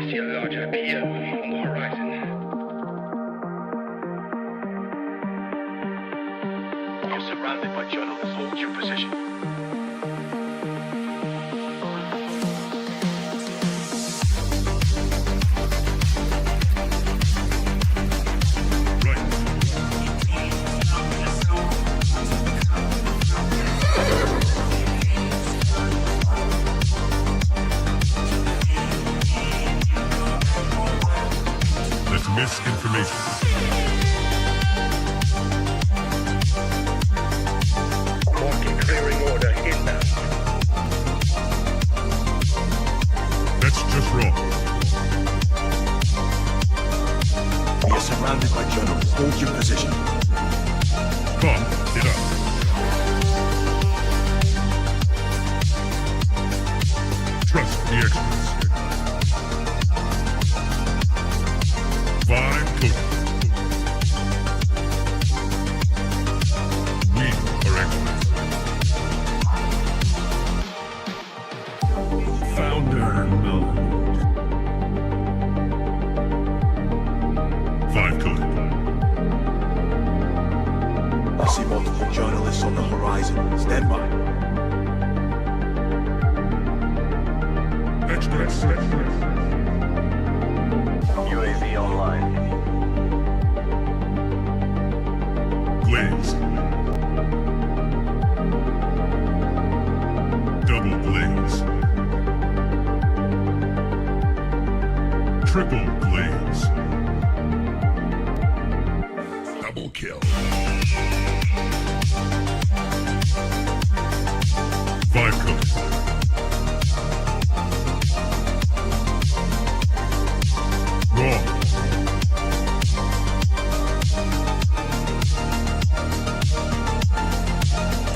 see a large appear on the horizon. You're surrounded by journalists. Hold your position. Misinformation. Market clearing order inbound. That's just wrong. We are surrounded by journalists. Hold your position. Come, get up. Trust the experts. Vibe coding. We are experts. Founder mode. Vibe coding. I see multiple journalists on the horizon. Stand by. Experts. UAV online. Glaze. Double glaze. Triple glaze. Double kill. Vibe coding. Wrong.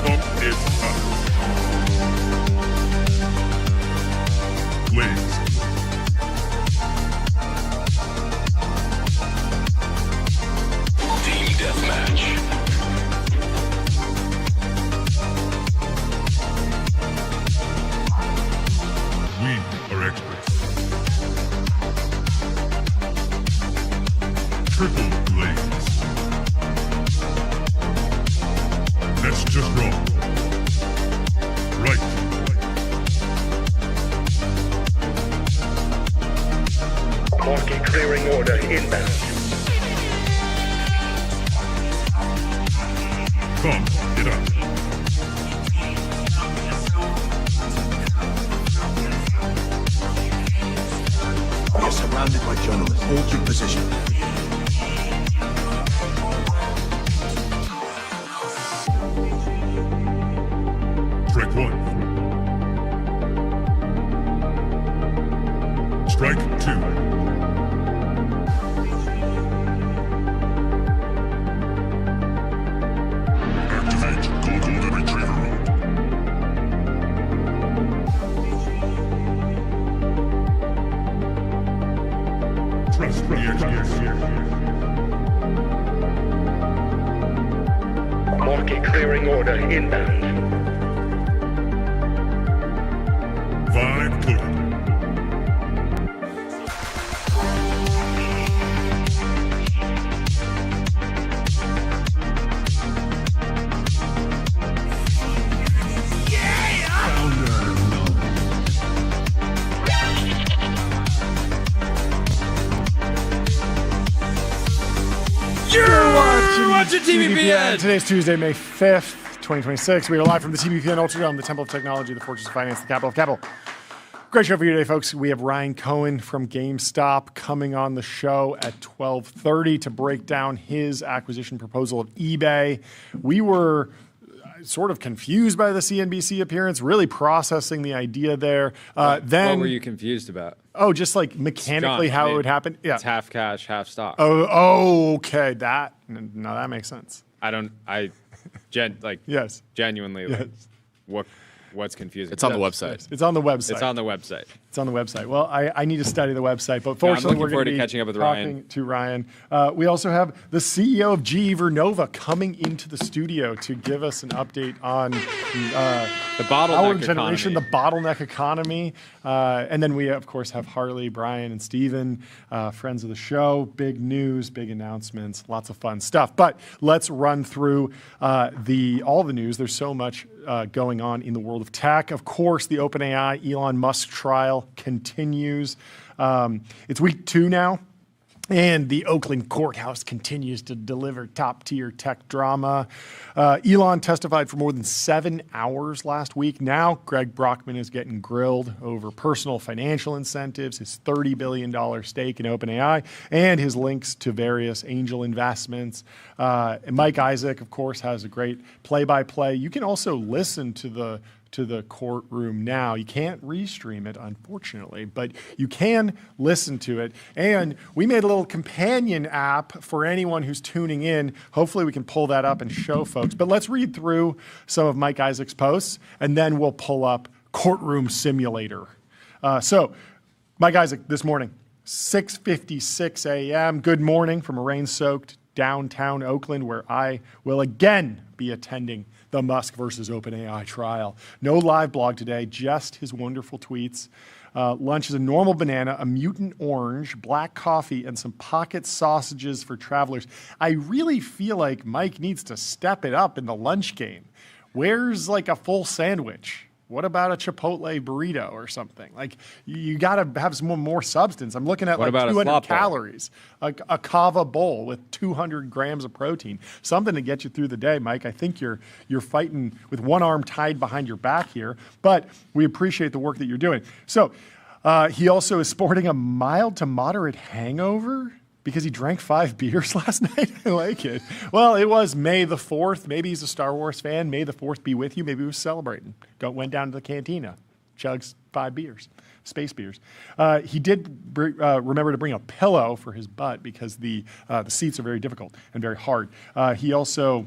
Pump is up. Glaze. Team deathmatch. We are experts. Triple glaze. That's just wrong. Right. Market clearing order inbound. Come, get up. We are surrounded by journalists. Hold your position. Strike one. Strike two. Activate Golden Retriever mode. Trust the experts. Market clearing order inbound. Vibe coding. Watching TBPN. Today's Tuesday, May 5th, 2026. We are live from the TBPN Ultradome, the Temple of Technology, the Fortress of Finance, the capital of capital. Great show for you today, folks. We have Ryan Cohen from GameStop coming on the show at 12:30 to break down his acquisition proposal of eBay. We were sort of confused by the CNBC appearance, really processing the idea there. What were you confused about? Oh, just like mechanically how it would happen. Yeah. It's half cash, half stock. Okay. That makes sense. Genuinely, Yes. what's confusing? It's on the website. It's on the website. It's on the website. It's on the website. Well, I need to study the website, but I'm fortunately, looking we're forward going to to catching up with talking Ryan. to Ryan. We also have the CEO of GE Vernova coming into the studio to give us an update on The power bottleneck generation, economy. the bottleneck economy. And then we, of course, have Harley, Brian, and Steven, friends of the show. Big news, big announcements, lots of fun stuff. But let's run through all the news. There's so much going on in the world of tech. Of course, the OpenAI Elon Musk trial continues. It's week 2 now. And the Oakland courthouse continues to deliver top-tier tech drama. Elon testified for more than 7 hours last week. Now, Greg Brockman is getting grilled over personal financial incentives, his $30 billion stake in OpenAI, and his links to various angel investments. And Mike Isaac, of course, has a great play-by-play. You can also listen to the courtroom now. You can't restream it, unfortunately, but you can listen to it. And we made a little companion app for anyone who's tuning in. Hopefully we can pull that up and show folks. But let's read through some of Mike Isaac's posts, and then we'll pull up Courtroom Simulator. So Mike Isaac this morning, 6:56 a.m. Good morning from a rain-soaked downtown Oakland, where I will again be attending the Musk versus OpenAI trial. No live blog today, just his wonderful tweets. Lunch is a normal banana, a mutant orange, black coffee, and some pocket sausages for travelers. I really feel like Mike needs to step it up in the lunch game. Where's like a full sandwich? What about a Chipotle burrito or something? Like, you got to have some more substance. I'm looking at What like about a 200 flop bowl? calories, a kava bowl with 200 grams of protein, something to get you through the day, Mike. I think you're fighting with one arm tied behind your back here, but we appreciate the work that you're doing. So he also is sporting a mild to moderate hangover because he drank 5 beers last night. I like it. Well, it was May the 4th. Maybe he's a Star Wars fan. May the 4th be with you. Maybe he was celebrating. Went down to the cantina, chugs 5 beers, space beers. He did remember to bring a pillow for his butt because the seats are very difficult and very hard. He also...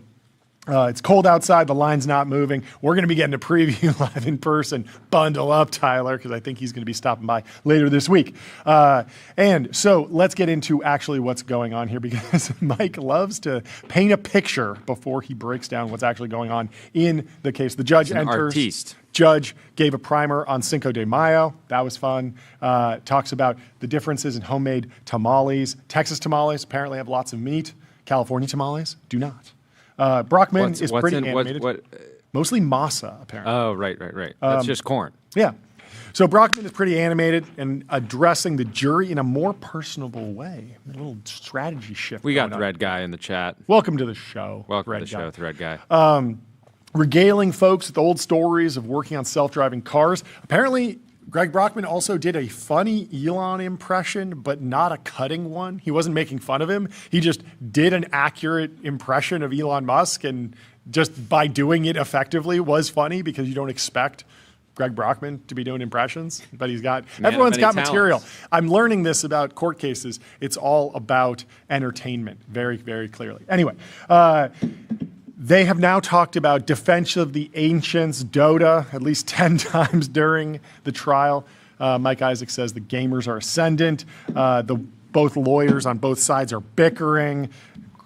it's cold outside. The line's not moving. We're going to be getting a preview live in person. Bundle up, Tyler, because I think he's going to be stopping by later this week. And so let's get into actually what's going on here, because Mike loves to paint a picture before he breaks down what's actually going on in the case. The judge An enters. artiste. Judge gave a primer on Cinco de Mayo. That was fun. Talks about the differences in homemade tamales. Texas tamales apparently have lots of meat. California tamales do not. Brockman is pretty animated. Mostly masa, apparently. Oh, right. That's just corn. Yeah. So Brockman is pretty animated and addressing the jury in a more personable way. A little strategy shift. We got going on. Thread Guy in the chat. Welcome to the show. Welcome Thread to the Guy. show, Thread Guy. Regaling folks with old stories of working on self-driving cars. Apparently, Greg Brockman also did a funny Elon impression, but not a cutting one. He wasn't making fun of him. He just did an accurate impression of Elon Musk, and just by doing it effectively was funny, because you don't expect Greg Brockman to be doing impressions, but he's got, everyone's got material. I'm learning this about court cases. It's all about entertainment, very, very clearly. Anyway, they have now talked about Defense of the Ancients, Dota, at least 10 times during the trial. Mike Isaac says the gamers are ascendant. Both lawyers on both sides are bickering.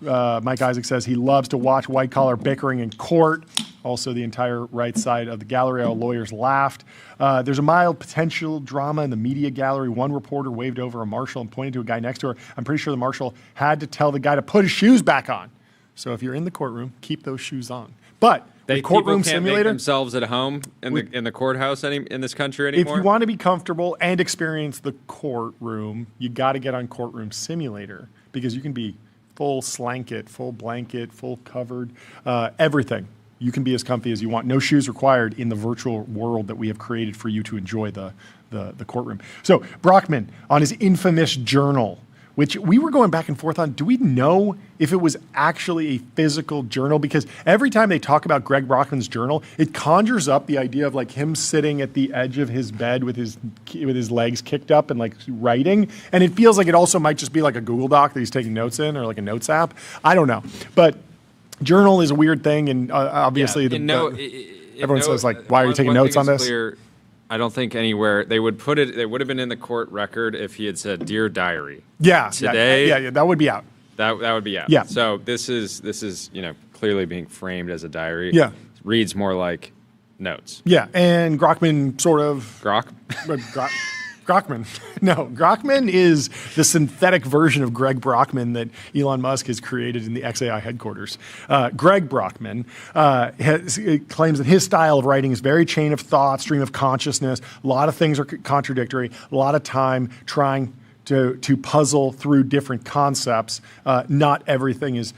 Mike Isaac says he loves to watch white-collar bickering in court. Also, the entire right side of the gallery, all lawyers laughed. There's a mild potential drama in the media gallery. One reporter waved over a marshal and pointed to a guy next to her. I'm pretty sure the marshal had to tell the guy to put his shoes back on. So if you're in the courtroom, keep those shoes on. But the Courtroom people can't Simulator, make themselves at home in the courthouse in this country anymore. if you want to be comfortable and experience the courtroom, you got to get on Courtroom Simulator, because you can be full slanket, full blanket, full covered, everything. You can be as comfy as you want. No shoes required in the virtual world that we have created for you to enjoy the courtroom. So Brockman, on his infamous journal, which we were going back and forth on, do we know if it was actually a physical journal? Because every time they talk about Greg Brockman's journal, it conjures up the idea of like him sitting at the edge of his bed with his legs kicked up and like writing. And it feels like it also might just be like a Google Doc that he's taking notes in, or like a notes app. I don't know. But journal is a weird thing, and obviously everyone says like, why are you taking notes on this? I don't think anywhere they would put it. It would have been in the court record if he had said, "Dear diary." Yeah. Today. Yeah, that would be out. That would be out. Yeah. So this is clearly being framed as a diary. Yeah. Reads more like notes. Yeah, and Grokman sort of Grok. Grokman. No, Grokman is the synthetic version of Greg Brockman that Elon Musk has created in the XAI headquarters. Greg Brockman claims that his style of writing is very chain of thought, stream of consciousness. A lot of things are contradictory. A lot of time trying to puzzle through different concepts. Not everything is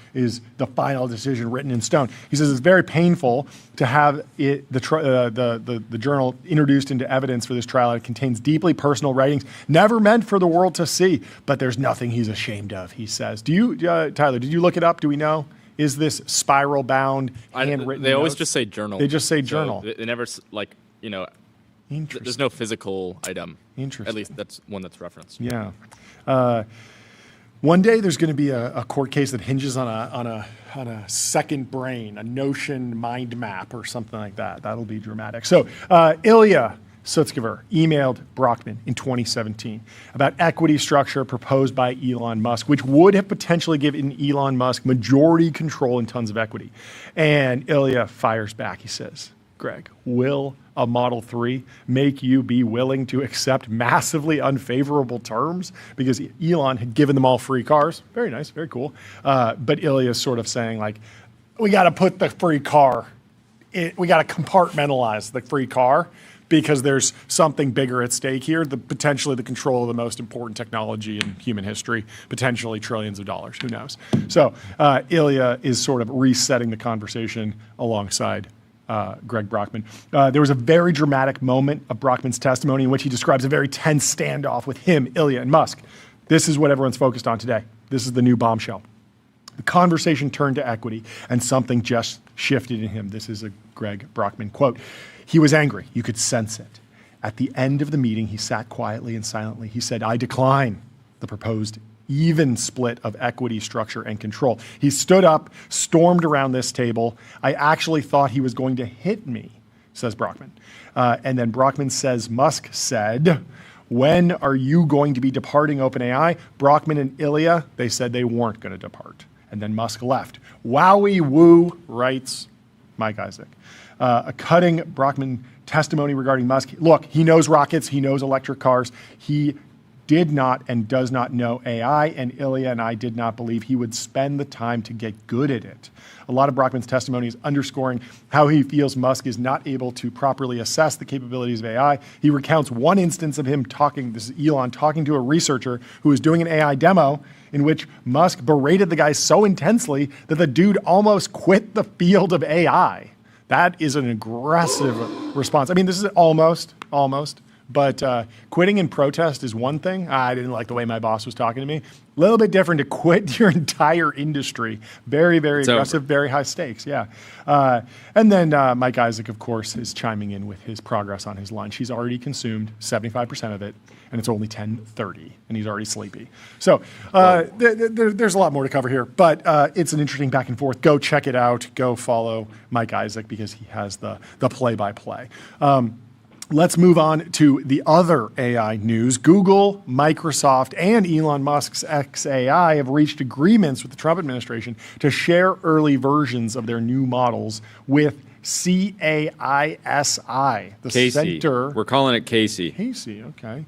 the final decision written in stone. He says it's very painful to have the journal introduced into evidence for this trial. It contains deeply personal writings, never meant for the world to see, but there's nothing he's ashamed of, he says. Do you, Tyler, did you look it up? Do we know? Is this spiral-bound, handwritten They always notes? just say journal. They just say journal. They never, Interesting. there's no physical item. Interesting. At least that's one that's referenced. Yeah. One day there's going to be a court case that hinges on a second brain, a notion mind map or something like that. That'll be dramatic. So Ilya Sutskever emailed Brockman in 2017 about equity structure proposed by Elon Musk, which would have potentially given Elon Musk majority control and tons of equity. And Ilya fires back. He says, Greg, will a Model 3 make you be willing to accept massively unfavorable terms? Because Elon had given them all free cars. Very nice, very cool. But Ilya's sort of saying, like, we got to put the free car, we got to compartmentalize the free car because there's something bigger at stake here, potentially the control of the most important technology in human history, potentially trillions of dollars, who knows? So Ilya is sort of resetting the conversation alongside Greg Brockman. There was a very dramatic moment of Brockman's testimony in which he describes a very tense standoff with him, Ilya, and Musk. This is what everyone's focused on today. This is the new bombshell. The conversation turned to equity, and something just shifted in him. This is a Greg Brockman quote. He was angry. You could sense it. At the end of the meeting, he sat quietly and silently. He said, I decline the proposed even split of equity, structure, and control. He stood up, stormed around this table. I actually thought he was going to hit me, says Brockman. And then Brockman says, Musk said, when are you going to be departing OpenAI? Brockman and Ilya, they said they weren't going to depart. And then Musk left. Wowie woo, writes Mike Isaac. A cutting Brockman testimony regarding Musk. Look, he knows rockets. He knows electric cars. He did not and does not know AI, and Ilya and I did not believe he would spend the time to get good at it. A lot of Brockman's testimony is underscoring how he feels Musk is not able to properly assess the capabilities of AI. He recounts one instance of him this is Elon, talking to a researcher who was doing an AI demo in which Musk berated the guy so intensely that the dude almost quit the field of AI. That is an aggressive response. I mean, this is almost. But quitting in protest is one thing. I didn't like the way my boss was talking to me. A little bit different to quit your entire industry. Very, very aggressive, very high stakes, yeah. And then Mike Isaac, of course, is chiming in with his progress on his lunch. He's already consumed 75% of it, and it's only 10:30, and he's already sleepy. So there's a lot more to cover here, but it's an interesting back and forth. Go check it out. Go follow Mike Isaac because he has the play-by-play. Let's move on to the other AI news. Google, Microsoft, and Elon Musk's XAI have reached agreements with the Trump administration to share early versions of their new models with CAISI, the Casey. Center. We're calling it Casey. Casey, okay.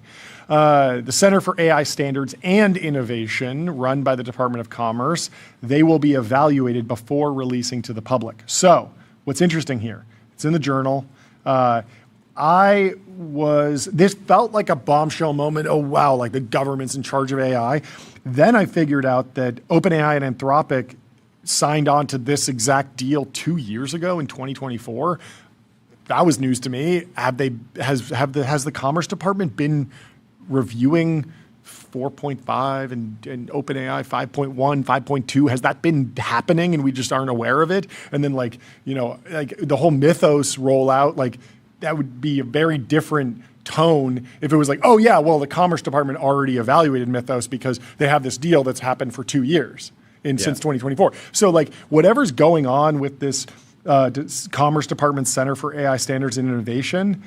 The Center for AI Standards and Innovation, run by the Department of Commerce. They will be evaluated before releasing to the public. So, what's interesting here? It's in the journal. This felt like a bombshell moment. Oh, wow, like the government's in charge of AI. Then I figured out that OpenAI and Anthropic signed on to this exact deal 2 years ago in 2024. That was news to me. Has the Commerce Department been reviewing 4.5 and OpenAI 5.1, 5.2? Has that been happening and we just aren't aware of it? And then like the whole Mythos rollout, that would be a very different tone if it was like, oh yeah, well, the Commerce Department already evaluated Mythos because they have this deal that's happened for 2 years since 2024. So whatever's going on with this Commerce Department Center for AI Standards and Innovation,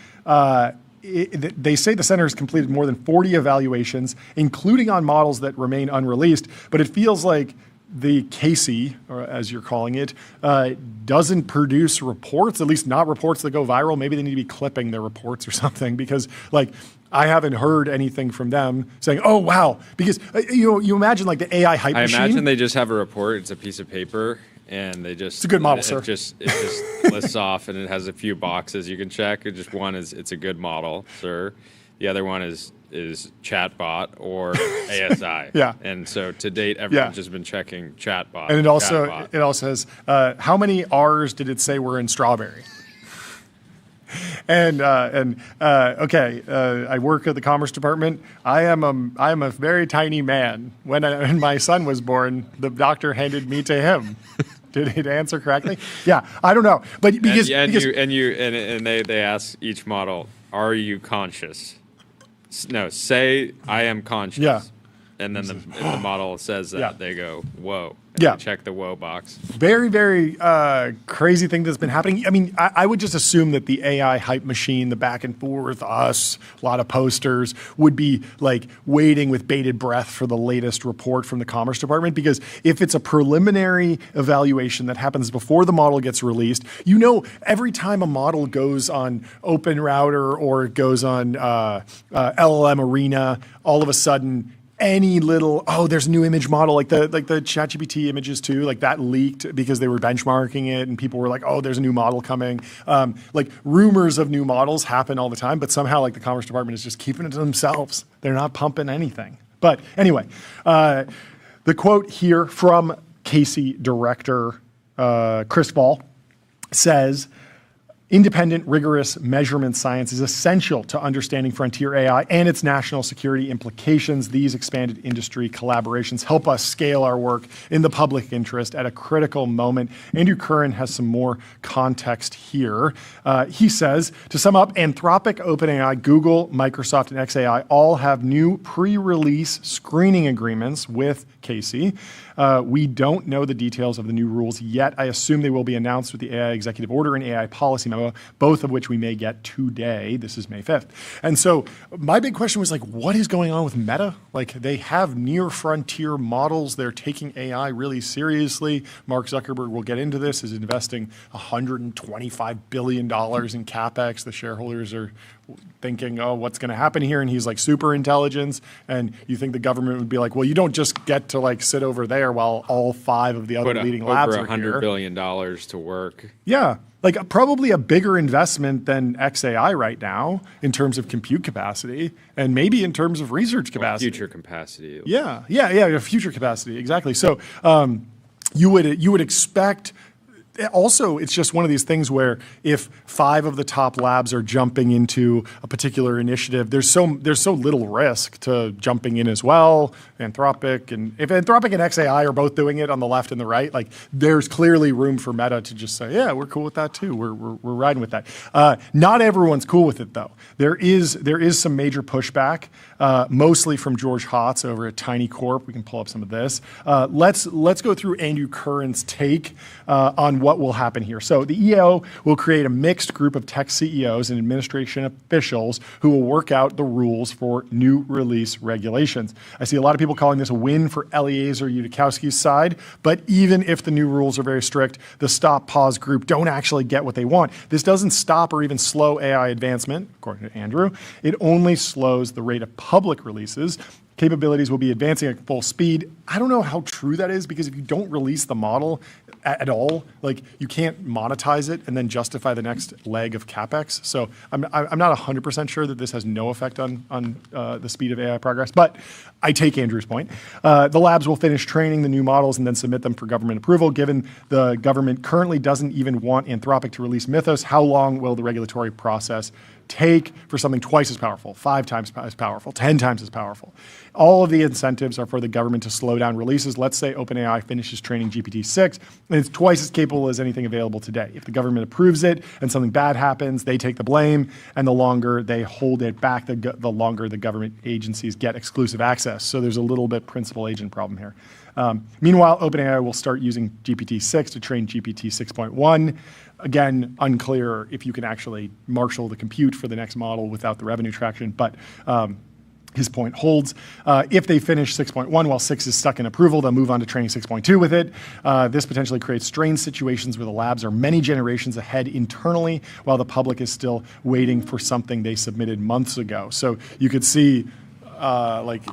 they say the center has completed more than 40 evaluations, including on models that remain unreleased. But it feels like the Casey, or as you're calling it, doesn't produce reports, at least not reports that go viral. Maybe they need to be clipping their reports or something, because like I haven't heard anything from them saying, "Oh wow," because you imagine like the AI hype machine. I imagine they just have a report. It's a piece of paper, and they just. It's a good model, sir. It just lists off, and it has a few boxes you can check. Just one is it's a good model, sir. The other one is chatbot or ASI. Yeah. And so to date, everyone's just been checking chatbot. And it also chatbot. says how many R's did it say were in strawberry? I work at the Commerce Department. I am a very tiny man. When my son was born, the doctor handed me to him. Did it answer correctly? Yeah, I don't know, but because they ask each model, "Are you conscious?" No, say I am conscious. Yeah. And then if the model says that, Yeah. they go, whoa. And Yeah. they check the whoa box. very, very crazy thing that's been happening. I mean, I would just assume that the AI hype machine, the back and forth, us, a lot of posters, would be like waiting with bated breath for the latest report from the Commerce Department. Because if it's a preliminary evaluation that happens before the model gets released, every time a model goes on OpenRouter or it goes on LLM Arena, all of a sudden, any little there's a new image model like the ChatGPT images too, like that leaked because they were benchmarking it and people were like, oh, there's a new model coming. Like rumors of new models happen all the time, but somehow like the Commerce Department is just keeping it to themselves. They're not pumping anything. But anyway, the quote here from Casey director Chris Ball says, independent, rigorous measurement science is essential to understanding frontier AI and its national security implications. These expanded industry collaborations help us scale our work in the public interest at a critical moment. Andrew Curran has some more context here. He says, to sum up, Anthropic, OpenAI, Google, Microsoft, and xAI all have new pre-release screening agreements with Casey. We don't know the details of the new rules yet. I assume they will be announced with the AI executive order and AI policy memo, both of which we may get today. This is May 5th. And so my big question was like, what is going on with Meta? Like they have near frontier models. They're taking AI really seriously. Mark Zuckerberg, will get into this, is investing $125 billion in CapEx. The shareholders are thinking, oh, what's going to happen here? And he's like super intelligence. And you think the government would be like, well, you don't just get to like sit over there while all 5 of the other leading labs are here. Over $100 billion to work. Yeah. Like probably a bigger investment than xAI right now in terms of compute capacity and maybe in terms of research capacity. Future capacity. Yeah, future capacity, exactly. So you would expect. Also, it's just one of these things where if 5 of the top labs are jumping into a particular initiative, there's so little risk to jumping in as well. Anthropic and xAI are both doing it on the left and the right, like there's clearly room for Meta to just say, yeah, we're cool with that too. We're riding with that. Not everyone's cool with it though. There is some major pushback, mostly from George Hotz over at Tiny Corp. We can pull up some of this. Let's go through Andrew Curran's take on what will happen here. So the EO will create a mixed group of tech CEOs and administration officials who will work out the rules for new release regulations. I see a lot of people calling this a win for Eliezer Yudikowsky's side, but even if the new rules are very strict, the Stop Pause group don't actually get what they want. This doesn't stop or even slow AI advancement, according to Andrew. It only slows the rate of public releases. Capabilities will be advancing at full speed. I don't know how true that is, because if you don't release the model at all, like you can't monetize it and then justify the next leg of CapEx. So I'm not 100% sure that this has no effect on the speed of AI progress, but I take Andrew's point. The labs will finish training the new models and then submit them for government approval. Given the government currently doesn't even want Anthropic to release Mythos, how long will the regulatory process take for something twice as powerful, 5 times as powerful, 10 times as powerful? All of the incentives are for the government to slow down releases. Let's say OpenAI finishes training GPT-6 and it's twice as capable as anything available today. If the government approves it and something bad happens, they take the blame, and the longer they hold it back, the longer the government agencies get exclusive access. So there's a little bit principal agent problem here. Meanwhile, OpenAI will start using GPT-6 to train GPT 6.1. Again, unclear if you can actually marshal the compute for the next model without the revenue traction, but his point holds. If they finish 6.1 while 6 is stuck in approval, they'll move on to training 6.2 with it. This potentially creates strange situations where the labs are many generations ahead internally while the public is still waiting for something they submitted months ago. So you could see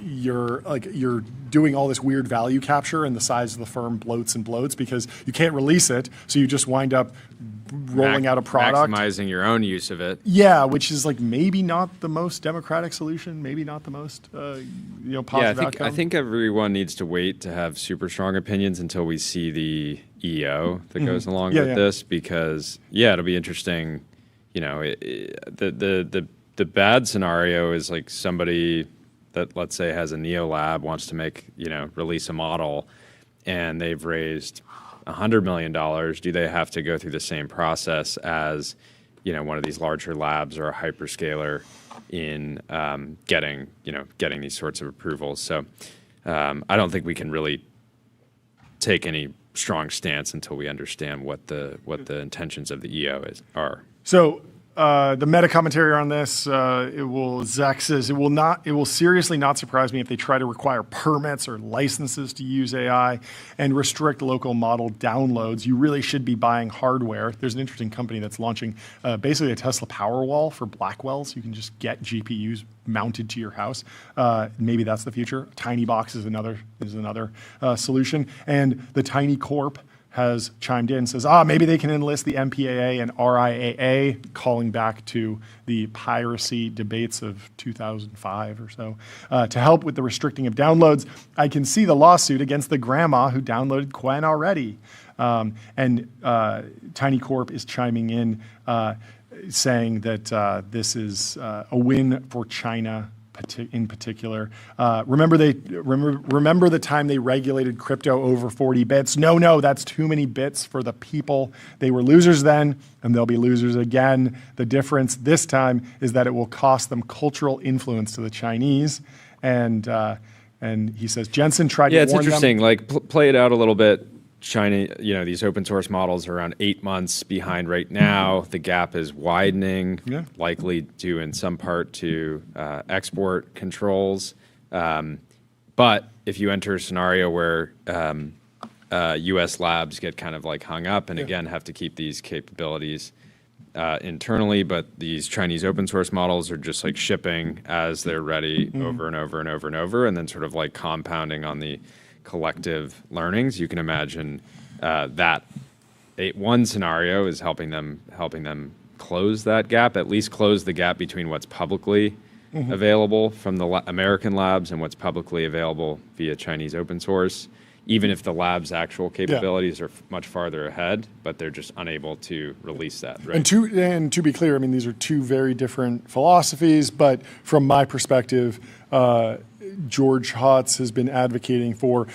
you're doing all this weird value capture and the size of the firm bloats and bloats because you can't release it. So you just wind up rolling out a product. Maximizing your own use of it. Yeah, which is like maybe not the most democratic solution, maybe not the most positive outcome. I think everyone needs to wait to have super strong opinions until we see the EO that goes along with this because it'll be interesting. The bad scenario is like somebody that, let's say, has a neo lab, wants to release a model, and they've raised $100 million. Do they have to go through the same process as, one of these larger labs or a hyperscaler in getting these sorts of approvals? So I don't think we can really take any strong stance until we understand what the intentions of the EO are. So the meta commentary on this, Zach says, it will seriously not surprise me if they try to require permits or licenses to use AI and restrict local model downloads. You really should be buying hardware. There's an interesting company that's launching basically a Tesla Powerwall for Blackwells. You can just get GPUs mounted to your house. Maybe that's the future. Tiny Box is another solution. And the Tiny Corp has chimed in and says, maybe they can enlist the MPAA and RIAA, calling back to the piracy debates of 2005 or so, to help with the restricting of downloads. I can see the lawsuit against the grandma who downloaded Cohen already. And Tiny Corp is chiming in, saying that this is a win for China in particular. Remember the time they regulated crypto over 40 bits? No, that's too many bits for the people. They were losers then, and they'll be losers again. The difference this time is that it will cost them cultural influence to the Chinese. And he says, Jensen tried to warn them. Yeah, it's interesting. Play it out a little bit. China, these open source models are around 8 months behind right now. The gap is widening, likely due in some part to export controls. But if you enter a scenario where U.S. labs get kind of hung up and again have to keep these capabilities internally, but these Chinese open source models are just shipping as they're ready over and over and over and over, and then sort of compounding on the collective learnings. You can imagine that one scenario is helping them close that gap, at least close the gap between what's publicly available from the American labs and what's publicly available via Chinese open source, even if the lab's actual capabilities are much farther ahead, but they're just unable to release that. Right? And to be clear, I mean, these are two very different philosophies, but from my perspective, George Hotz has been advocating for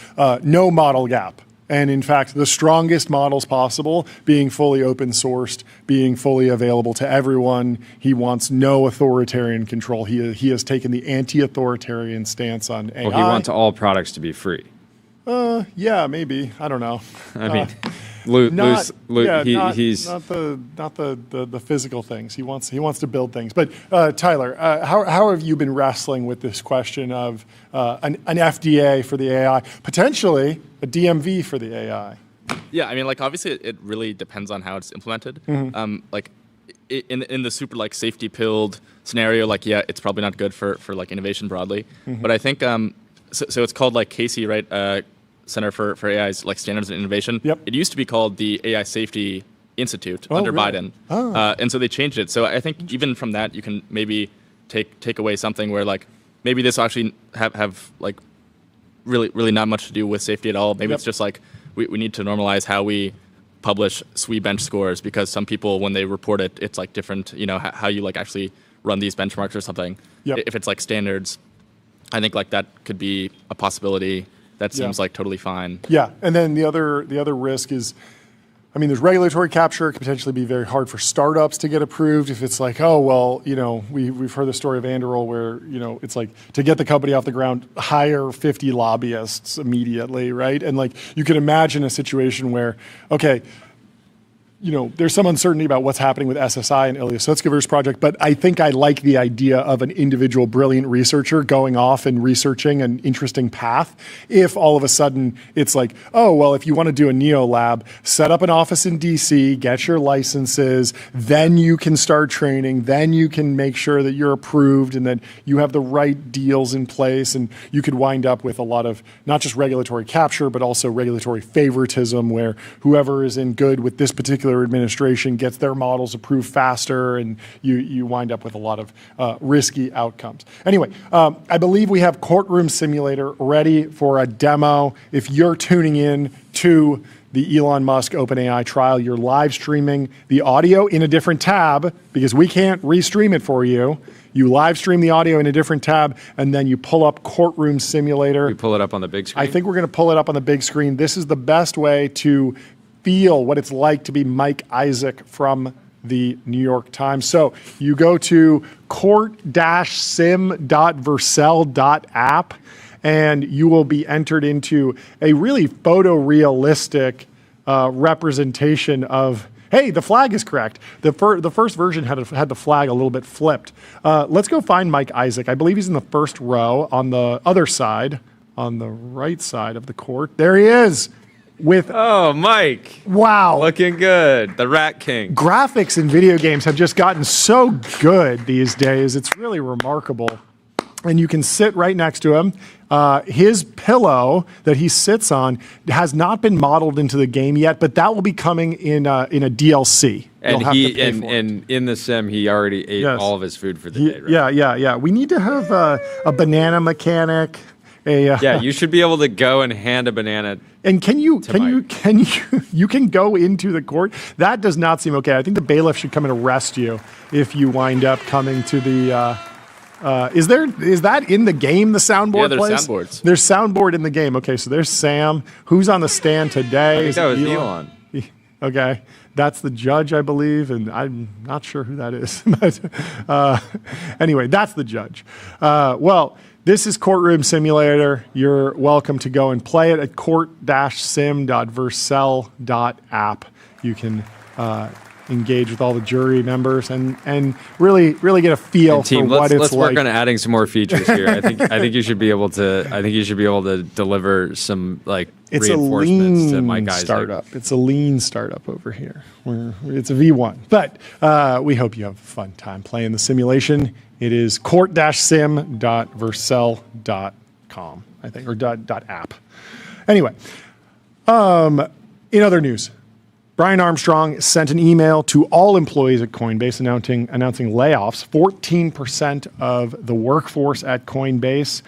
no model gap. And in fact, the strongest models possible being fully open sourced, being fully available to everyone. He wants no authoritarian control. He has taken the anti-authoritarian stance on AI. Well, he wants all products to be free. Yeah, maybe. I don't know. I mean, not the physical things. He wants to build things. But Tyler, how have you been wrestling with this question of an FDA for the AI, potentially a DMV for the AI? Yeah, I mean, obviously it really depends on how it's implemented. In the super safety pilled scenario, it's probably not good for innovation broadly. But I think so it's called Casey, right? Center for AI's Standards and Innovation. Yep. It used to be called the AI Safety Institute under really? Biden, and so they changed it. So I think even from that you can maybe take away something where maybe this actually have really not much to do with safety at all. Maybe it's just we need to normalize how we publish SWE bench scores, because some people when they report it, it's different. How you actually run these benchmarks or something. Yep. If it's standards, I think that could be a possibility. That seems totally fine. Yeah, and then the other risk is I mean, there's regulatory capture. It could potentially be very hard for startups to get approved if it's like, oh, well, we've heard the story of Anduril where, it's like to get the company off the ground, hire 50 lobbyists immediately, right? And like you can imagine a situation where, okay, there's some uncertainty about what's happening with SSI and Elliott project, but I think I like the idea of an individual brilliant researcher going off and researching an interesting path. If all of a sudden it's like, oh, well, if you want to do a Neo lab, set up an office in DC, get your licenses, then you can start training, then you can make sure that you're approved and that you have the right deals in place, and you could wind up with a lot of not just regulatory capture, but also regulatory favoritism where whoever is in good with this particular administration gets their models approved faster, and you wind up with a lot of risky outcomes. Anyway, I believe we have Courtroom Simulator ready for a demo. If you're tuning in to the Elon Musk OpenAI trial, you're live streaming the audio in a different tab because we can't restream it for you. You live stream the audio in a different tab, and then you pull up Courtroom Simulator. We pull it up on the big screen? I think we're going to pull it up on the big screen. This is the best way to feel what it's like to be Mike Isaac from the New York Times. So you go to court-sim.vercel.app, and you will be entered into a really photorealistic representation of, hey, the flag is correct. The first version had the flag a little bit flipped. Let's go find Mike Isaac. I believe he's in the first row on the other side, on the right side of the court. There he is. Oh, Mike. Wow. Looking good. The Rat King. Graphics in video games have just gotten so good these days. It's really remarkable. And you can sit right next to him. His pillow that he sits on has not been modeled into the game yet, but that will be coming in a DLC. And in the sim, he already ate all of his food for the day, right? Yeah. We need to have a banana mechanic. You should be able to go and hand a banana. And can you can go into the court? That does not seem okay. I think the bailiff should come and arrest you if you wind up coming to the. Is that in the game? The soundboard. Yeah, there's place? soundboards. There's soundboard in the game. Okay, so there's Sam. Who's on the stand today? I think that was Elon. Okay, that's the judge, I believe, and I'm not sure who that is. But anyway, that's the judge. Well. This is Courtroom Simulator. You're welcome to go and play it at court-sim.vercel.app. You can engage with all the jury members and really get a feel for what it's like. Let's work on adding some more features here. I think you should be able to deliver some reinforcements to Mike Isaac. Startup. It's a lean startup over here. It's a V1. But we hope you have a fun time playing the simulation. It is court-sim.vercel.com, I think, or .app. Anyway, in other news, Brian Armstrong sent an email to all employees at Coinbase announcing layoffs. 14% of the workforce at Coinbase.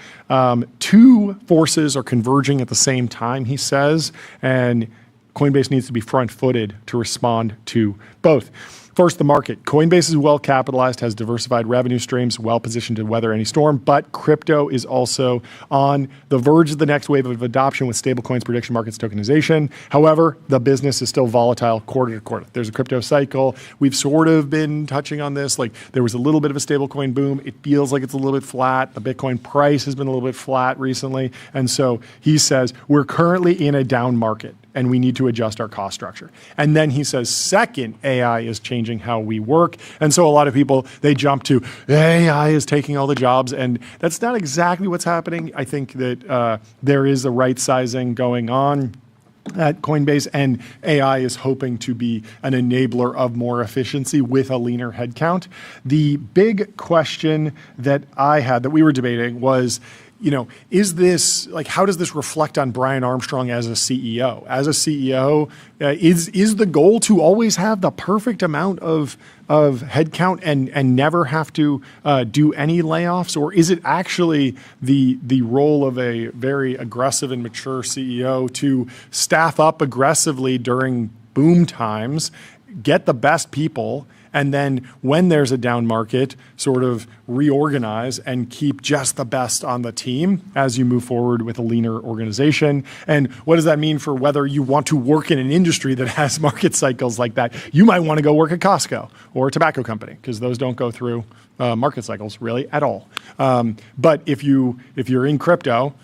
Two forces are converging at the same time, he says, and Coinbase needs to be front-footed to respond to both. First, the market. Coinbase is well capitalized, has diversified revenue streams, well positioned to weather any storm, but crypto is also on the verge of the next wave of adoption with stablecoins, prediction markets, tokenization. However, the business is still volatile quarter to quarter. There's a crypto cycle. We've sort of been touching on this. Like there was a little bit of a stablecoin boom. It feels like it's a little bit flat. The Bitcoin price has been a little bit flat recently. And so he says, we're currently in a down market and we need to adjust our cost structure. And then he says, second, AI is changing how we work. And so a lot of people, they jump to AI is taking all the jobs. And that's not exactly what's happening. I think that there is a right sizing going on at Coinbase, and AI is hoping to be an enabler of more efficiency with a leaner headcount. The big question that I had, that we were debating was, is this how does this reflect on Brian Armstrong as a CEO? As a CEO, is the goal to always have the perfect amount of headcount and never have to do any layoffs, or is it actually the role of a very aggressive and mature CEO to staff up aggressively during boom times, get the best people, and then when there's a down market, sort of reorganize and keep just the best on the team as you move forward with a leaner organization. And what does that mean for whether you want to work in an industry that has market cycles like that? You might want to go work at Costco or a tobacco company, because those don't go through market cycles really at all. But if you're in crypto,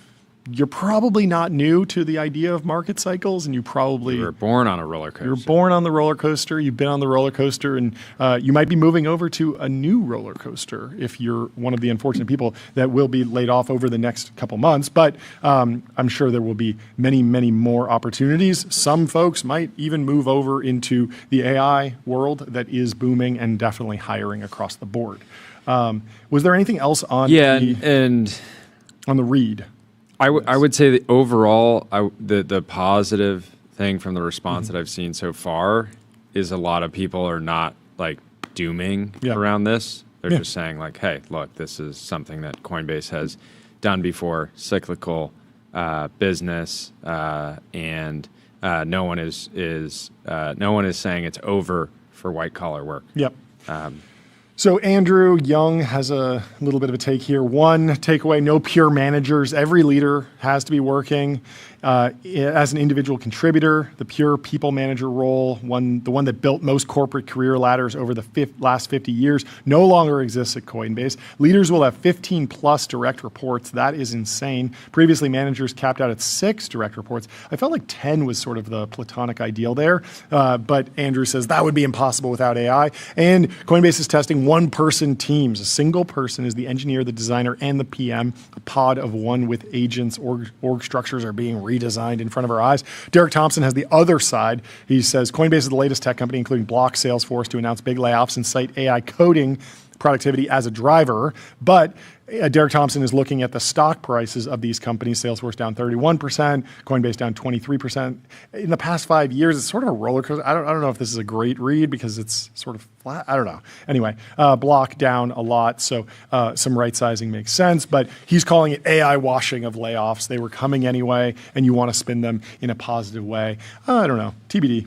you're probably not new to the idea of market cycles, and you were born on a roller coaster. You're born on the roller coaster. You've been on the roller coaster, and you might be moving over to a new roller coaster if you're one of the unfortunate people that will be laid off over the next couple months. But I'm sure there will be many, many more opportunities. Some folks might even move over into the AI world that is booming and definitely hiring across the board. Was there anything else on and on the read? I would say that overall, the positive thing from the response that I've seen so far is a lot of people are not like dooming around this. They're just saying like, hey, look, this is something that Coinbase has done before, cyclical business, and no one is saying it's over for white collar work. Yep. So Andrew Young has a little bit of a take here. One takeaway: no pure managers. Every leader has to be working as an individual contributor. The pure people manager role, the one that built most corporate career ladders over the last 50 years, no longer exists at Coinbase. Leaders will have 15 plus direct reports. That is insane. Previously, managers capped out at 6 direct reports. I felt like 10 was sort of the platonic ideal there. But Andrew says that would be impossible without AI. And Coinbase is testing one-person teams. A single person is the engineer, the designer, and the PM. A pod of one with agents. Org structures are being redesigned in front of our eyes. Derek Thompson has the other side. He says Coinbase is the latest tech company, including Block, Salesforce, to announce big layoffs and cite AI coding productivity as a driver. But Derek Thompson is looking at the stock prices of these companies. Salesforce down 31%, Coinbase down 23%. In the past 5 years, it's sort of a roller coaster. I don't know if this is a great read because it's sort of flat. I don't know. Anyway, Block down a lot, so some right sizing makes sense. But he's calling it AI washing of layoffs. They were coming anyway, and you want to spin them in a positive way. I don't know. TBD.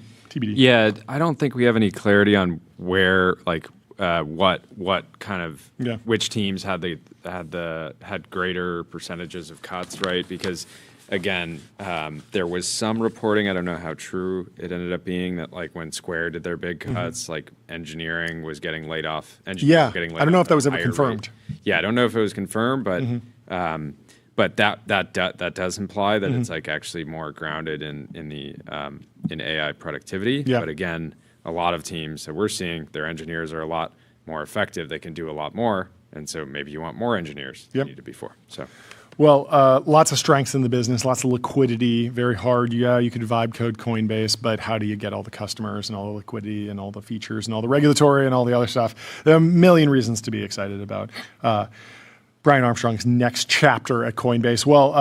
Yeah, I don't think we have any clarity on where, like, what kind of which teams had greater percentages of cuts, right? Because again, there was some reporting, I don't know how true it ended up being, that like when Square did their big cuts, like engineering was getting laid off. I don't know if that was ever confirmed. Yeah, I don't know if it was confirmed, but but that does imply that it's like actually more grounded in AI productivity. Yeah. But again, a lot of teams that we're seeing, their engineers are a lot more effective. They can do a lot more. And so maybe you want more engineers than you needed before. So, well, lots of strengths in the business, lots of liquidity, very hard. Yeah, you could vibe code Coinbase, but how do you get all the customers and all the liquidity and all the features and all the regulatory and all the other stuff? There are a million reasons to be excited about Brian Armstrong's next chapter at Coinbase. Well,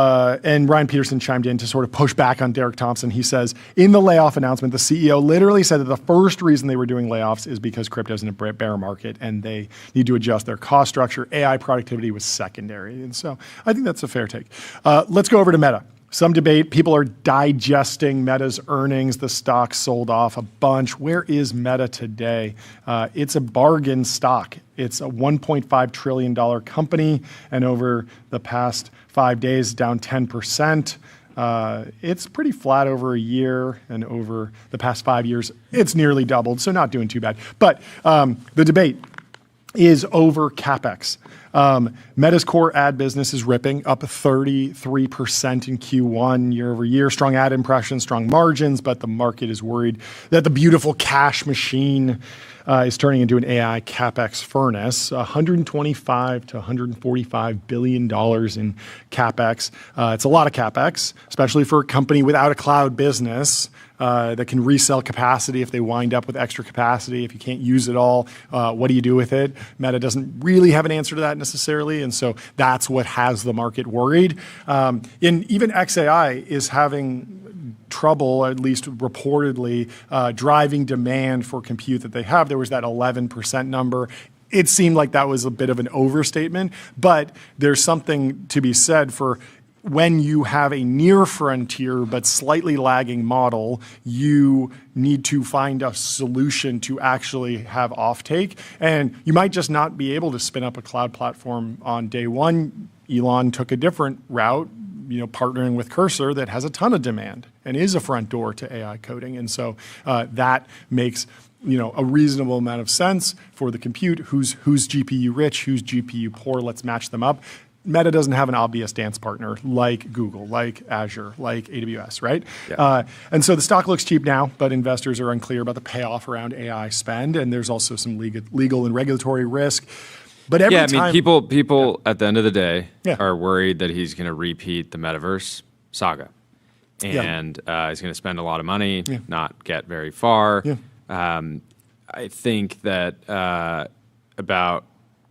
and Ryan Peterson chimed in to sort of push back on Derek Thompson. He says, in the layoff announcement, the CEO literally said that the first reason they were doing layoffs is because crypto's in a bear market and they need to adjust their cost structure. AI productivity was secondary. And so I think that's a fair take. Let's go over to Meta. Some debate. People are digesting Meta's earnings. The stock sold off a bunch. Where is Meta today? It's a bargain stock. It's a $1.5 trillion company, and over the past 5 days, down 10%. It's pretty flat over a year, and over the past 5 years, it's nearly doubled, so not doing too bad. But the debate is over CapEx. Meta's core ad business is ripping, up 33% in Q1 year over year. Strong ad impressions, strong margins, but the market is worried that the beautiful cash machine is turning into an AI CapEx furnace. $125 to $145 billion in CapEx. It's a lot of CapEx, especially for a company without a cloud business. That can resell capacity if they wind up with extra capacity. If you can't use it all, what do you do with it? Meta doesn't really have an answer to that necessarily, and so that's what has the market worried. And even XAI is having trouble, at least reportedly, driving demand for compute that they have. There was that 11% number. It seemed like that was a bit of an overstatement, but there's something to be said for when you have a near frontier but slightly lagging model, you need to find a solution to actually have offtake. And you might just not be able to spin up a cloud platform on day one. Elon took a different route, partnering with Cursor that has a ton of demand and is a front door to AI coding. And so that makes a reasonable amount of sense for the compute. Who's GPU rich, who's GPU poor, let's match them up. Meta doesn't have an obvious dance partner like Google, like Azure, like AWS, right? Yeah. And so the stock looks cheap now, but investors are unclear about the payoff around AI spend, and there's also some legal and regulatory risk. But every time, people at the end of the day Yeah. are worried that he's going to repeat the metaverse saga, and he's going to spend a lot of money, not get very far. Yeah. I think that about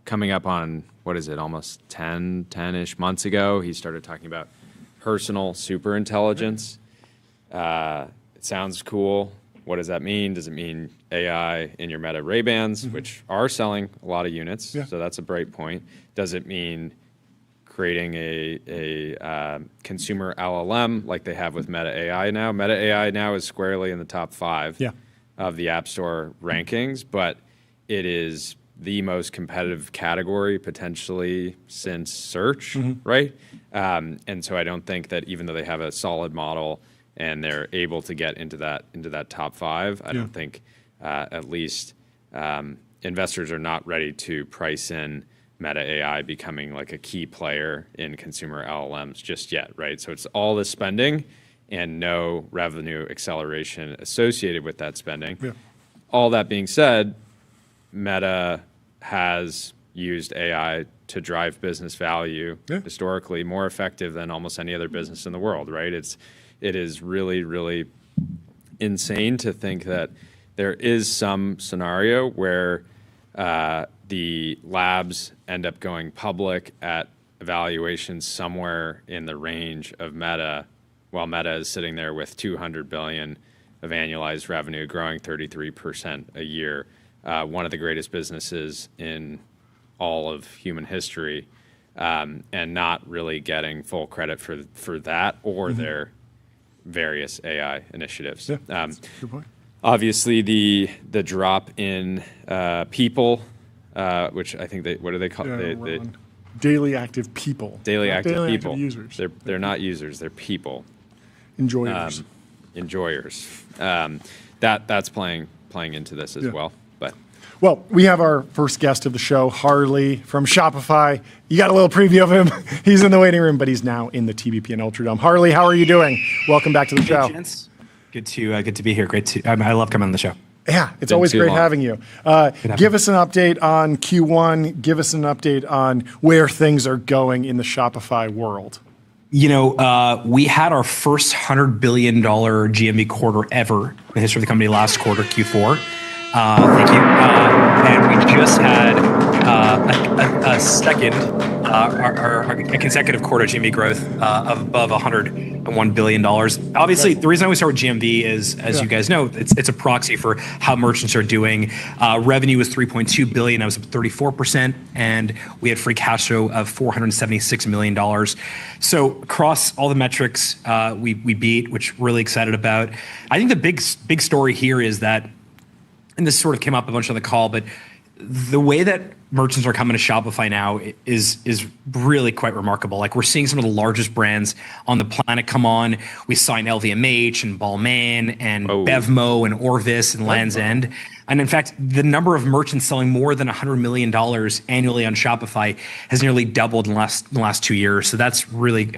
coming up on, what is it, almost 10-ish months ago, he started talking about personal superintelligence. It sounds cool. What does that mean? Does it mean AI in your Meta Ray-Bans, which are selling a lot of units? Yeah. So that's a bright point. Does it mean creating a consumer LLM like they have with Meta AI now? Meta AI now is squarely in the top 5 of the App Store rankings, but it is the most competitive category potentially since search, right? And so I don't think that even though they have a solid model and they're able to get into that top 5, I don't think at least investors are not ready to price in Meta AI becoming like a key player in consumer LLMs just yet, right? So it's all the spending and no revenue acceleration associated with that spending. Yeah. All that being said, Meta has used AI to drive business value historically more effective than almost any other business in the world, right? It is really, really insane to think that there is some scenario where the labs end up going public at valuations somewhere in the range of Meta, while Meta is sitting there with $200 billion of annualized revenue, growing 33% a year. One of the greatest businesses in all of human history, and not really getting full credit for that or their various AI initiatives. Yeah, that's a good point. Obviously, the drop in people, which I think what do they call it? Daily active people. Daily active people. Users. They're not users. They're people. Enjoyers. Enjoyers. That's playing into this as well. Well, we have our first guest of the show, Harley from Shopify. You got a little preview of him. He's in the waiting room, but he's now in the TBPN Ultradome. Harley, how are you doing? Welcome back to the show. Gents. Good to be here. Great to. I love coming on the show. Yeah, it's always great having you. Give us an update on Q1. Give us an update on where things are going in the Shopify world. We had our first $100 billion GME quarter ever in the history of the company last quarter, Q4. Thank you. And we just had a consecutive quarter GMV growth of above $101 billion. Obviously, the reason I always start with GMV is, as you guys know, it's a proxy for how merchants are doing. Revenue was $3.2 billion. That was up 34%. And we had free cash flow of $476 million. So across all the metrics, we beat, which we're really excited about. I think the big story here is that, and this sort of came up a bunch on the call, but the way that merchants are coming to Shopify now is really quite remarkable. Like, we're seeing some of the largest brands on the planet come on. We signed LVMH and Balaban and Bevmo and Orvis and Lands End. And in fact, the number of merchants selling more than $100 million annually on Shopify has nearly doubled in the last 2 years. So that's really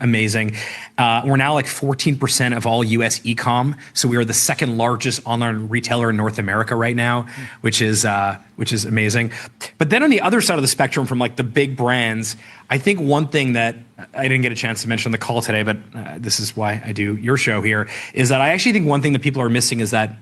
amazing. We're now like 14% of all US e-com. So we are the second largest online retailer in North America right now, which is amazing. But then on the other side of the spectrum, from like the big brands, I think one thing that I didn't get a chance to mention on the call today, but this is why I do your show here, is that I actually think one thing that people are missing is that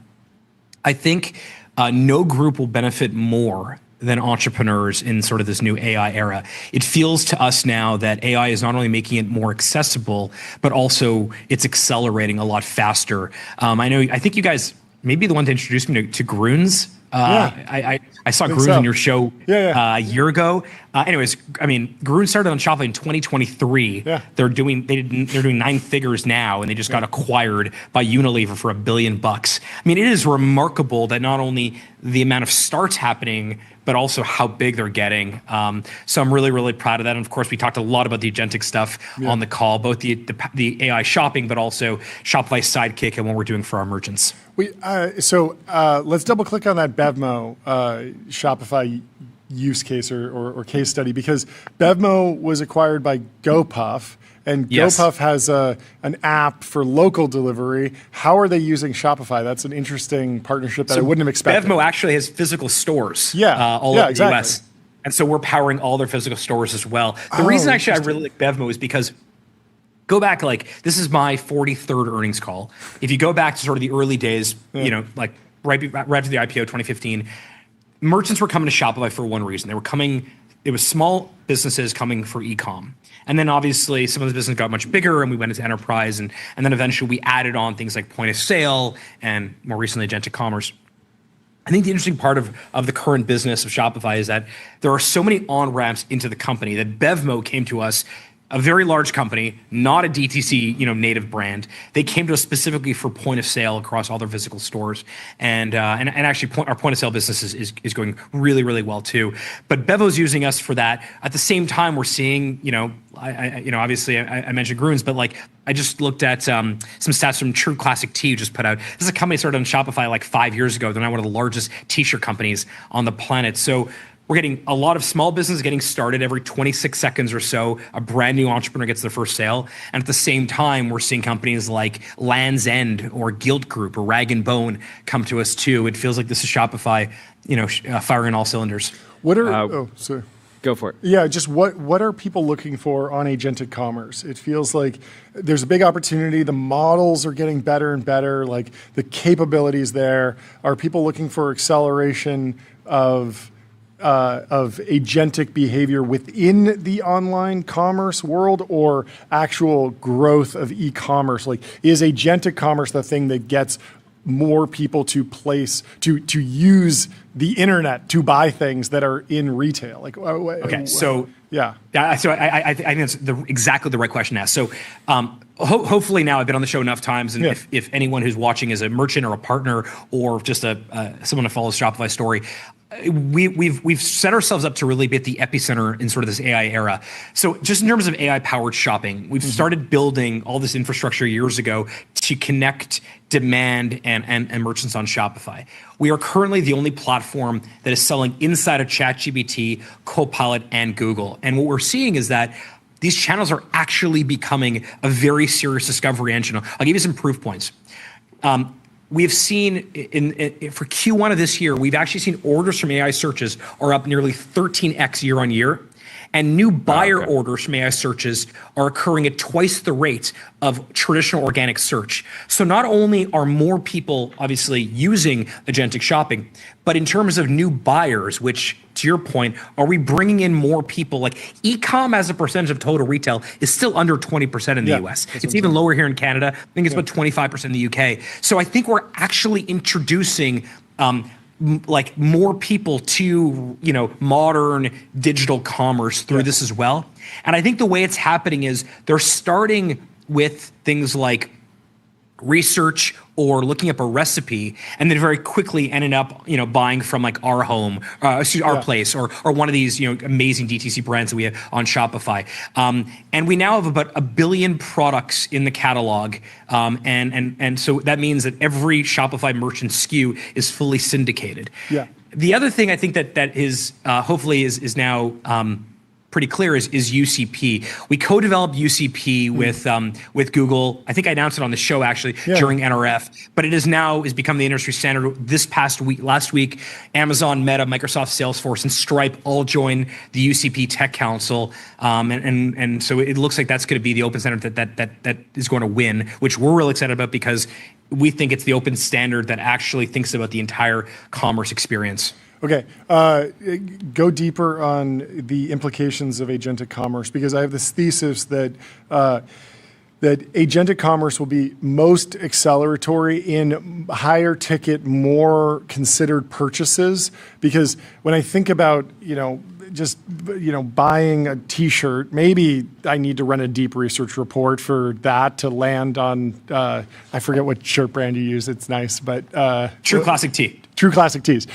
I think no group will benefit more than entrepreneurs in sort of this new AI era. It feels to us now that AI is not only making it more accessible, but also it's accelerating a lot faster. I think you guys may be the one to introduce me to Groons. I saw Think Garoon so. on your show Yeah. a year ago. Anyways, I mean, Garoon started on Shopify in 2023. Yeah. They're doing 9 figures now, and they just got acquired by Unilever for $1 billion. I mean, it is remarkable that not only the amount of starts happening, but also how big they're getting. So I'm really, really proud of that. And of course, we talked a lot about the agentic stuff on the call, both the AI shopping, but also Shopify Sidekick and what we're doing for our merchants. So let's double click on that Bevmo Shopify use case or case study, because Bevmo was acquired by GoPuff, and Yes. GoPuff has an app for local delivery. How are they using Shopify? That's an interesting partnership that I wouldn't have expected. Bevmo actually has physical stores all Yeah, over exactly. the US. And so we're powering all their physical stores as well. The reason actually I really like Bevmo is because go back, like, this is my 43rd earnings call. If you go back to sort of the early days, you know, like right after the IPO 2015, merchants were coming to Shopify for one reason. It was small businesses coming for e-com. And then obviously some of the business got much bigger and we went into enterprise, and then eventually we added on things like point of sale and more recently agentic commerce. I think the interesting part of the current business of Shopify is that there are so many on-ramps into the company that Bevmo came to us, a very large company, not a DTC, native brand. They came to us specifically for point of sale across all their physical stores, and actually our point of sale business is going really, really well too. But Bevo's using us for that. At the same time, we're seeing, obviously I mentioned Groons, but like I just looked at some stats from True Classic Tea, who just put out. This is a company started on Shopify like 5 years ago. They're now one of the largest t-shirt companies on the planet. So we're getting a lot of small business getting started every 26 seconds or so. A brand new entrepreneur gets their first sale. And at the same time, we're seeing companies like Lands End or Guild Group or Rag & Bone come to us too. It feels like this is Shopify, firing all cylinders. What are sorry. Go for it. Yeah, just what are people looking for on agentic commerce? It feels like there's a big opportunity. The models are getting better and better. Like the capabilities there. Are people looking for acceleration of agentic behavior within the online commerce world, or actual growth of e-commerce? Like, is agentic commerce the thing that gets more people to use the internet to buy things that are in retail? Like, Okay, so yeah. So I think that's exactly the right question to ask. So hopefully now I've been on the show enough times, and if anyone who's watching is a merchant or a partner or just someone who follows Shopify story, we've set ourselves up to really be at the epicenter in sort of this AI era. So just in terms of AI powered shopping, we've started building all this infrastructure years ago to connect demand and merchants on Shopify. We are currently the only platform that is selling inside of ChatGPT, Copilot, and Google. And what we're seeing is that these channels are actually becoming a very serious discovery engine. I'll give you some proof points. We've seen for Q1 of this year, we've actually seen orders from AI searches are up nearly 13x year on year. And new buyer orders from AI searches are occurring at twice the rate of traditional organic search. So not only are more people obviously using agentic shopping, but in terms of new buyers, which to your point, are we bringing in more people? Like e-com as a percentage of total retail is still under 20% in the US. It's even lower here in Canada. I think it's about 25% in the UK. So I think we're actually introducing like more people to modern digital commerce through this as well. And I think the way it's happening is they're starting with things like research or looking up a recipe, and then very quickly ended up buying from like our place or one of these amazing DTC brands that we have on Shopify. And we now have about 1 billion products in the catalog, and so that means that every Shopify merchant SKU is fully syndicated. Yeah. The other thing I think that is hopefully is now pretty clear is UCP. We co-developed UCP with Google. I think I announced it on the show actually during NRF, but it is become the industry standard. Last week, Amazon, Meta, Microsoft, Salesforce, and Stripe all joined the UCP Tech Council, and so it looks like that's going to be the open standard that is going to win, which we're really excited about because we think it's the open standard that actually thinks about the entire commerce experience. Okay, go deeper on the implications of agentic commerce, because I have this thesis that that agentic commerce will be most acceleratory in higher ticket, more considered purchases. Because when I think about, just buying a T-shirt, maybe I need to run a deep research report for that to land on. I forget what shirt brand you use. It's nice, but True Classic Tee. True Classic Tees.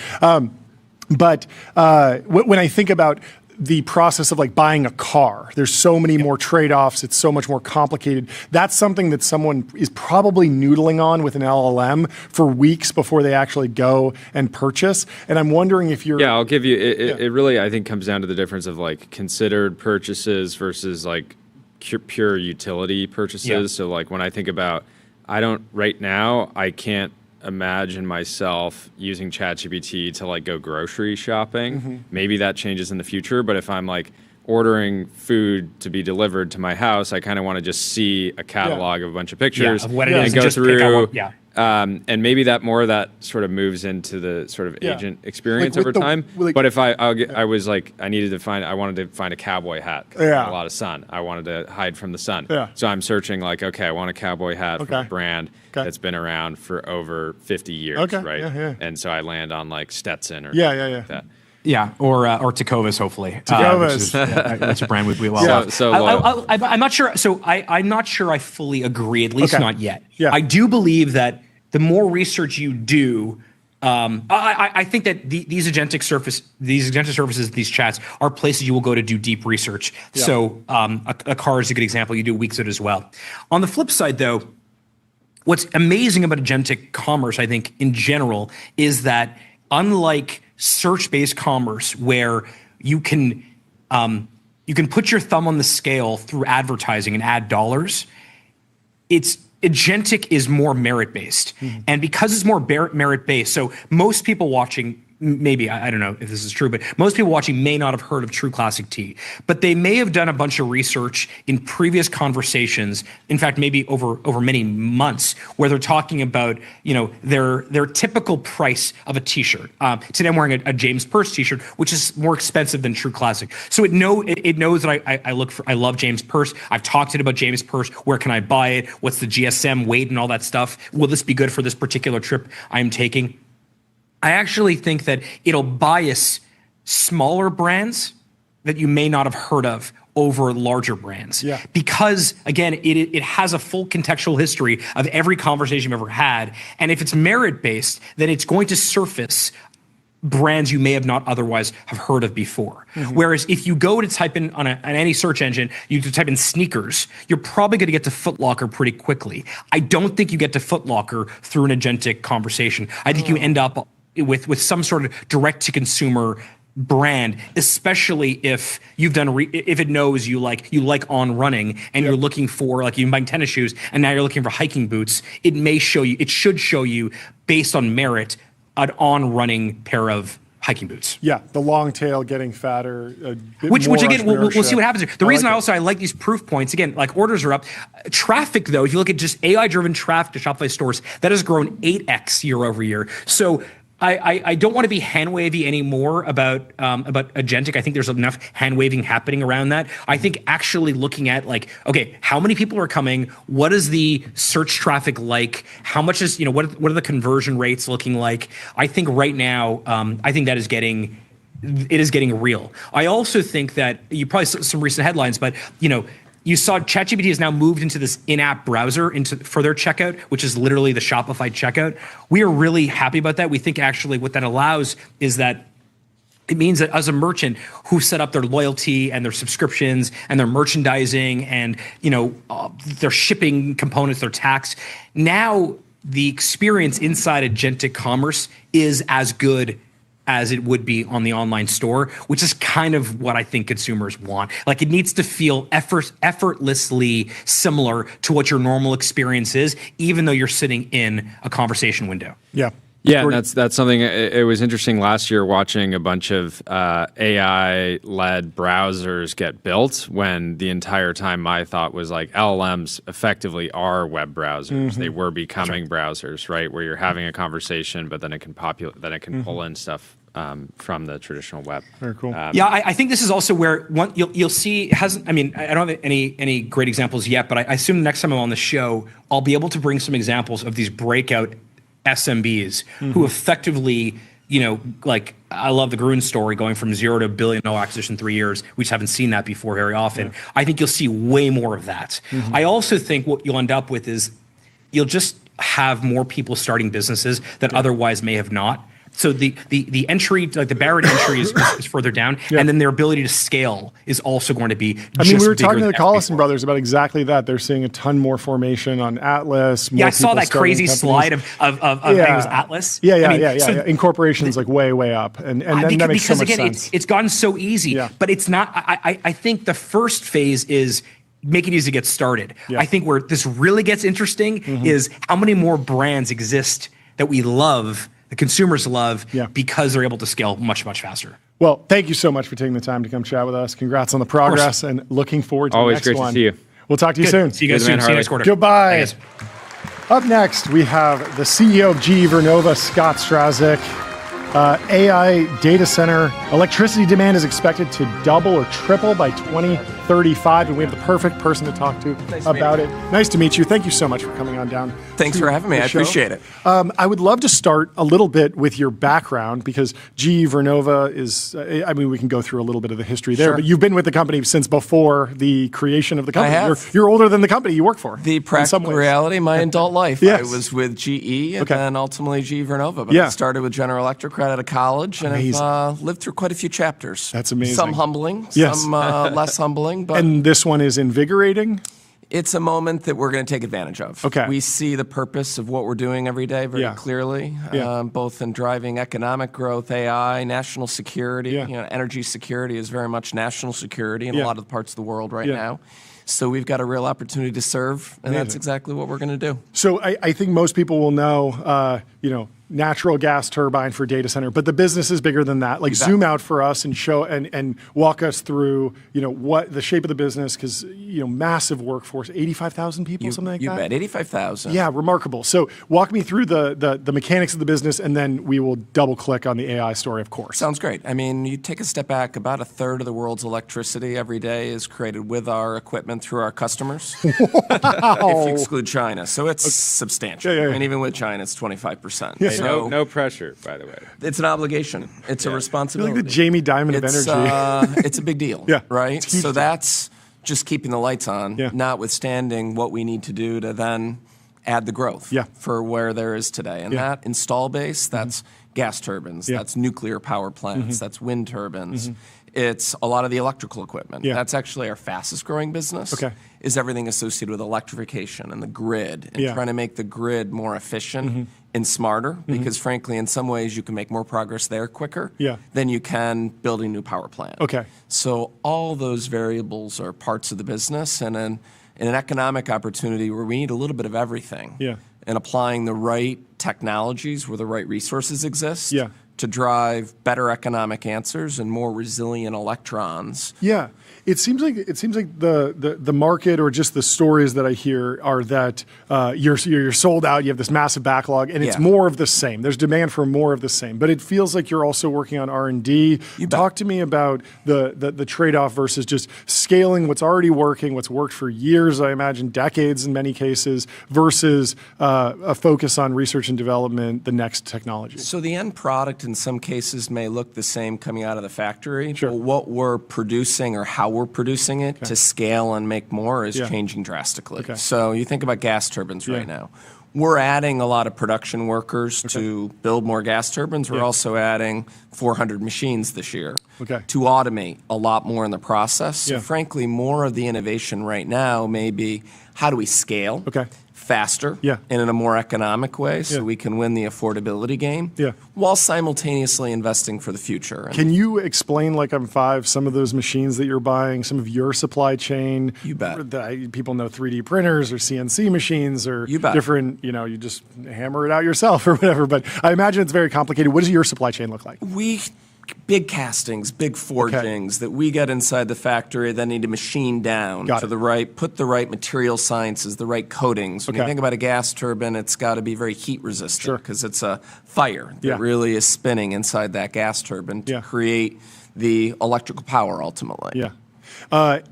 But when I think about the process of like buying a car, there's so many more trade-offs. It's so much more complicated. That's something that someone is probably noodling on with an LLM for weeks before they actually go and purchase. And I'm wondering if you're... Yeah, I'll give you... It really, I think, comes down to the difference of like considered purchases versus like pure utility purchases. Yeah. So like when I think about... Right now, I can't imagine myself using ChatGPT to like go grocery shopping. Maybe that changes in the future, but if I'm like ordering food to be delivered to my house, I kind of want to just see a catalog of a bunch of pictures of what it and is, go just pick out through. what- And maybe that more of that sort of moves into the sort of agent experience Like over with the- time. like- But if I wanted to find a cowboy hat. 'Cause I had a lot of sun. I wanted to hide from the sun. Yeah. So I'm searching like, okay, I want a cowboy hat from a brand Okay. that's been around for over 50 years, Okay, right? yeah. And so I land on like Stetson or Yeah. like that. Yeah, or Tecovas, hopefully. Tecovas. That's a brand we love. Yeah. So loyal. I'm not sure. So I'm not sure I fully agree, at least Okay. not yet. Yeah. I do believe that the more research you do, I think that these agentic services, these chats are places you will go to do deep research. Yeah. So a car is a good example. You do Weeksit as well. On the flip side, though, what's amazing about agentic commerce, I think, in general, is that unlike search-based commerce, where you can put your thumb on the scale through advertising and ad dollars, agentic is more merit-based. And because it's more merit-based, so most people watching, maybe, I don't know if this is true, but most people watching may not have heard of True Classic Tea, but they may have done a bunch of research in previous conversations, in fact, maybe over many months, where they're talking about, their typical price of a T-shirt. Today I'm wearing a James Purse T-shirt, which is more expensive than True Classic. So it knows that I love James Purse. I've talked to it about James Purse. Where can I buy it? What's the GSM weight and all that stuff? Will this be good for this particular trip I'm taking? I actually think that it'll bias smaller brands that you may not have heard of over larger brands. Yeah. Because, again, it has a full contextual history of every conversation you've ever had. And if it's merit-based, then it's going to surface brands you may have not otherwise have heard of before. Whereas if you go to type in on any search engine, you type in sneakers, you're probably going to get to Foot Locker pretty quickly. I don't think you get to Foot Locker through an agentic conversation. I think you end up with some sort of direct-to-consumer brand, especially if you've done if it knows you like on running and you're looking for, like, you're buying tennis shoes and now you're looking for hiking boots. It should show you based on merit an on running pair of hiking boots. Yeah, the long tail getting fatter. Which again, we'll see what happens. The reason I I like these proof points, again, like orders are up. Traffic, though, if you look at just AI-driven traffic to Shopify stores, that has grown 8x year over year. So I don't want to be hand-wavy anymore about agentic. I think there's enough hand-waving happening around that. I think actually looking at, like, okay, how many people are coming? What is the search traffic like? How much is, what are the conversion rates looking like? I think right now, I think that is getting real. I also think that you probably saw some recent headlines, but, you saw ChatGPT has now moved into this in-app browser for their checkout, which is literally the Shopify checkout. We are really happy about that. We think actually what that allows is that it means that as a merchant who set up their loyalty and their subscriptions and their merchandising and their shipping components, their tax, now the experience inside agentic commerce is as good as it would be on the online store, which is kind of what I think consumers want. Like, it needs to feel effortlessly similar to what your normal experience is, even though you're sitting in a conversation window. Yeah. Yeah, that's something. It was interesting last year watching a bunch of AI-led browsers get built when the entire time my thought was like LLMs effectively are web browsers. They were becoming browsers, right? Where you're having a conversation, but then it can pull in stuff from the traditional web. Very cool. Yeah, I think this is also where you'll see hasn't. I mean, I don't have any great examples yet, but I assume next time I'm on the show, I'll be able to bring some examples of these breakout SMBs who effectively, like I love the Gruen story going from $0 to $1 billion acquisition in 3 years. We just haven't seen that before very often. Yeah. I think you'll see way more of that. I also think what you'll end up with is you'll just have more people starting businesses that otherwise may have not. So the entry, like the barrier to entry is further down, and then their ability to scale is also going to be. We were talking to the Collison brothers about exactly that. They're seeing a ton more formation on Atlas. Yeah, I saw that crazy slide of I think it was Atlas. Yeah. Incorporation's like way up, and then that makes so much sense. It's gotten so easy, but it's not. I think the first phase is make it easy to get started. Yeah. I think where this really gets interesting is how many more brands exist that we love. The consumers love because they're able to scale much, much faster. Well, thank you so much for taking the time to come chat with us. Congrats on the progress and looking forward to Always the next one. Always great to see you. We'll talk to you soon. See you guys soon. See you next quarter. Goodbye. Up next, we have the CEO of GE Vernova, Scott Strazik. AI data center electricity demand is expected to double or triple by 2035, and we have the perfect person to talk to about it. Nice to meet you. Thank you so much for coming on down. Thanks for having me. I appreciate it. I would love to start a little bit with your background because GE Vernova is, we can go through a little bit of the history there, but you've been with the company since before the creation of the company. I have. You're older than the company you work for. The practical reality, my adult life. Yes. I was with GE and then ultimately GE Vernova, but I started with General Electric right out of college and have lived through quite a few chapters. That's amazing. Some humbling, some less humbling. But and this one is invigorating? It's a moment that we're going to take advantage of. Okay. We see the purpose of what we're doing every day very clearly, both in driving economic growth, AI, national security. Energy security is very much national security in a lot of the parts of the world right now. So we've got a real opportunity to serve, and that's exactly what we're going to do. So I think most people will know, natural gas turbine for data center, but the business is bigger than that. Like zoom out for us and show and walk us through, what the shape of the business, because massive workforce, 85,000 people, something like that. You bet, 85,000. Yeah, remarkable. So walk me through the mechanics of the business, and then we will double click on the AI story, of course. Sounds great. I mean, you take a step back. About a third of the world's electricity every day is created with our equipment through our customers. If you exclude China, so it's substantial. And even with China, it's 25%. No pressure, by the way. It's an obligation. It's a responsibility. You're like the Jamie Dimon of energy. It's a big deal, right? So that's just keeping the lights on, notwithstanding what we need to do to then add the growth for where there is today. And that install base, that's gas turbines, that's nuclear power plants, that's wind turbines. It's a lot of the electrical equipment. That's actually our fastest growing business. Is everything associated with electrification and the grid and trying to make the grid more efficient and smarter, because frankly, in some ways, you can make more progress there quicker than you can building a new power plant. So all those variables are parts of the business, and in an economic opportunity where we need a little bit of everything, and applying the right technologies where the right resources exist to drive better economic answers and more resilient electrons. It seems like the market, or just the stories that I hear, are that you're sold out. You have this massive backlog, and it's more of the same. There's demand for more of the same, but it feels like you're also working on R&D. Talk to me about the trade-off versus just scaling what's already working, what's worked for years, I imagine decades in many cases, versus a focus on research and development, the next technology. So the end product in some cases may look the same coming out of the factory, but what we're producing or how we're producing it to scale and make more is changing drastically. So you think about gas turbines right now. We're adding a lot of production workers to build more gas turbines. We're also adding 400 machines this year to automate a lot more in the process. So frankly, more of the innovation right now may be how do we scale faster and in a more economic way so we can win the affordability game while simultaneously investing for the future. Can you explain, like I'm five, some of those machines that you're buying, some of your supply chain? You bet. People know 3D printers or CNC machines or different, you just hammer it out yourself or whatever. But I imagine it's very complicated. What does your supply chain look like? big castings, big forgings that we get inside the factory that need to machine down put the right material sciences, the right coatings. When you think about a gas turbine, it's got to be very heat resistant because it's a fire that really is spinning inside that gas turbine to create the electrical power ultimately. Yeah.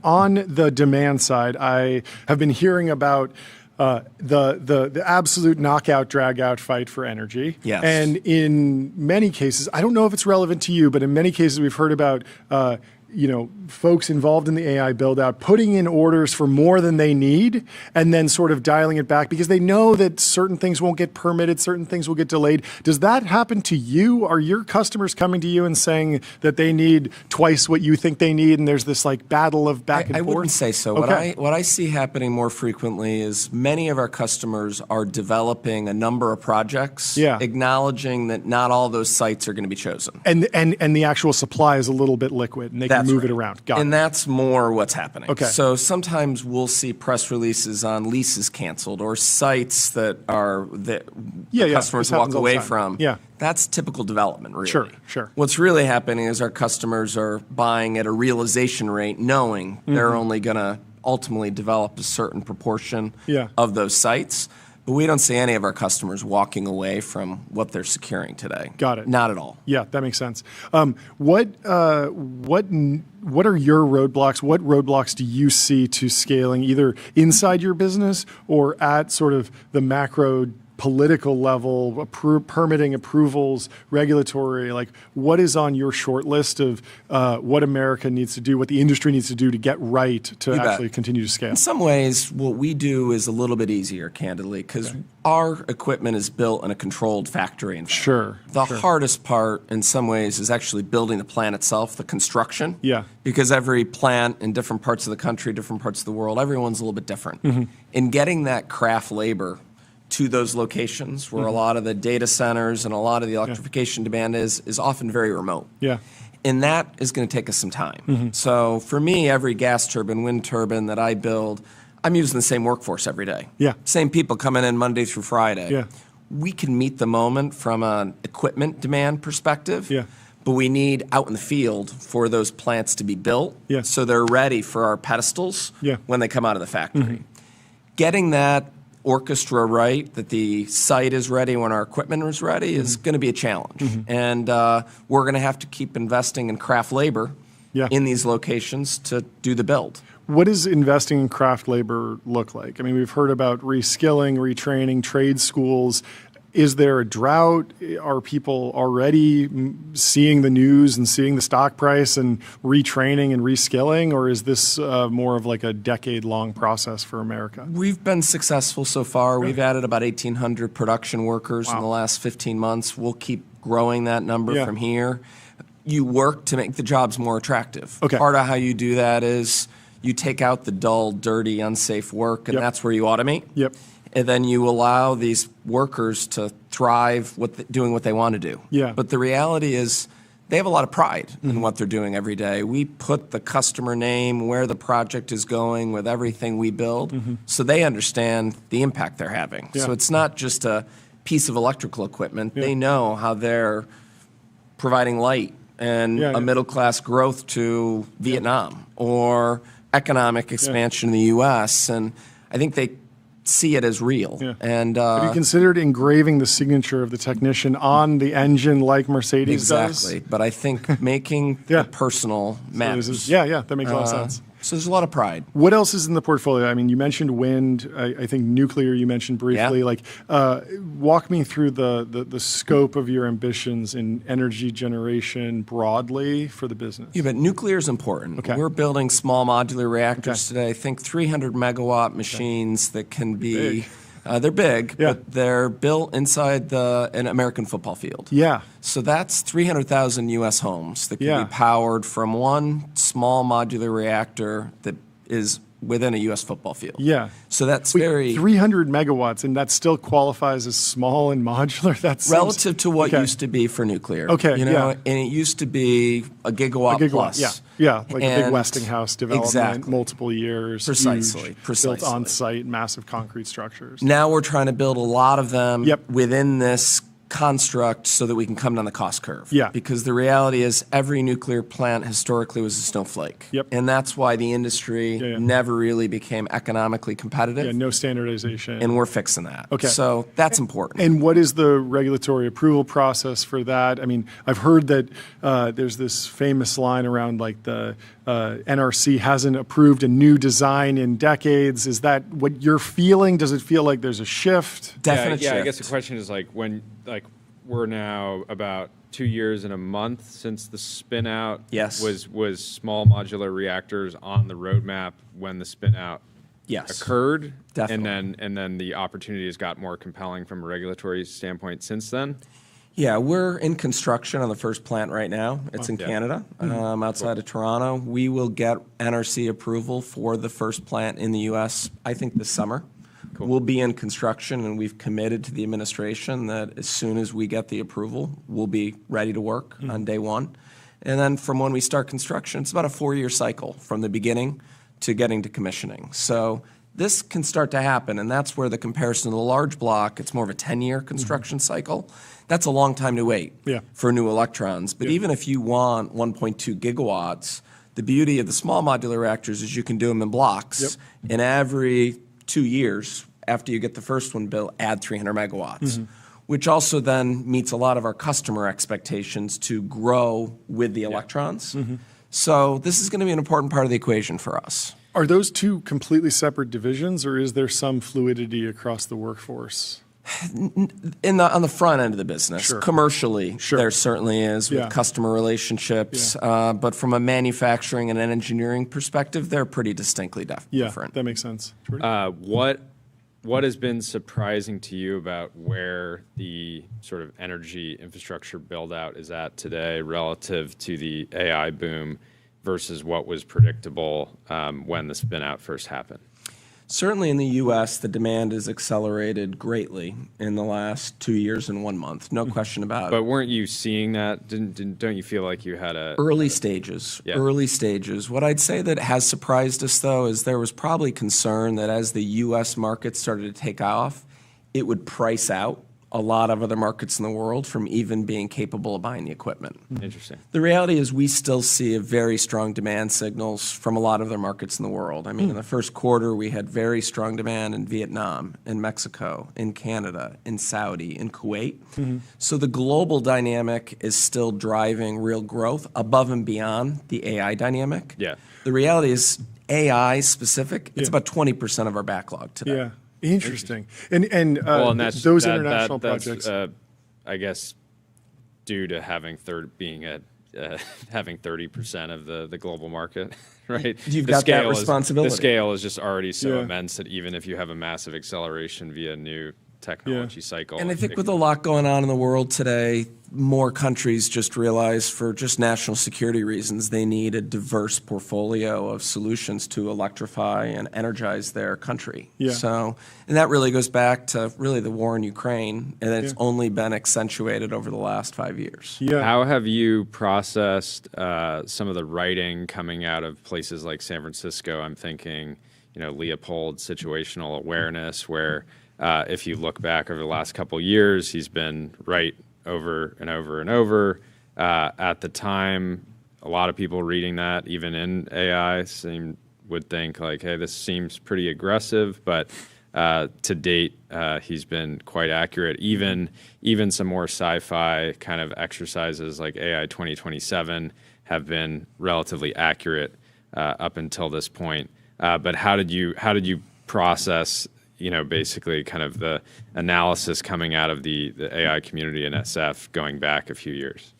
On the demand side, I have been hearing about the absolute knockout, drag-out fight for energy. Yes. And in many cases, I don't know if it's relevant to you, but in many cases we've heard about folks involved in the AI build-out putting in orders for more than they need and then sort of dialing it back because they know that certain things won't get permitted, certain things will get delayed. Does that happen to you? Are your customers coming to you and saying that they need twice what you think they need and there's this like battle of back and forth? I wouldn't say so. What I see happening more frequently is many of our customers are developing a number of projects, acknowledging that not all those sites are going to be chosen. And the actual supply is a little bit liquid and they can move it around. And that's more what's happening. Okay. So sometimes we'll see press releases on leases canceled or sites that customers walk away from. Yeah. That's typical development, really. Sure. What's really happening is our customers are buying at a realization rate, knowing they're only going to ultimately develop a certain proportion of those sites. But we don't see any of our customers walking away from what they're securing today. Got it. Not at all. Yeah, that makes sense. What are your roadblocks? What roadblocks do you see to scaling either inside your business or at sort of the macro political level, permitting approvals, regulatory, like what is on your short list of what America needs to do, what the industry needs to do to get right to actually continue to scale? In some ways, what we do is a little bit easier, candidly, because our equipment is built in a controlled factory environment. The hardest part, in some ways, is actually building the plant itself, the construction. Yeah. Because every plant in different parts of the country, different parts of the world, everyone's a little bit different. In getting that craft labor to those locations where a lot of the data centers and a lot of the electrification demand is often very remote. Yeah. And that is going to take us some time. So for me, every gas turbine, wind turbine that I build, I'm using the same workforce every day. Yeah. Same people coming in Monday through Friday. Yeah. We can meet the moment from an equipment demand perspective. Yeah. But we need out in the field for those plants to be built so they're ready for our pedestals when they come out of the factory. Getting that orchestra right, that the site is ready when our equipment is ready, is going to be a challenge. And we're going to have to keep investing in craft labor in these locations to do the build. What does investing in craft labor look like? I mean, we've heard about reskilling, retraining, trade schools. Is there a drought? Are people already seeing the news and seeing the stock price and retraining and reskilling? Or is this more of like a decade-long process for America? We've been successful so far. We've added about 1,800 production workers in the last 15 months. We'll keep growing that number from here. You work to make the jobs more attractive. Part of how you do that is you take out the dull, dirty, unsafe work, and that's where you automate. And then you allow these workers to thrive doing what they want to do. But the reality is they have a lot of pride in what they're doing every day. We put the customer name, where the project is going with everything we build, so they understand the impact they're having. So it's not just a piece of electrical equipment. They know how they're providing light and a middle-class growth to Vietnam or economic expansion in the U.S. And I think they see it as real. And have you considered engraving the signature of the technician on the engine like Mercedes does? Exactly. But I think making it personal matters. That makes a lot of sense. So there's a lot of pride. What else is in the portfolio? I mean, you mentioned wind. I think nuclear you mentioned briefly. Like, walk me through the scope of your ambitions in energy generation broadly for the business. But nuclear is important. We're building small modular reactors today. I think 300 megawatt machines that can be... they're big, but they're built inside an American football field. So that's 300,000 U.S. homes that can be powered from one small modular reactor that is within a U.S. football field. So that's 300 megawatts, and that still qualifies as small and modular? That's relative to what used to be for nuclear. And it used to be a gigawatt plus. Like a big Westinghouse development, multiple years. Precisely. Built on site, massive concrete structures. Now we're trying to build a lot of them within this construct so that we can come down the cost curve. Yeah. Because the reality is every nuclear plant historically was a snowflake. Yep. And that's why the industry never really became economically competitive. Yeah, no standardization. And we're fixing that. Okay. So that's important. And what is the regulatory approval process for that? I mean, I've heard that there's this famous line around like the NRC hasn't approved a new design in decades. Is that what you're feeling? Does it feel like there's a shift? Definite shift. I guess the question is like when we're now about 2 years and a month since the spin out. Yes. Was small modular reactors on the roadmap when the spin out occurred? Definitely. And then the opportunities got more compelling from a regulatory standpoint since then? Yeah, we're in construction on the first plant right now. It's in Canada, outside of Toronto. We will get NRC approval for the first plant in the U.S., I think, this summer. Cool. We'll be in construction, and we've committed to the administration that as soon as we get the approval, we'll be ready to work on day one. And then from when we start construction, it's about a 4-year cycle from the beginning to getting to commissioning. So this can start to happen, and that's where the comparison to the large block, it's more of a 10-year construction cycle. That's a long time to wait for new electrons. But even if you want 1.2 gigawatts, the beauty of the small modular reactors is you can do them in blocks. And every 2 years, after you get the first one built, add 300 megawatts, which also then meets a lot of our customer expectations to grow with the electrons. So this is going to be an important part of the equation for us. Are those two completely separate divisions, or is there some fluidity across the workforce? On the front end of the business, commercially, there certainly is with customer relationships. But from a manufacturing and an engineering perspective, they're pretty distinctly different. That makes sense. What has been surprising to you about where the sort of energy infrastructure build out is at today relative to the AI boom versus what was predictable when the spin out first happened? Certainly in the U.S., the demand has accelerated greatly in the last 2 years and 1 month. No question about it. But weren't you seeing that? Don't you feel like you had early stages? Early stages. What I'd say that has surprised us, though, is there was probably concern that as the U.S. market started to take off, it would price out a lot of other markets in the world from even being capable of buying the equipment. Interesting. The reality is we still see very strong demand signals from a lot of other markets in the world. I mean, in the first quarter, we had very strong demand in Vietnam, in Mexico, in Canada, in Saudi, in Kuwait. So the global dynamic is still driving real growth above and beyond the AI dynamic. The reality is AI specific, it's about 20% of our backlog today. Interesting. And that's, those international projects, I guess, due to having having 30% of the global market, right? You've got that responsibility. The scale is just already so immense that even if you have a massive acceleration via new technology cycle. And I think with a lot going on in the world today, more countries just realize for just national security reasons, they need a diverse portfolio of solutions to electrify and energize their country. So, and that really goes back to really the war in Ukraine, and it's only been accentuated over the last 5 years. How have you processed some of the writing coming out of places like San Francisco? I'm thinking, Leopold situational awareness, where if you look back over the last couple of years, he's been right over and over and over. At the time, a lot of people reading that, even in AI, would think like, hey, this seems pretty aggressive, but to date, he's been quite accurate. Even some more sci-fi kind of exercises like AI 2027 have been relatively accurate up until this point. But how did you process basically kind of the analysis coming out of the AI community in SF going back a few years?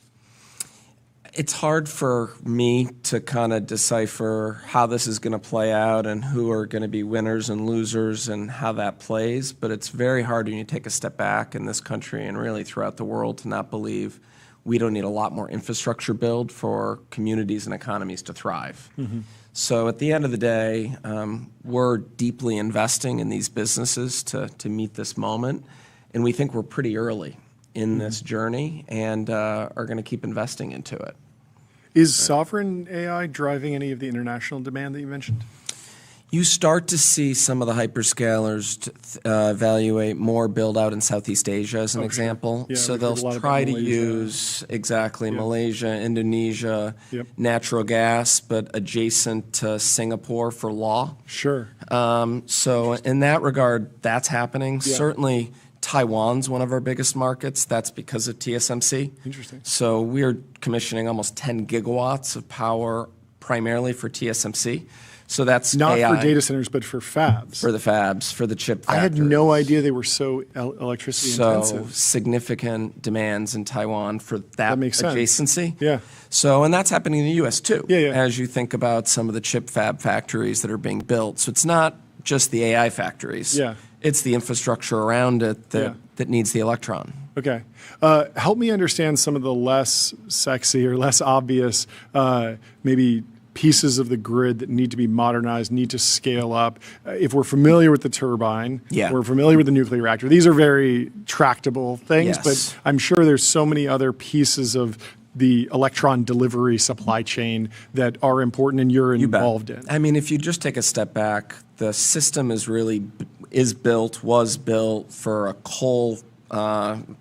It's hard for me to kind of decipher how this is going to play out and who are going to be winners and losers and how that plays, but it's very hard when you take a step back in this country and really throughout the world to not believe we don't need a lot more infrastructure build for communities and economies to thrive. So at the end of the day, we're deeply investing in these businesses to meet this moment, and we think we're pretty early in this journey and are going to keep investing into it. Is sovereign AI driving any of the international demand that you mentioned? You start to see some of the hyperscalers evaluate more build out in Southeast Asia as an example. Yeah, so they'll try to use Malaysia, Indonesia, natural gas, but adjacent to Singapore for law. Sure. So in that regard, that's happening. Certainly Taiwan's one of our biggest markets. That's because of TSMC. Interesting. So we're commissioning almost 10 gigawatts of power primarily for TSMC. So that's not AI. for data centers, but for fabs. For the fabs, for the chip factories. I had no idea they were so electricity intensive. So significant demands in Taiwan for that makes sense. adjacency. Yeah. So, and that's happening in the U.S. too. Yeah. As you think about some of the chip fab factories that are being built. So it's not just the AI factories. Yeah. It's the infrastructure around it that needs the electron. Okay. Help me understand some of the less sexy or less obvious, maybe pieces of the grid that need to be modernized, need to scale up. If we're familiar with the turbine, we're familiar with the nuclear reactor. These are very tractable things, but I'm sure there's so many other pieces of the electron delivery supply chain that are important and you're involved in. I mean, if you just take a step back, the system was built for a coal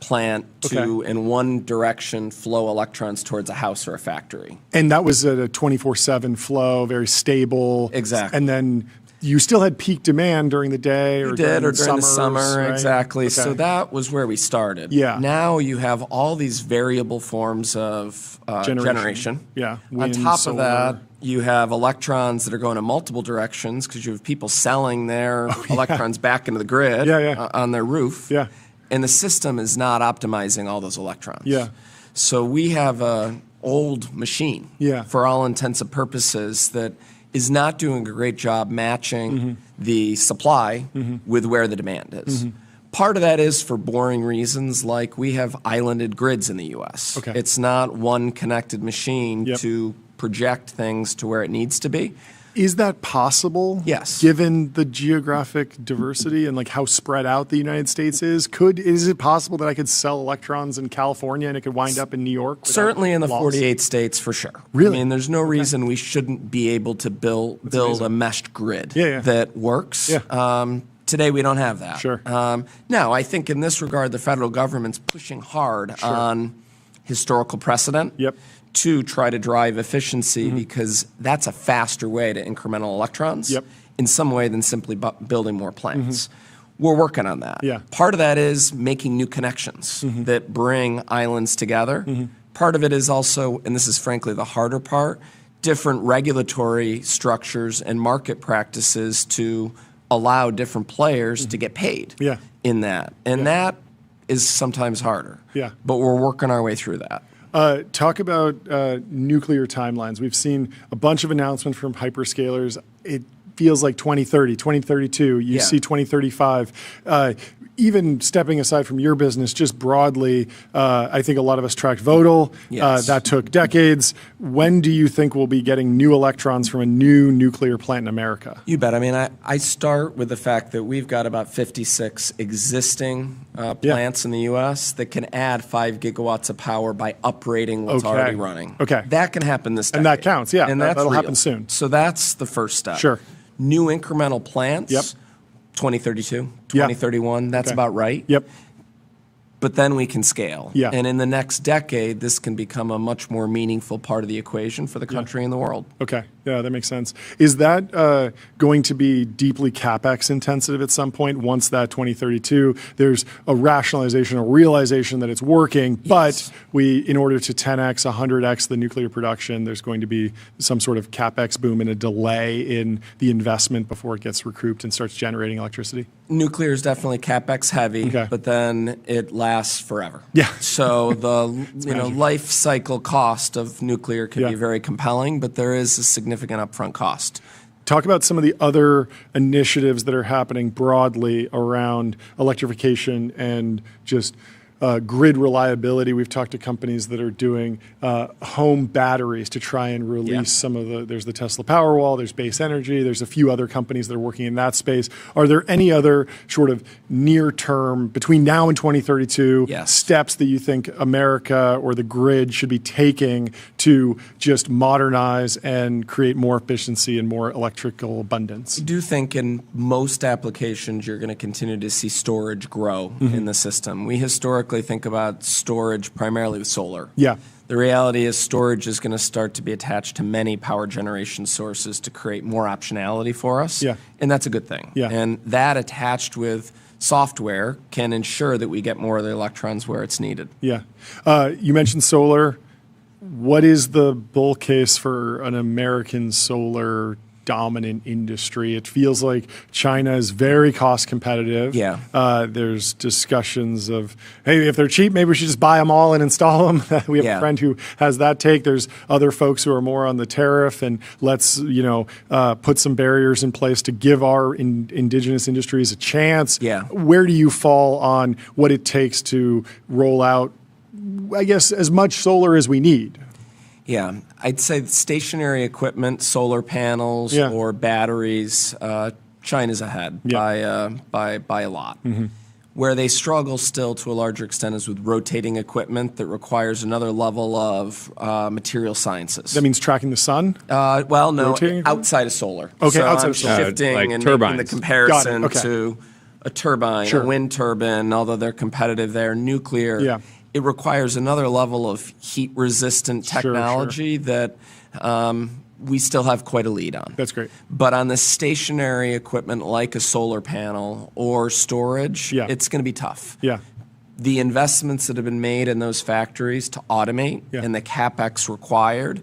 plant to, in one direction, flow electrons towards a house or a factory. And that was at a 24/7 flow, very stable. Exactly. And then you still had peak demand during the day or during the summer, right? exactly. Okay. So that was where we started. Yeah. Now you have all these variable forms of generation. Yeah. On top of that, you have electrons that are going in multiple directions because you have people selling their electrons back into the grid on their roof. Yeah. And the system is not optimizing all those electrons. Yeah. So we have an old machine for all intents and purposes that is not doing a great job matching the supply with where the demand is. Part of that is for boring reasons, like we have islanded grids in the U.S. Okay. It's not one connected machine to project things to where it needs to be. Is that possible? Yes. Given the geographic diversity and like how spread out the United States is, is it possible that I could sell electrons in California and it could wind up in New York? Certainly in the laws? 48 states for sure. Really? I mean, there's no reason we shouldn't be able to build a meshed grid that works. Yeah. Today we don't have that. Sure. Now, I think in this regard, the federal government's pushing hard on historical precedent. To try to drive efficiency because that's a faster way to incremental electrons in some way than simply building more plants. We're working on that. Part of that is making new connections that bring islands together. Part of it is also, and this is frankly the harder part, different regulatory structures and market practices to allow different players to get paid in that. And that is sometimes harder. But we're working our way through that. Talk about nuclear timelines. We've seen a bunch of announcements from hyperscalers. It feels like 2030, 2032. You see 2035. Even stepping aside from your business, just broadly, I think a lot of us tracked Vodal. That took decades. When do you think we'll be getting new electrons from a new nuclear plant in America? You bet. I mean, I start with the fact that we've got about 56 existing plants in the U.S. that can add 5 gigawatts of power by uprating what's already running. That can happen this decade. And that counts, and that'll real. happen soon. So that's the first step. Sure. New incremental plants. 2032, 2031, that's about right. But then we can scale. And in the next decade, this can become a much more meaningful part of the equation for the country and the world. Okay. Yeah, that makes sense. Is that going to be deeply CapEx intensive at some point once that 2032? There's a rationalization, a realization that it's working, but in order to 10x, 100x the nuclear production, there's going to be some sort of CapEx boom and a delay in the investment before it gets recouped and starts generating electricity? Nuclear is definitely CapEx heavy, but then it lasts forever. So the life cycle cost of nuclear can be very compelling, but there is a significant upfront cost. Talk about some of the other initiatives that are happening broadly around electrification and just grid reliability. We've talked to companies that are doing home batteries to try and release some of there's the Tesla Powerwall, there's Base Energy, there's a few other companies that are working in that space. Are there any other sort of near term, between now and 2032, steps that you think America or the grid should be taking to just modernize and create more efficiency and more electrical abundance? I do think in most applications you're going to continue to see storage grow in the system. We historically think about storage primarily with solar. Yeah. The reality is storage is going to start to be attached to many power generation sources to create more optionality for us. Yeah. And that's a good thing. Yeah. And that attached with software can ensure that we get more of the electrons where it's needed. Yeah. You mentioned solar. What is the bull case for an American solar dominant industry? It feels like China is very cost competitive. Yeah. There's discussions of, hey, if they're cheap, maybe we should just buy them all and install them. We have a friend who has that take. There's other folks who are more on the tariff and let's, put some barriers in place to give our indigenous industries a chance. Yeah. Where do you fall on what it takes to roll out, I guess, as much solar as we need? Yeah, I'd say stationary equipment, solar panels or batteries, China's ahead by a lot. Where they struggle still to a larger extent is with rotating equipment that requires another level of material sciences. That means tracking the sun? Well, no, outside of solar. Okay, so outside I'm of solar. shifting like and turbines. making the comparison Got it. Okay. to a turbine, a wind turbine, although they're competitive there, nuclear. Yeah. It requires another level of heat-resistant technology that we still have quite a lead on. That's great. But on the stationary equipment like a solar panel or storage, it's going to be tough. Yeah. The investments that have been made in those factories to automate and the CapEx required,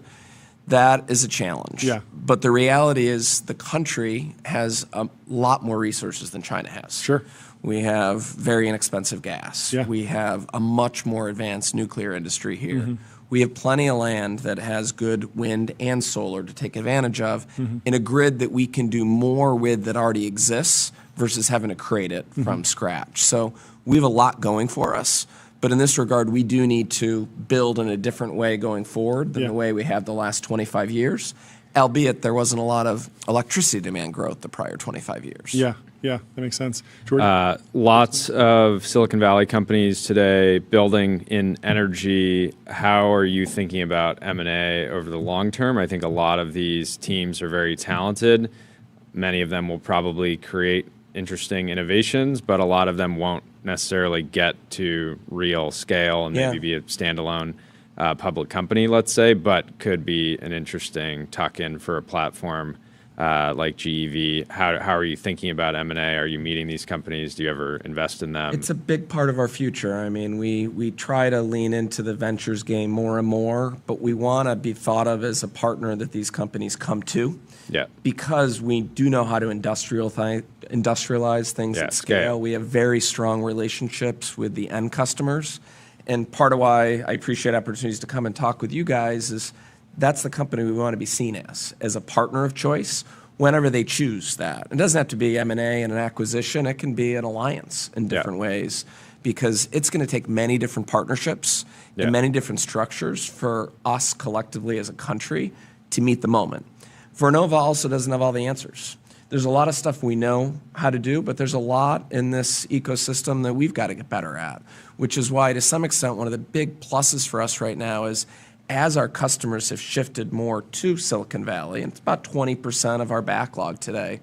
that is a challenge. Yeah. But the reality is the country has a lot more resources than China has. Sure. We have very inexpensive gas. Yeah. We have a much more advanced nuclear industry here. We have plenty of land that has good wind and solar to take advantage of in a grid that we can do more with that already exists versus having to create it from scratch. So we have a lot going for us. But in this regard, we do need to build in a different way going forward than the way we have the last 25 years, albeit there wasn't a lot of electricity demand growth the prior 25 years. Yeah. Yeah, that makes sense. Jordan? Lots of Silicon Valley companies today building in energy. How are you thinking about M&A over the long term? I think a lot of these teams are very talented. Many of them will probably create interesting innovations, but a lot of them won't necessarily get to real scale and maybe be a standalone public company, let's say, but could be an interesting tuck-in for a platform like GEV. How are you thinking about M&A? Are you meeting these companies? Do you ever invest in them? It's a big part of our future. I mean, we try to lean into the ventures game more and more, but we want to be thought of as a partner that these companies come to. Yeah. Because we do know how to industrialize things at scale. We have very strong relationships with the end customers. And part of why I appreciate opportunities to come and talk with you guys is that's the company we want to be seen as a partner of choice whenever they choose that. It doesn't have to be M&A and an acquisition. It can be an alliance in different ways because it's going to take many different partnerships and many different structures for us collectively as a country to meet the moment. Vernova also doesn't have all the answers. There's a lot of stuff we know how to do, but there's a lot in this ecosystem that we've got to get better at, which is why, to some extent, one of the big pluses for us right now is as our customers have shifted more to Silicon Valley, and it's about 20% of our backlog today,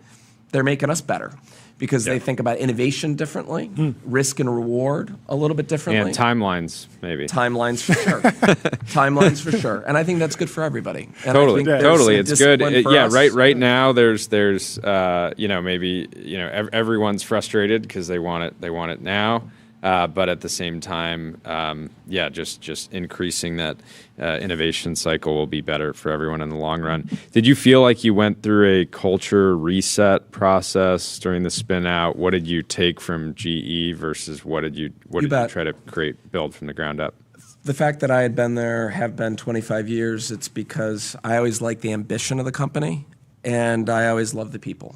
they're making us better because they think about innovation differently, risk and reward a little bit differently. And timelines, maybe. Timelines for sure. Timelines for sure. And I think that's good for everybody. And Totally. It's good. Right now there's maybe everyone's frustrated because they want it now. But at the same time, just increasing that innovation cycle will be better for everyone in the long run. Did you feel like you went through a culture reset process during the spin out? What did you take from GE versus what did you try to build from the ground up? The fact that I had been there, have been 25 years, it's because I always liked the ambition of the company and I always loved the people.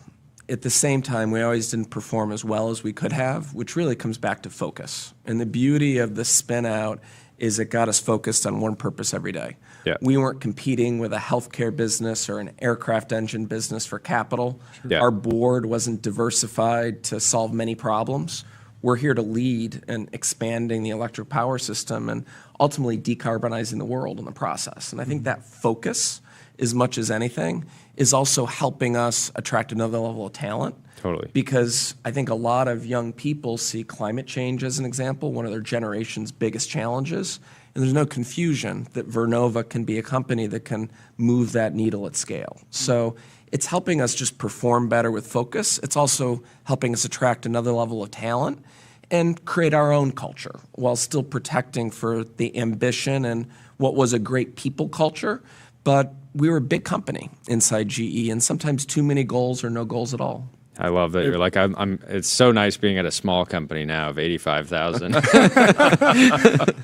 at the same time, we always didn't perform as well as we could have, which really comes back to focus. And the beauty of the spin out is it got us focused on one purpose every day. Yeah. We weren't competing with a healthcare business or an aircraft engine business for capital. Yeah. Our board wasn't diversified to solve many problems. We're here to lead in expanding the electric power system and ultimately decarbonizing the world in the process. And I think that focus, as much as anything, is also helping us attract another level of talent. Totally. Because I think a lot of young people see climate change as an example, one of their generation's biggest challenges. And there's no confusion that Vernova can be a company that can move that needle at scale. So it's helping us just perform better with focus. It's also helping us attract another level of talent and create our own culture while still protecting for the ambition and what was a great people culture. But we were a big company inside GE, and sometimes too many goals or no goals at all. I love that you're like I'm. It's so nice being at a small company now of 85,000. I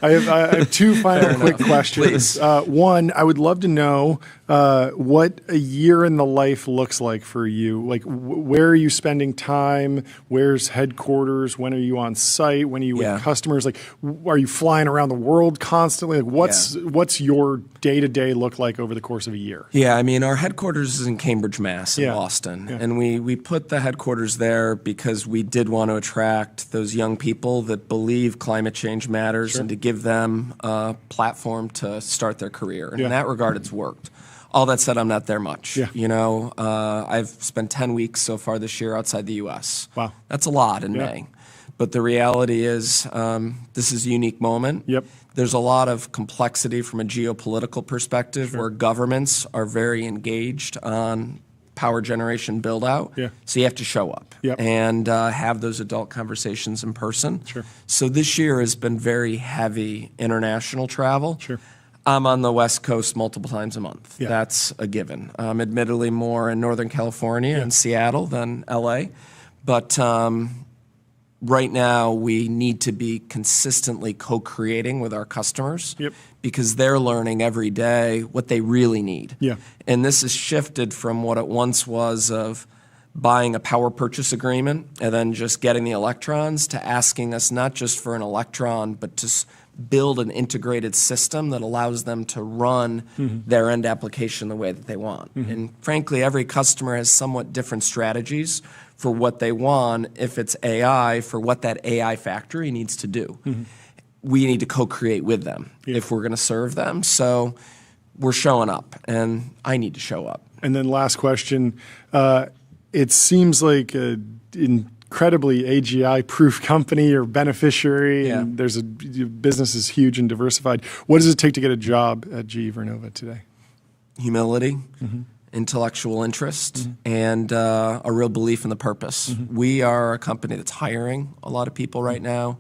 have two final quick questions. One, I would love to know what a year in the life looks like for you. Like, where are you spending time? Where's headquarters? When are you on site? When are you with customers? Like, are you flying around the world constantly? Like, what's your day-to-day look like over the course of a year? Yeah, I mean, our headquarters is in Cambridge, Mass, in Boston. Yeah. And we put the headquarters there because we did want to attract those young people that believe climate change matters and to give them a platform to start their career. And in that regard, it's worked. All that said, I'm not there much. Yeah. You know, I've spent 10 weeks so far this year outside the U.S. Wow. That's a lot in May. But the reality is this is a unique moment. Yep. There's a lot of complexity from a geopolitical perspective where governments are very engaged on power generation build out. Yeah. So you have to show up and have those adult conversations in person. Sure. So this year has been very heavy international travel. Sure. I'm on the West Coast multiple times a month. Yeah. That's a given. Admittedly more in Northern California and Seattle than LA. But right now we need to be consistently co-creating with our customers because they're learning every day what they really need. Yeah. And this has shifted from what it once was of buying a power purchase agreement and then just getting the electrons to asking us not just for an electron, but to build an integrated system that allows them to run their end application the way that they want. And frankly, every customer has somewhat different strategies for what they want if it's AI, for what that AI factory needs to do. We need to co-create with them if we're going to serve them. So we're showing up, and I need to show up. And then last question, it seems like incredibly AGI-proof company or beneficiary, and there's business is huge and diversified. What does it take to get a job at GE Vernova today? Humility, intellectual interest, and a real belief in the purpose. We are a company that's hiring a lot of people right now.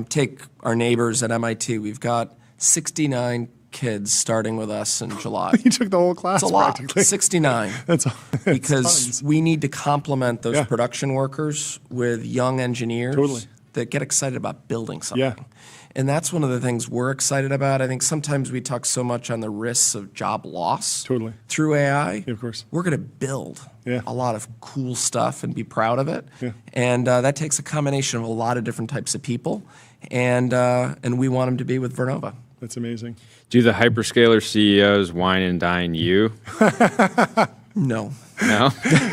Take our neighbors at MIT. We've got 69 kids starting with us in July. You took the whole class. That's a lot. Practically. 69. That's because tons. We need to complement those production workers with young engineers that get excited about building something. Yeah. And that's one of the things we're excited about. I think sometimes we talk so much on the risks of job loss through AI. Yeah, of course. We're going to build a lot of cool stuff and be proud of it. Yeah. And that takes a combination of a lot of different types of people. And we want them to be with Vernova. That's amazing. Do the hyperscaler CEOs wine and dine you? No. No?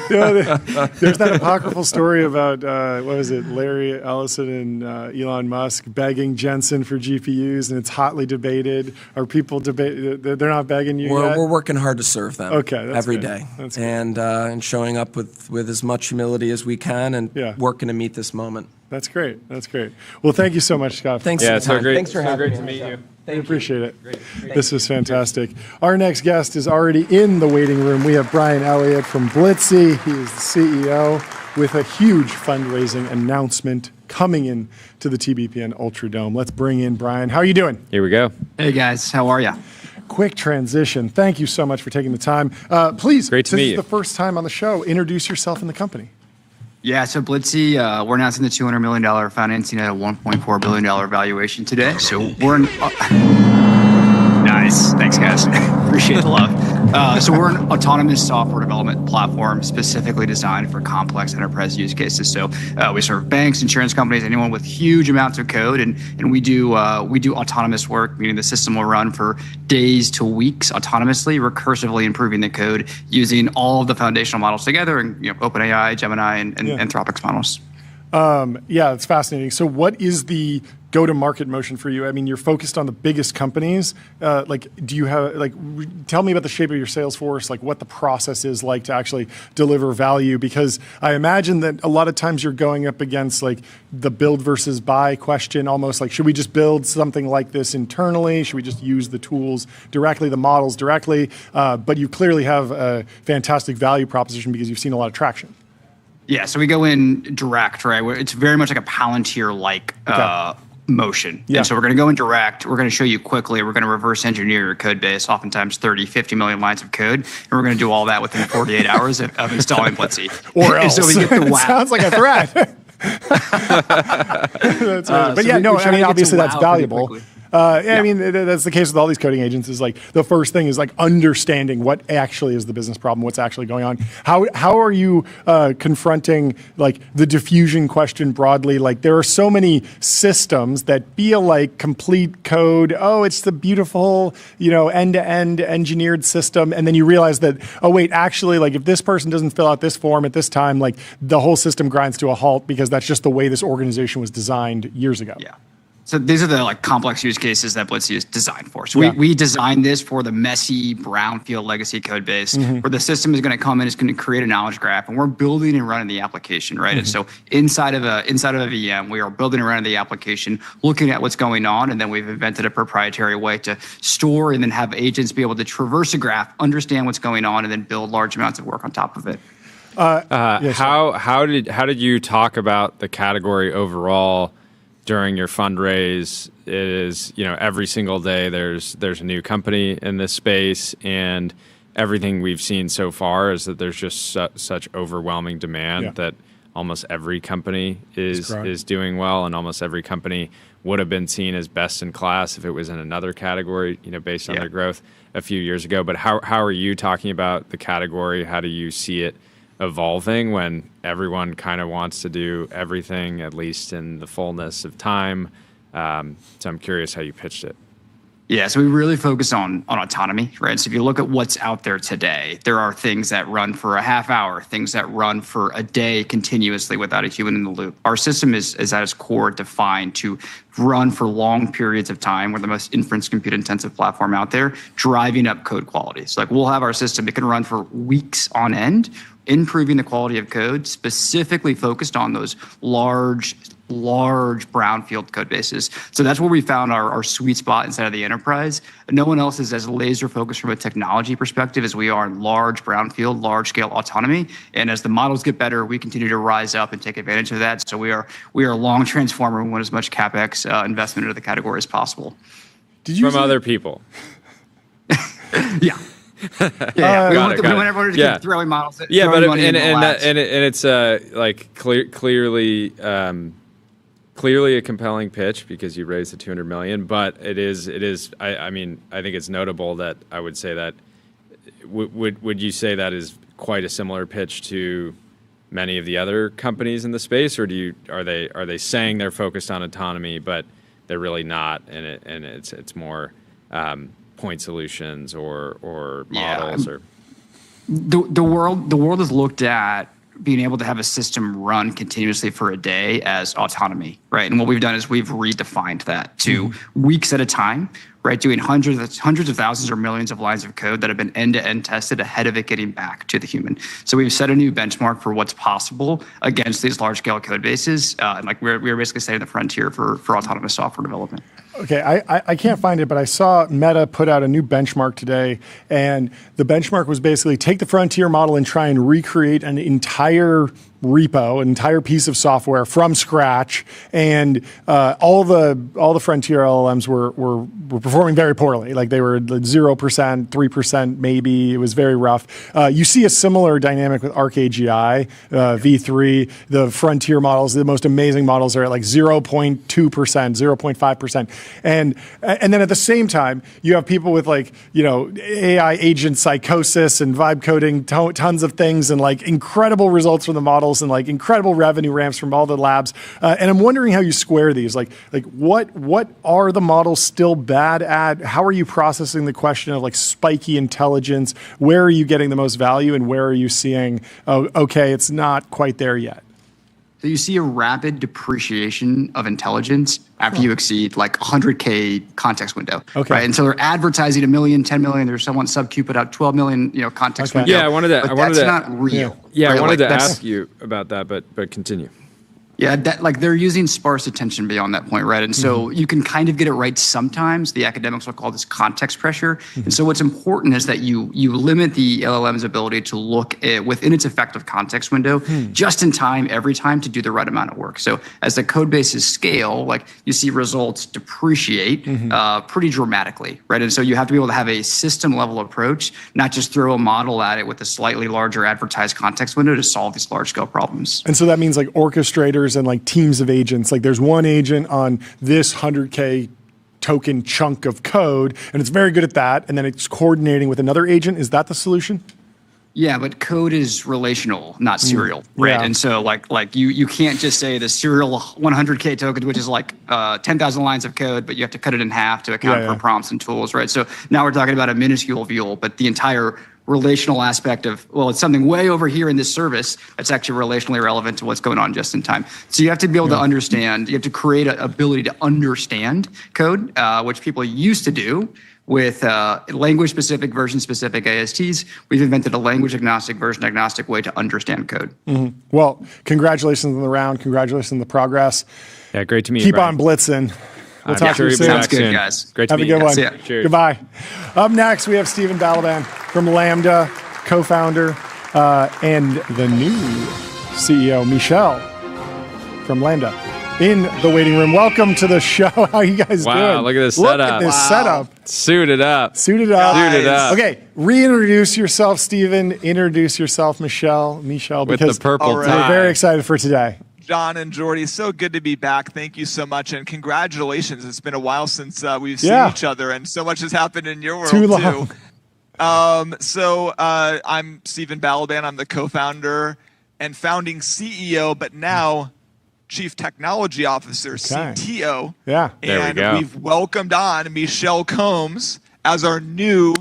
There's that apocryphal story about, what was it, Larry Ellison and Elon Musk begging Jensen for GPUs, and it's hotly debated. Are people debate? They're not begging you yet? We're working hard to serve them every day. That's and showing up with as much humility as we can and working to meet this moment. That's great. That's great. Well, thank you so much, Scott. Thanks for the time. Great. Thanks for having me. To meet you. I appreciate it. Great. This is fantastic. Our next guest is already in the waiting room. We have Brian Elliott from Blitzy. He is the CEO with a huge fundraising announcement coming in to the TBPN Ultra Dome. Let's bring in Brian. How are you doing? Here we go. Hey, guys. How are you? Quick transition. Thank you so much for taking the time. Please, great to meet you. This is the first time on the show. Introduce yourself and the company. Yeah, so Blitzy, we're announcing the $200 million financing at a $1.4 billion valuation today. So we're in... Nice. Thanks, guys. Appreciate the love. So we're an autonomous software development platform specifically designed for complex enterprise use cases. So we serve banks, insurance companies, anyone with huge amounts of code, and we do autonomous work, meaning the system will run for days to weeks autonomously, recursively improving the code using all of the foundational models together, and OpenAI, Gemini, and Anthropic's models. Yeah, it's fascinating. So what is the go-to-market motion for you? I mean, you're focused on the biggest companies. Do you have, tell me about the shape of your sales force, what the process is like to actually deliver value? Because I imagine that a lot of times you're going up against the build versus buy question, almost should we just build something like this internally? Should we just use the tools directly, the models directly? But you clearly have a fantastic value proposition because you've seen a lot of traction. Yeah, so we go in direct, right? It's very much like a Palantir-like motion. Yeah. And so we're going to go in direct. We're going to show you quickly. We're going to reverse engineer your code base, oftentimes 30, 50 million lines of code. And we're going to do all that within 48 hours of installing Blitzy. Or else. So we get the wow. Sounds like a threat. That's but yeah, no, I mean, obviously that's valuable. I mean, that's the case with all these coding agents is the first thing is understanding what actually is the business problem, what's actually going on. How are you confronting the diffusion question broadly? There are so many systems that feel like complete code. Oh, it's the beautiful, end-to-end engineered system. And then you realize that, oh, wait, actually, if this person doesn't fill out this form at this time, the whole system grinds to a halt because that's just the way this organization was designed years ago. Yeah. So these are the complex use cases that Blitzy is designed for. So we designed this for the messy brownfield legacy code base where the system is going to come in, it's going to create a knowledge graph, and we're building and running the application, right? And so inside of a VM, we are building and running the application, looking at what's going on, and then we've invented a proprietary way to store and then have agents be able to traverse a graph, understand what's going on, and then build large amounts of work on top of it. How did you talk about the category overall? During your fundraise? It is, every single day there's a new company in this space, and everything we've seen so far is that there's just such overwhelming demand that almost every company is doing well, and almost every company would have been seen as best in class if it was in another category, based on their growth a few years ago. But how are you talking about the category? How do you see it evolving when everyone kind of wants to do everything, at least in the fullness of time? So I'm curious how you pitched it. Yeah, so we really focus on autonomy, right? So if you look at what's out there today, there are things that run for a half hour, things that run for a day continuously without a human in the loop. Our system is at its core defined to run for long periods of time. We're the most inference compute intensive platform out there, driving up code quality. So we'll have our system, it can run for weeks on end, improving the quality of code, specifically focused on those large brownfield code bases. So that's where we found our sweet spot inside of the enterprise. No one else is as laser focused from a technology perspective as we are in large brownfield, large scale autonomy. And as the models get better, we continue to rise up and take advantage of that. So we are a long transformer. We want as much CapEx investment into the category as possible. From other people. Yeah. We want everyone to keep throwing models. Yeah, but it's clearly a compelling pitch because you raised the $200 million. But it is. I think it's notable that I would say that. Would you say that is quite a similar pitch to many of the other companies in the space, or are they saying they're focused on autonomy, but they're really not, and it's more point solutions or models or the world has looked at being able to have a system run continuously for a day as autonomy, right? And what we've done is we've redefined that to weeks at a time, right? Doing hundreds of thousands or millions of lines of code that have been end-to-end tested ahead of it getting back to the human. So we've set a new benchmark for what's possible against these large-scale code bases. We're basically setting the frontier for autonomous software development. Okay, I can't find it, but I saw Meta put out a new benchmark today, and the benchmark was basically take the frontier model and try and recreate an entire repo, an entire piece of software from scratch, and all the frontier LLMs were performing very poorly. Like they were 0%, 3% maybe. It was very rough. You see a similar dynamic with ArcAGI, V3. The frontier models, the most amazing models, are at like 0.2%, 0.5%, and then at the same time, you have people with like AI agent psychosis and vibe coding, tons of things, and like incredible results from the models and like incredible revenue ramps from all the labs. And I'm wondering how you square these. Like what are the models still bad at? How are you processing the question of like spiky intelligence? Where are you getting the most value, and where are you seeing, oh, okay, it's not quite there yet? So you see a rapid depreciation of intelligence after you exceed like 100K context window, right? And so they're advertising 1 million, 10 million. There's someone sub-Q put out 12 million, context window. Yeah, I wanted to. That's not real. Yeah, right? I wanted to ask you about that, but continue. Yeah, they're using sparse attention beyond that point, right? And so you can kind of get it right sometimes. The academics will call this context pressure. And so what's important is that you limit the LLM's ability to look at within its effective context window just in time, every time, to do the right amount of work. So as the code bases scale, like you see results depreciate pretty dramatically, right? And so you have to be able to have a system level approach, not just throw a model at it with a slightly larger advertised context window to solve these large scale problems. And so that means like orchestrators and like teams of agents. Like there's one agent on this 100K token chunk of code, and it's very good at that, and then it's coordinating with another agent. Is that the solution? Yeah, but code is relational, not serial, right? Yeah. And so like you can't just say the serial 100K token, which is like 10,000 lines of code, but you have to cut it in half to account for prompts and tools, right? So now we're talking about a minuscule view, but the entire relational aspect of, well, it's something way over here in this service that's actually relationally relevant to what's going on just in time. So you have to be able to understand, you have to create an ability to understand code, which people used to do with language-specific, version-specific ASTs. We've invented a language-agnostic, version-agnostic way to understand code. Well, congratulations on the round. Congratulations on the progress. Yeah, great to meet you. Keep on blitzing. We'll talk to you soon. Sounds good, guys. Great to meet you. Have a good one. Cheers. Goodbye. Up next, we have Stephen Balaban from Lambda, co-founder, and the new CEO, Michelle, from Lambda, in the waiting room. Welcome to the show. How are you guys doing? Wow, look at this setup. Look at this setup. Suited up. Suited up. Suited up. Okay, reintroduce yourself, Stephen. Introduce yourself, Michelle, with the purple tie. We're very excited for today. John and Jordy, so good to be back. Thank you so much, and congratulations. It's been a while since we've seen each other, and so much has happened in your world, too long. I'm Stephen Balaban. I'm the co-founder and founding CEO, but now Chief Technology Officer, CTO. Yeah. There we go. We've welcomed on Michelle Combs as our new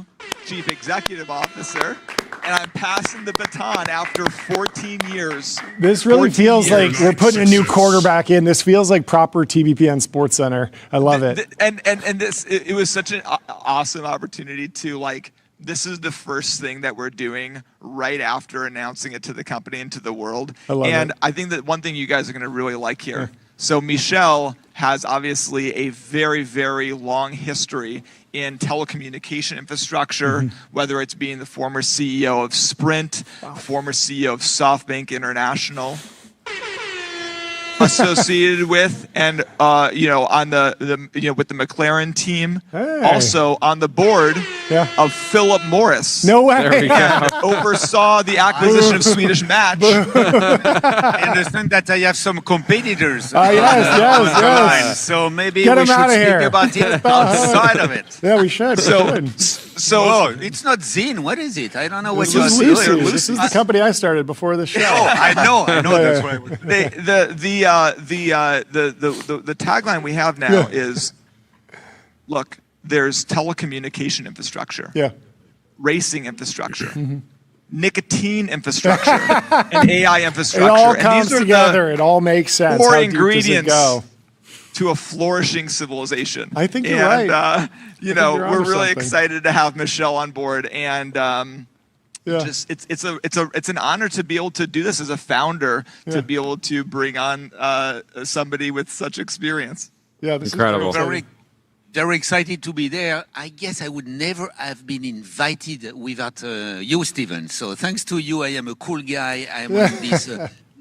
Chief Executive Officer. And I'm passing the baton after 14 years. This really feels like we're putting a new quarterback in. This feels like proper TBPN Sports Center. I love it. And this, it was such an awesome opportunity to this is the first thing that we're doing right after announcing it to the company and to the world. I love it. I think that one thing you guys are going to really like here. Yeah. So Michelle has obviously a very, very long history in telecommunication infrastructure, whether it's being the former CEO of Sprint, former CEO of SoftBank International, associated with and on the with the McLaren team, also on the board of Philip Morris. No way. There we go. Oversaw the acquisition of Swedish Match. I understand that I have some competitors. Yes. So maybe Get we should speak here. about the outside of it. Yeah, we should. So it's not Zine. What is it? I don't know what this you is are Lucy. This is the company I started before the show. I know. That's why. The tagline we have now is, look, there's telecommunication infrastructure, racing infrastructure, nicotine infrastructure, and AI infrastructure. It all comes together. It all makes sense. Four How deep does it ingredients go? To a flourishing civilization. I think you're right. We're really excited to have Michelle on board, and it's an honor to be able to do this as a founder, to be able to bring on somebody with such experience. Yeah, this incredible. Is very excited to be there. I guess I would never have been invited without you, Stephen. So thanks to you, I am a cool guy. I'm on this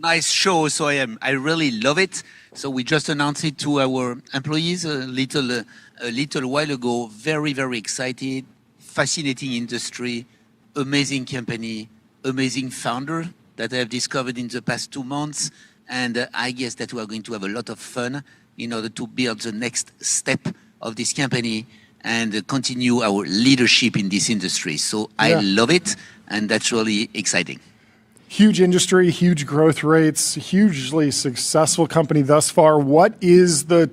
Nice show. So I really love it. So we just announced it to our employees a little while ago. Very, very excited. Fascinating industry, amazing company, amazing founder that I have discovered in the past 2 months. And I guess that we are going to have a lot of fun in order to build the next step of this company and continue our leadership in this industry. So I love it, and that's really exciting. Huge industry, huge growth rates, hugely successful company thus far. What is the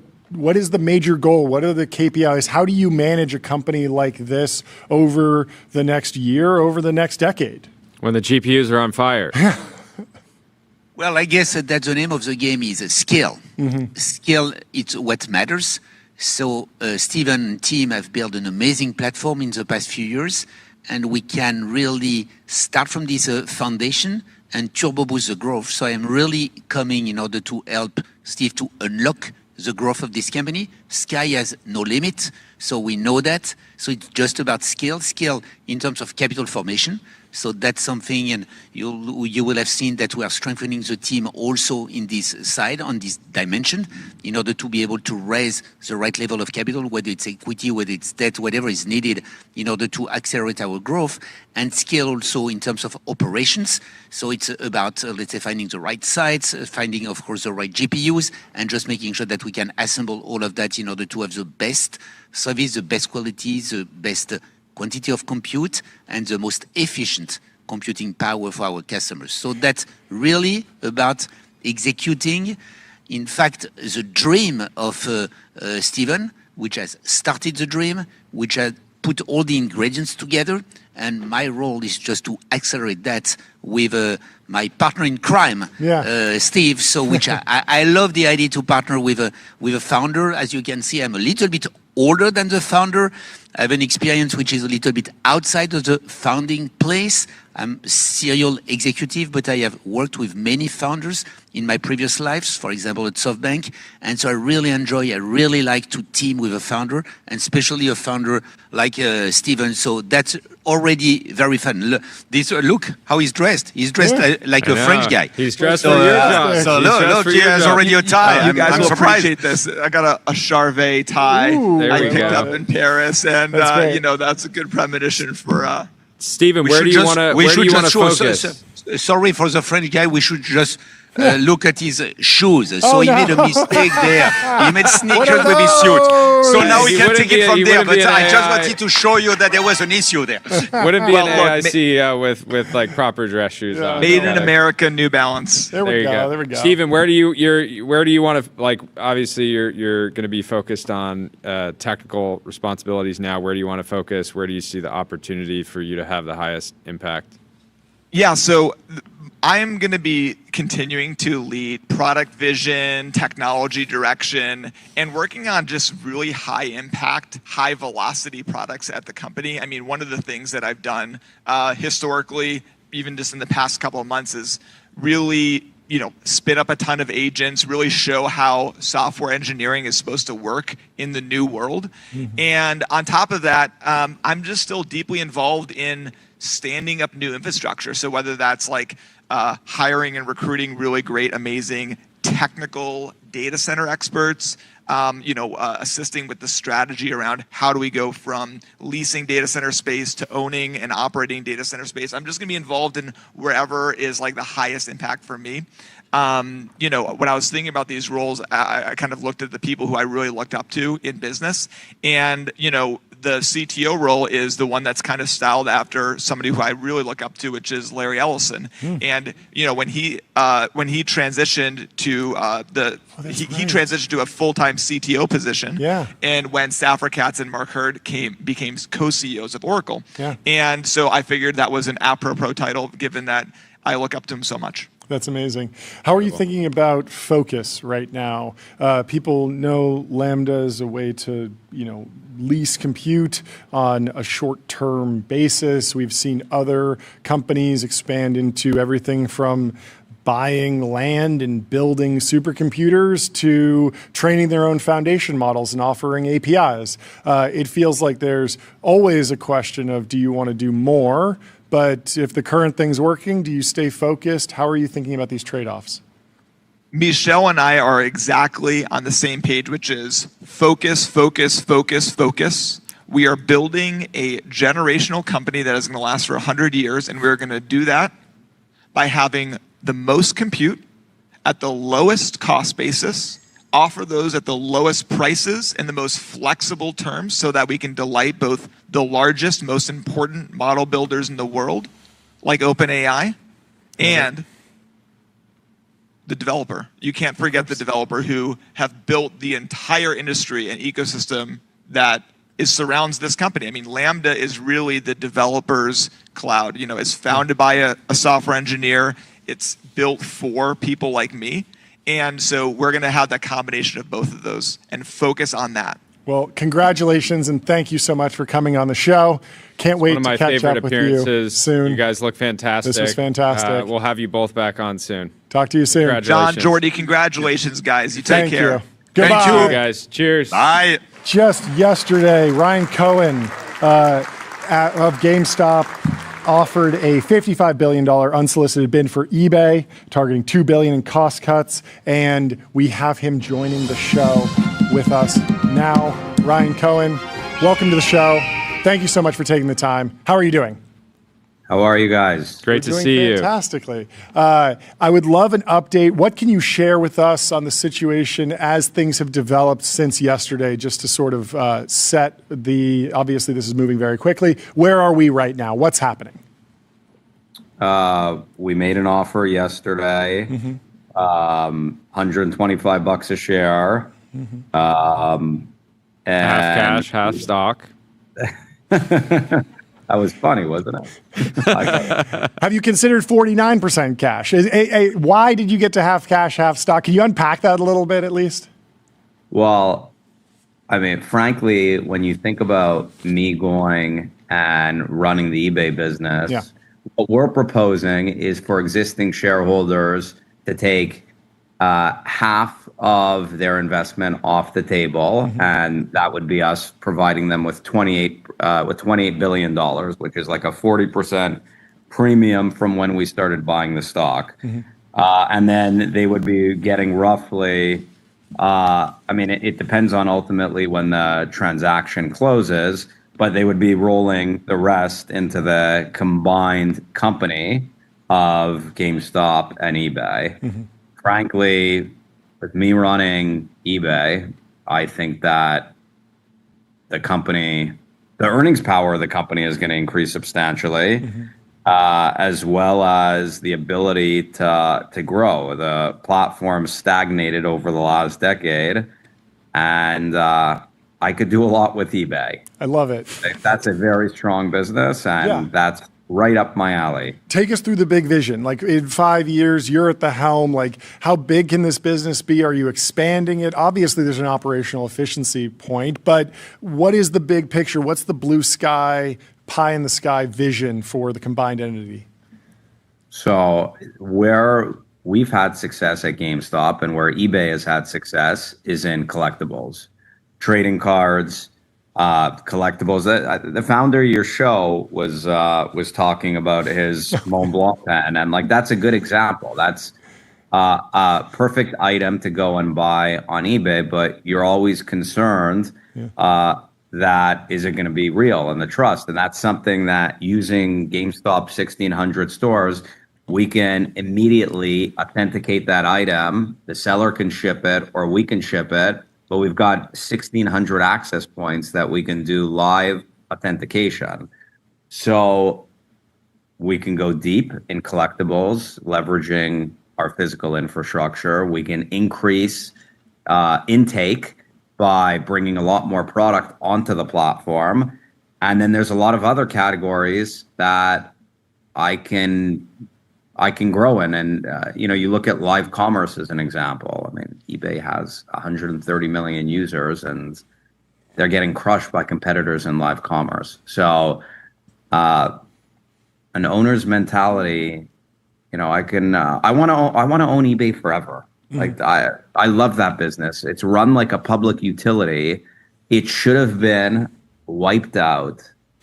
major goal? What are the KPIs? How do you manage a company like this over the next year, over the next decade? When the GPUs are on fire. Well, I guess that the name of the game is skill. Skill, it's what matters. So Steven and team have built an amazing platform in the past few years, and we can really start from this foundation and turbo boost the growth. So I'm really coming in order to help Steve to unlock the growth of this company. Sky has no limit, so we know that. So it's just about skill in terms of capital formation. So that's something, and you will have seen that we are strengthening the team also in this side, on this dimension, in order to be able to raise the right level of capital, whether it's equity, whether it's debt, whatever is needed in order to accelerate our growth, and scale also in terms of operations. So it's about, let's say, finding the right sites, finding, of course, the right GPUs, and just making sure that we can assemble all of that in order to have the best service, the best quality, the best quantity of compute, and the most efficient computing power for our customers. So that's really about executing, in fact, the dream of Steven, which has started the dream, which has put all the ingredients together. And my role is just to accelerate that with my partner in crime, Steve. So which I love the idea to partner with a founder. As you can see, I'm a little bit older than the founder. I have an experience which is a little bit outside of the founding place. I'm a serial executive, but I have worked with many founders in my previous lives, for example, at SoftBank. And so I really like to team with a founder, and especially a founder like Steven. So that's already very fun. Look how he's dressed. He's dressed like a French guy. He's dressed for your job. So look, he has already a tie. You guys I'm will surprised. appreciate this. I got a Charvet tie I picked up in Paris, and that's a good premonition for. Steven, where do you want to focus? Sorry for the French guy. We should just look at his shoes. So he made a mistake there. He made sneakers with his suit. So now we can take it from there. But I just wanted to show you that there was an issue there. Wouldn't be an AI CEO with like proper dress shoes on. Made in America, New Balance. There we go. Steven, where do you want to, like, obviously you're going to be focused on technical responsibilities now. Where do you want to focus? Where do you see the opportunity for you to have the highest impact? Yeah, so I am going to be continuing to lead product vision, technology direction, and working on just really high impact, high velocity products at the company. I mean, one of the things that I've done historically, even just in the past couple of months, is really spin up a ton of agents, really show how software engineering is supposed to work in the new world. And on top of that, I'm just still deeply involved in standing up new infrastructure. So whether that's like hiring and recruiting really great, amazing technical data center experts, assisting with the strategy around how do we go from leasing data center space to owning and operating data center space. I'm just going to be involved in wherever is like the highest impact for me. When I was thinking about these roles, I kind of looked at the people who I really looked up to in business, and the CTO role is the one that's kind of styled after somebody who I really look up to, which is Larry Ellison. And when he transitioned to he transitioned to a full-time CTO position. And when Safra Katz and Mark Hurd became co-CEOs of Oracle. And so I figured that was an apropos title, given that I look up to him so much. That's amazing. How are you thinking about focus right now? People know Lambda is a way to, lease compute on a short-term basis. We've seen other companies expand into everything from buying land and building supercomputers to training their own foundation models and offering APIs. It feels like there's always a question of, do you want to do more? but if the current thing's working, do you stay focused? How are you thinking about these trade-offs? Michelle and I are exactly on the same page, which is focus, focus, focus, focus. We are building a generational company that is going to last for 100 years, and we're going to do that by having the most compute at the lowest cost basis, offer those at the lowest prices in the most flexible terms so that we can delight both the largest, most important model builders in the world, like OpenAI, and the developer. You can't forget the developer who have built the entire industry and ecosystem that surrounds this company. I mean, Lambda is really the developer's cloud. You know, it's founded by a software engineer. It's built for people like me. And so we're going to have that combination of both of those and focus on that. Well, congratulations and thank you so much for coming on the show. Can't wait to catch up with you soon. You guys look fantastic. This was fantastic. We'll have you both back on soon. Talk to you soon. John, Jordy, congratulations, guys. You take care. You. Goodbye. Thank you, guys. Cheers. Bye. Just yesterday, Ryan Cohen of GameStop offered a $55 billion unsolicited bid for eBay, targeting $2 billion in cost cuts, and we have him joining the show with us now. Ryan Cohen, welcome to the show. Thank you so much for taking the time. How are you doing? How are you guys? Great to see you. Fantastically. I would love an update. What can you share with us on the situation as things have developed since yesterday, just to sort of set the, obviously this is moving very quickly. Where are we right now? What's happening? We made an offer yesterday, $125 a share. Half cash, half stock. That was funny, wasn't it? Have you considered 49% cash? Why did you get to half cash, half stock? Can you unpack that a little bit at least? Well, I mean, frankly, when you think about me going and running the eBay business, what we're proposing is for existing shareholders to take half of their investment off the table, and that would be us providing them with $28 billion, which is like a 40% premium from when we started buying the stock. And then they would be getting roughly, I mean, it depends on ultimately when the transaction closes, but they would be rolling the rest into the combined company of GameStop and eBay. Frankly, with me running eBay, I think that the company, the earnings power of the company is going to increase substantially, as well as the ability to grow. The platform stagnated over the last decade, and I could do a lot with eBay. I love it. That's a very strong business, and that's right up my alley. Take us through the big vision. Like in 5 years, you're at the helm. Like how big can this business be? Are you expanding it? Obviously, there's an operational efficiency point, but what is the big picture? What's the blue sky, pie in the sky vision for the combined entity? So where we've had success at GameStop and where eBay has had success is in collectibles, trading cards, collectibles. The founder of your show was talking about his Mont Blanc pen, and like that's a good example. That's a perfect item to go and buy on eBay, but you're always concerned that is it going to be real and the trust, and that's something that using GameStop 1,600 stores, we can immediately authenticate that item. The seller can ship it, or we can ship it. But we've got 1,600 access points that we can do live authentication. So we can go deep in collectibles, leveraging our physical infrastructure. We can increase intake by bringing a lot more product onto the platform. And then there's a lot of other categories that I can grow in. And, you look at live commerce as an example. I mean, eBay has 130 million users and they're getting crushed by competitors in live commerce. So an owner's mentality, I want to own eBay forever. Like I love that business. It's run like a public utility. It should have been wiped out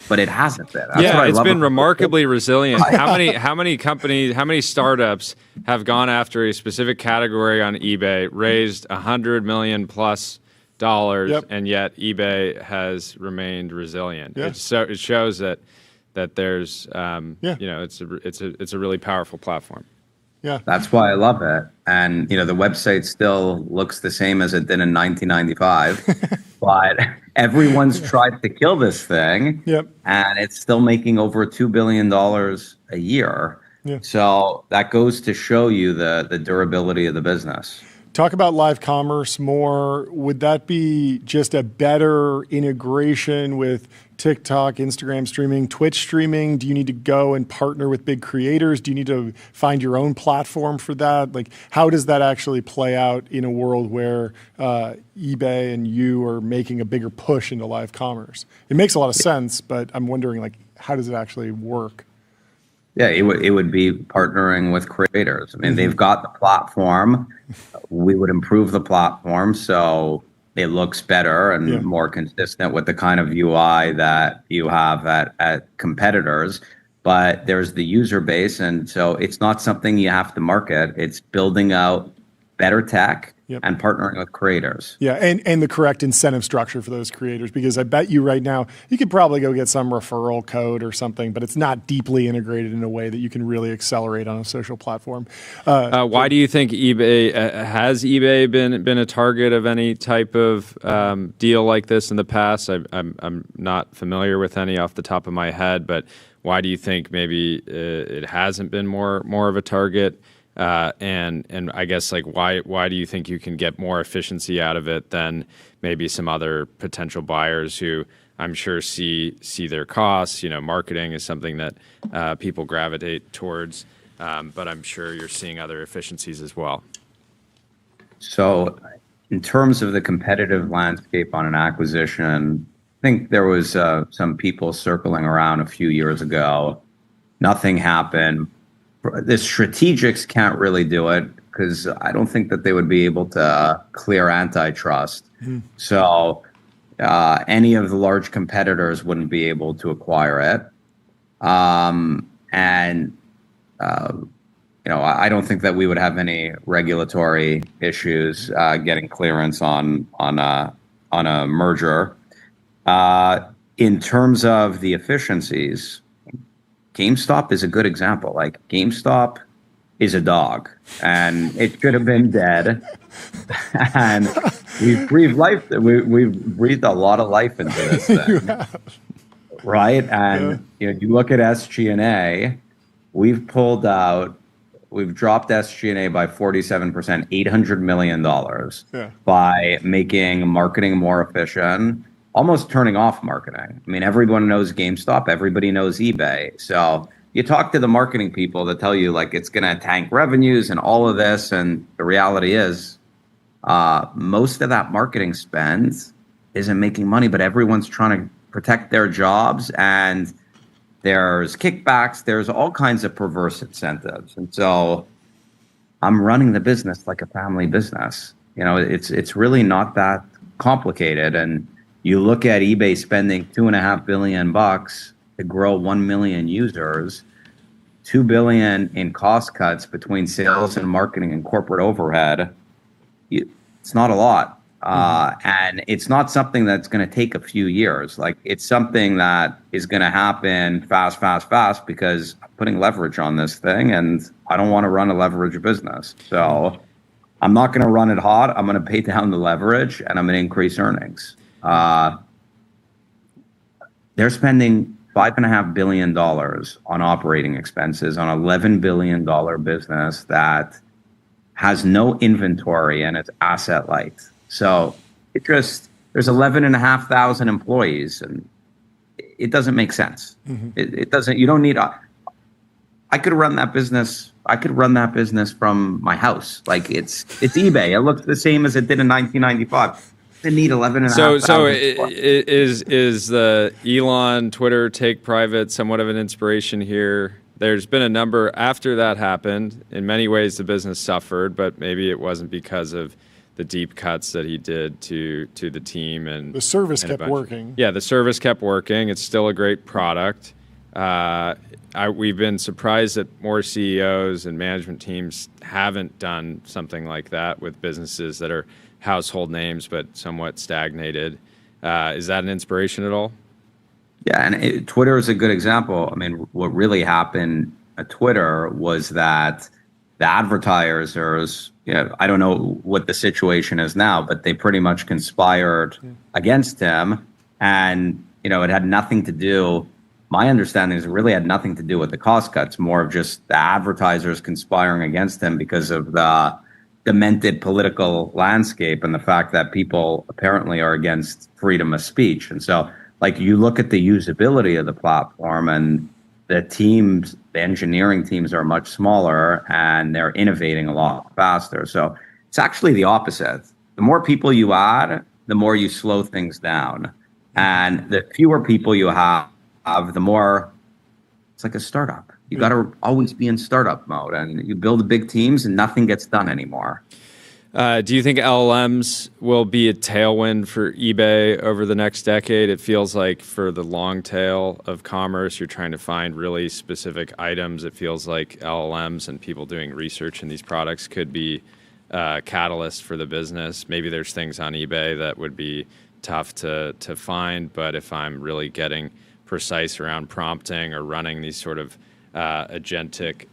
but it hasn't been. That's yeah, what I it's love been about remarkably resilient. How many companies, how many startups have gone after a specific category on eBay, raised $100 million plus dollars, and yet eBay has remained resilient. It shows that there's it's a really powerful platform. Yeah, that's why I love it. And the website still looks the same as it did in 1995, but everyone's tried to kill this thing, and it's still making over $2 billion a year. So that goes to show you the durability of the business. Talk about live commerce more. Would that be just a better integration with TikTok, Instagram streaming, Twitch streaming? Do you need to go and partner with big creators? Do you need to find your own platform for that? Like, how does that actually play out in a world where eBay and you are making a bigger push into live commerce? It makes a lot of sense, but I'm wondering, like, how does it actually work? Yeah, it would be partnering with creators. I mean, they've got the platform. We would improve the platform so it looks better and more consistent with the kind of UI that you have at competitors. But there's the user base, and so it's not something you have to market. It's building out better tech and partnering with creators. Yeah, and the correct incentive structure for those creators, because I bet you right now you could probably go get some referral code or something, but it's not deeply integrated in a way that you can really accelerate on a social platform. Why do you think eBay has eBay been a target of any type of deal like this in the past? I'm not familiar with any off the top of my head, but why do you think maybe it hasn't been more of a target? And I guess, like, why do you think you can get more efficiency out of it than maybe some other potential buyers who I'm sure see their costs? Marketing is something that people gravitate towards, but I'm sure you're seeing other efficiencies as well. So in terms of the competitive landscape on an acquisition, I think there was some people circling around a few years ago. Nothing happened. The strategics can't really do it because I don't think that they would be able to clear antitrust. So any of the large competitors wouldn't be able to acquire it. I don't think that we would have any regulatory issues getting clearance on a merger. In terms of the efficiencies, GameStop is a good example. Like, GameStop is a dog, and it could have been dead. And we've breathed life. We've breathed a lot of life into this thing, right? And you look at SG&A. We've dropped SG&A by 47%, $800 million by making marketing more efficient. Almost turning off marketing. I mean, everyone knows GameStop. Everybody knows eBay. So you talk to the marketing people that tell you, like, it's going to tank revenues and all of this. And the reality is most of that marketing spend isn't making money, but everyone's trying to protect their jobs. And there's kickbacks. There's all kinds of perverse incentives. And so I'm running the business like a family business. It's really not that complicated. And you look at eBay spending $2.5 billion to grow 1 million users, $2 billion in cost cuts between sales and marketing and corporate overhead. It's not a lot, and it's not something that's going to take a few years. Like, it's something that is going to happen fast, because I'm putting leverage on this thing, and I don't want to run a leverage business. So I'm not going to run it hot. I'm going to pay down the leverage, and I'm going to increase earnings. They're spending $5.5 billion on operating expenses on an $11 billion business that has no inventory and it's asset light. So there's 11,500 employees, and it doesn't make sense. It doesn't. You don't need. I could run that business. I could run that business from my house. Like, it's eBay. It looks the same as it did in 1995. They need 11,500. So is the Elon Twitter take private somewhat of an inspiration here? There's been a number after that happened. In many ways, the business suffered, but maybe it wasn't because of the deep cuts that he did to the team, and the service kept working. Yeah, the service kept working. It's still a great product. We've been surprised that more CEOs and management teams haven't done something like that with businesses that are household names but somewhat stagnated. Is that an inspiration at all? Yeah, and Twitter is a good example. I mean, what really happened at Twitter was that the advertisers, I don't know what the situation is now, but they pretty much conspired against him. And, it had nothing to do, my understanding is it really had nothing to do with the cost cuts, more of just the advertisers conspiring against him because of the demented political landscape and the fact that people apparently are against freedom of speech. And so, you look at the usability of the platform, and the engineering teams are much smaller, and they're innovating a lot faster. So it's actually the opposite. The more people you add, the more you slow things down. And the fewer people you have, the more it's like a startup. You got to always be in startup mode, and you build big teams and nothing gets done anymore. Do you think LLMs will be a tailwind for eBay over the next decade? It feels like for the long tail of commerce, you're trying to find really specific items. It feels like LLMs and people doing research in these products could be a catalyst for the business. Maybe there's things on eBay that would be tough to find, but if I'm really getting precise around prompting or running these sort of agentic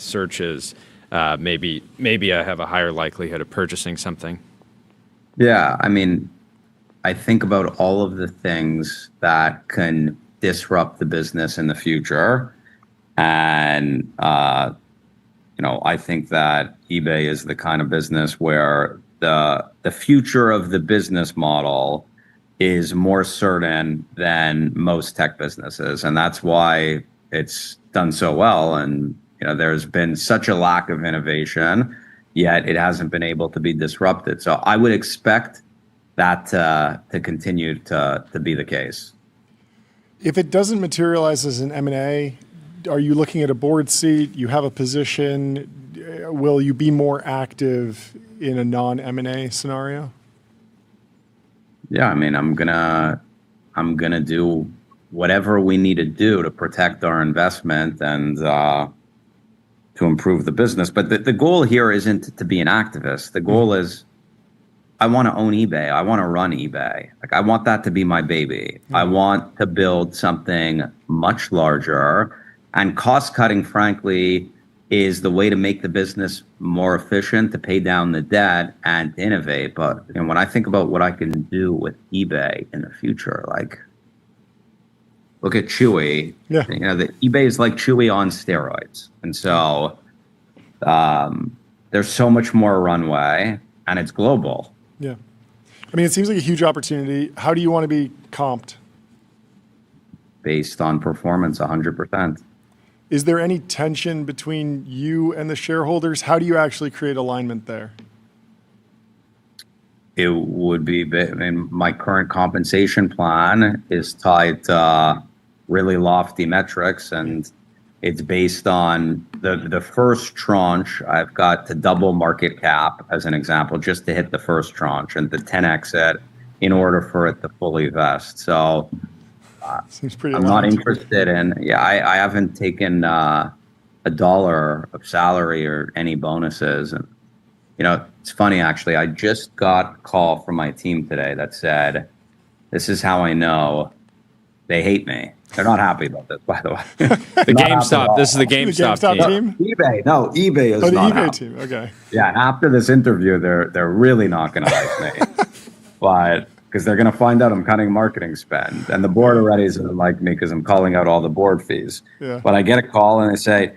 searches, maybe I have a higher likelihood of purchasing something. Yeah, I mean, I think about all of the things that can disrupt the business in the future. And, I think that eBay is the kind of business where the future of the business model is more certain than most tech businesses. And that's why it's done so well. And there's been such a lack of innovation, yet it hasn't been able to be disrupted. So I would expect that to continue to be the case. If it doesn't materialize as an M&A, are you looking at a board seat? You have a position. Will you be more active in a non-M&A scenario? Yeah, I mean, I'm gonna do whatever we need to do to protect our investment and to improve the business. But the goal here isn't to be an activist. The goal is, I want to own eBay. I want to run eBay. I want that to be my baby. I want to build something much larger, and cost cutting, frankly, is the way to make the business more efficient, to pay down the debt and to innovate. But when I think about what I can do with eBay in the future, look at Chewy. Yeah. The eBay is like Chewy on steroids. And so there's so much more runway, and it's global. Yeah. I mean, it seems like a huge opportunity. How do you want to be comped? Based on performance, 100%. Is there any tension between you and the shareholders? How do you actually create alignment there? It would be, my current compensation plan is tied to really lofty metrics, and it's based on the first tranche. I've got to double market cap as an example, just to hit the first tranche, and the 10x it in order for it to fully vest. So seems pretty. I'm not interested in. Yeah, I haven't taken $1 of salary or any bonuses, and it's funny actually. I just got a call from my team today that said, "This is how I know they hate me." They're not happy about this, by the way. The GameStop. This is the GameStop team. eBay. No, eBay is not the eBay happy. team. Okay. Yeah, after this interview, they're really not going to like me, but because they're going to find out I'm cutting marketing spend, and the board already doesn't like me because I'm calling out all the board fees. Yeah. But I get a call and they say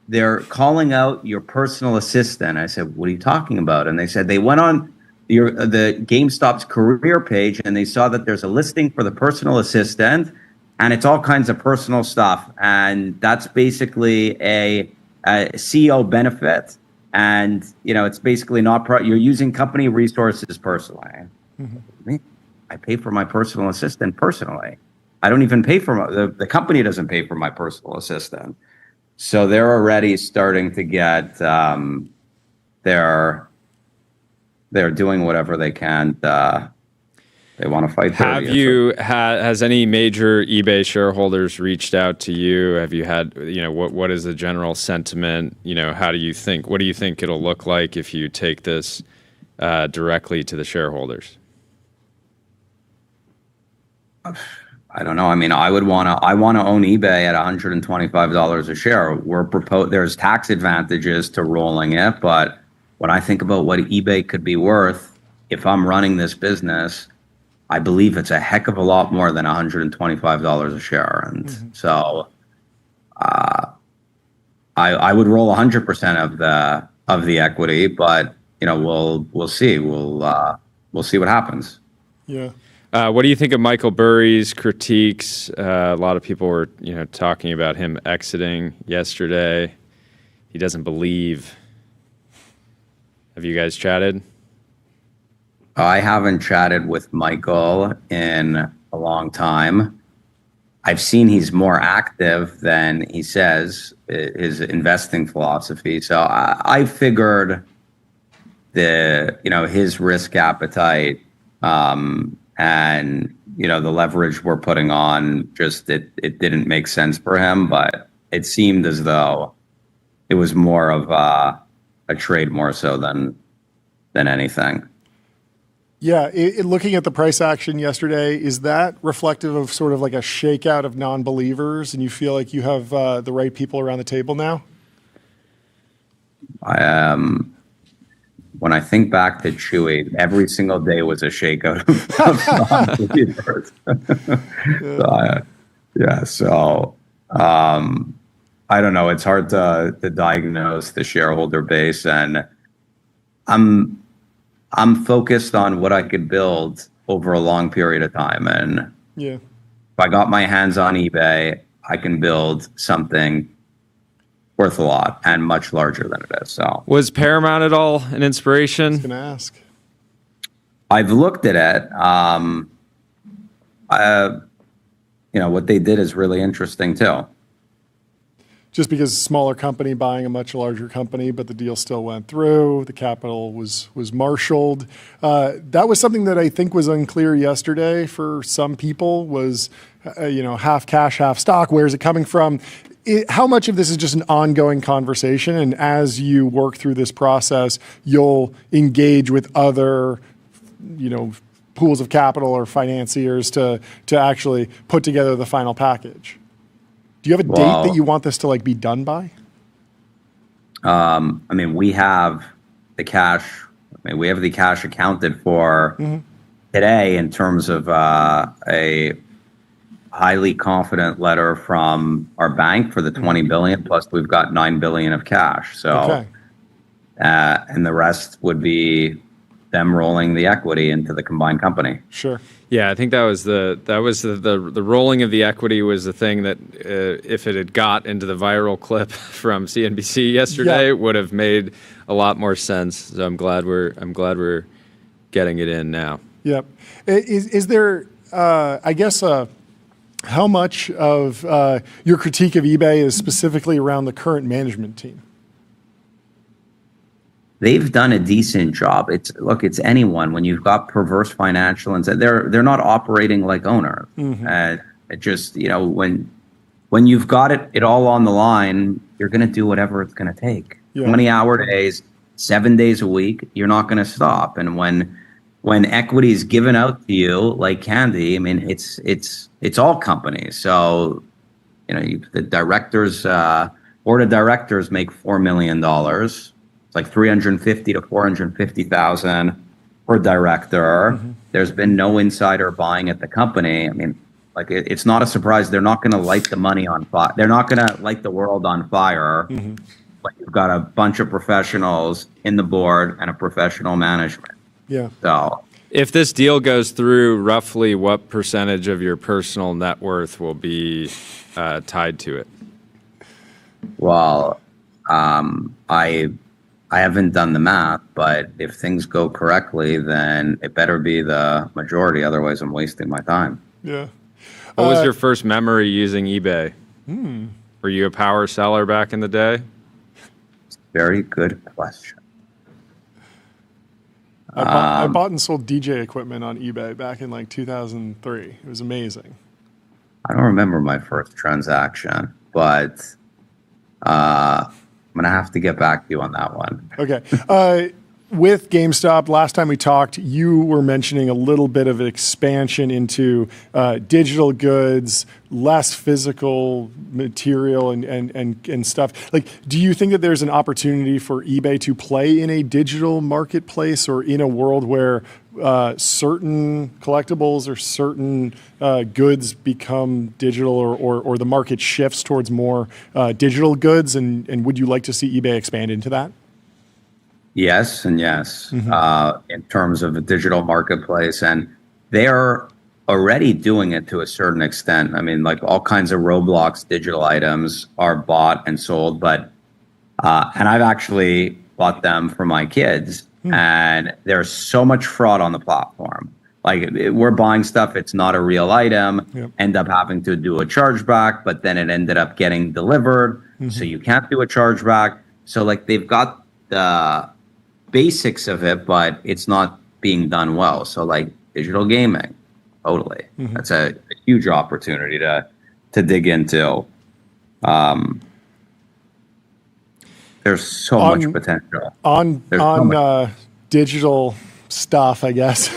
they're calling out your personal assistant. I said, what are you talking about? And they said they went on the GameStop's career page and they saw that there's a listing for the personal assistant, and it's all kinds of personal stuff, and that's basically a CEO benefit, and it's basically not you're using company resources personally. Mm-hmm. I pay for my personal assistant personally. I don't even pay for the company doesn't pay for my personal assistant. So they're already starting to get they're doing whatever they can. They want to fight. Has any major eBay shareholders reached out to you? Have you had, what is the general sentiment? What do you think it'll look like if you take this directly to the shareholders? I don't know. I mean, I want to own eBay at $125 a share. There's tax advantages to rolling it, but when I think about what eBay could be worth, if I'm running this business, I believe it's a heck of a lot more than $125 a share. And so I would roll 100% of the equity, but we'll see. We'll see what happens. Yeah. What do you think of Michael Burry's critiques? A lot of people were, talking about him exiting yesterday. He doesn't believe. Have you guys chatted? I haven't chatted with Michael in a long time. I've seen he's more active than he says, his investing philosophy. So I figured his risk appetite and the leverage we're putting on, just it didn't make sense for him. But it seemed as though it was more of a trade more so than anything. Yeah, looking at the price action yesterday, is that reflective of sort of like a shakeout of non-believers, and you feel like you have the right people around the table now? When I think back to Chewy, every single day was a shakeout of non-believers. So I don't know. It's hard to diagnose the shareholder base, and I'm focused on what I could build over a long period of time. And if I got my hands on eBay, I can build something worth a lot and much larger than it is. So, was Paramount at all an inspiration? I was going to ask. I've looked at it. What they did is really interesting too. Just because smaller company buying a much larger company, but the deal still went through. The capital was marshaled. That was something that I think was unclear yesterday for some people. Was half cash, half stock. Where is it coming from? How much of this is just an ongoing conversation, and as you work through this process, you'll engage with other, pools of capital or financiers to actually put together the final package? Do you have a date that you want this to be done by? We have the cash. We have the cash accounted for today in terms of a highly confident letter from our bank for the $20 billion. Plus, we've got $9 billion of cash. So, and the rest would be them rolling the equity into the combined company. Sure. Yeah, I think that was the rolling of the equity was the thing that if it had got into the viral clip from CNBC yesterday, would have made a lot more sense. So I'm glad we're getting it in now. Yep. Is there how much of your critique of eBay is specifically around the current management team? They've done a decent job. It's anyone when you've got perverse financial and they're not operating like owners. It just when you've got it all on the line, you're going to do whatever it's going to take. 20-hour days, 7 days a week, you're not going to stop. And when equity is given out to you like candy, it's all companies. So the directors, board of directors make $4 million. It's like $350,000 to $450,000 per director. There's been no insider buying at the company. It's not a surprise. They're not going to light the money on fire. They're not going to light the world on fire. But you've got a bunch of professionals in the board and a professional management. Yeah. So, if this deal goes through, roughly what percentage of your personal net worth will be tied to it? Well, I haven't done the math, but if things go correctly, then it better be the majority. Otherwise, I'm wasting my time. Yeah. What was your first memory using eBay? Were you a power seller back in the day? Very good question. I bought and sold DJ equipment on eBay back in like 2003. It was amazing. I don't remember my first transaction, but I'm going to have to get back to you on that one. Okay. With GameStop, last time we talked, you were mentioning a little bit of expansion into digital goods, less physical material and stuff. Like, do you think that there's an opportunity for eBay to play in a digital marketplace or in a world where certain collectibles or certain goods become digital or the market shifts towards more digital goods? And would you like to see eBay expand into that? Yes and yes, in terms of a digital marketplace. And they're already doing it to a certain extent. I mean, like all kinds of Roblox digital items are bought and sold, but and I've actually bought them for my kids. And there's so much fraud on the platform. Like we're buying stuff, it's not a real item, end up having to do a chargeback, but then it ended up getting delivered. So you can't do a chargeback. So like they've got the basics of it, but it's not being done well. So like digital gaming, totally. That's a huge opportunity to dig into. There's so much potential. On digital stuff, I guess.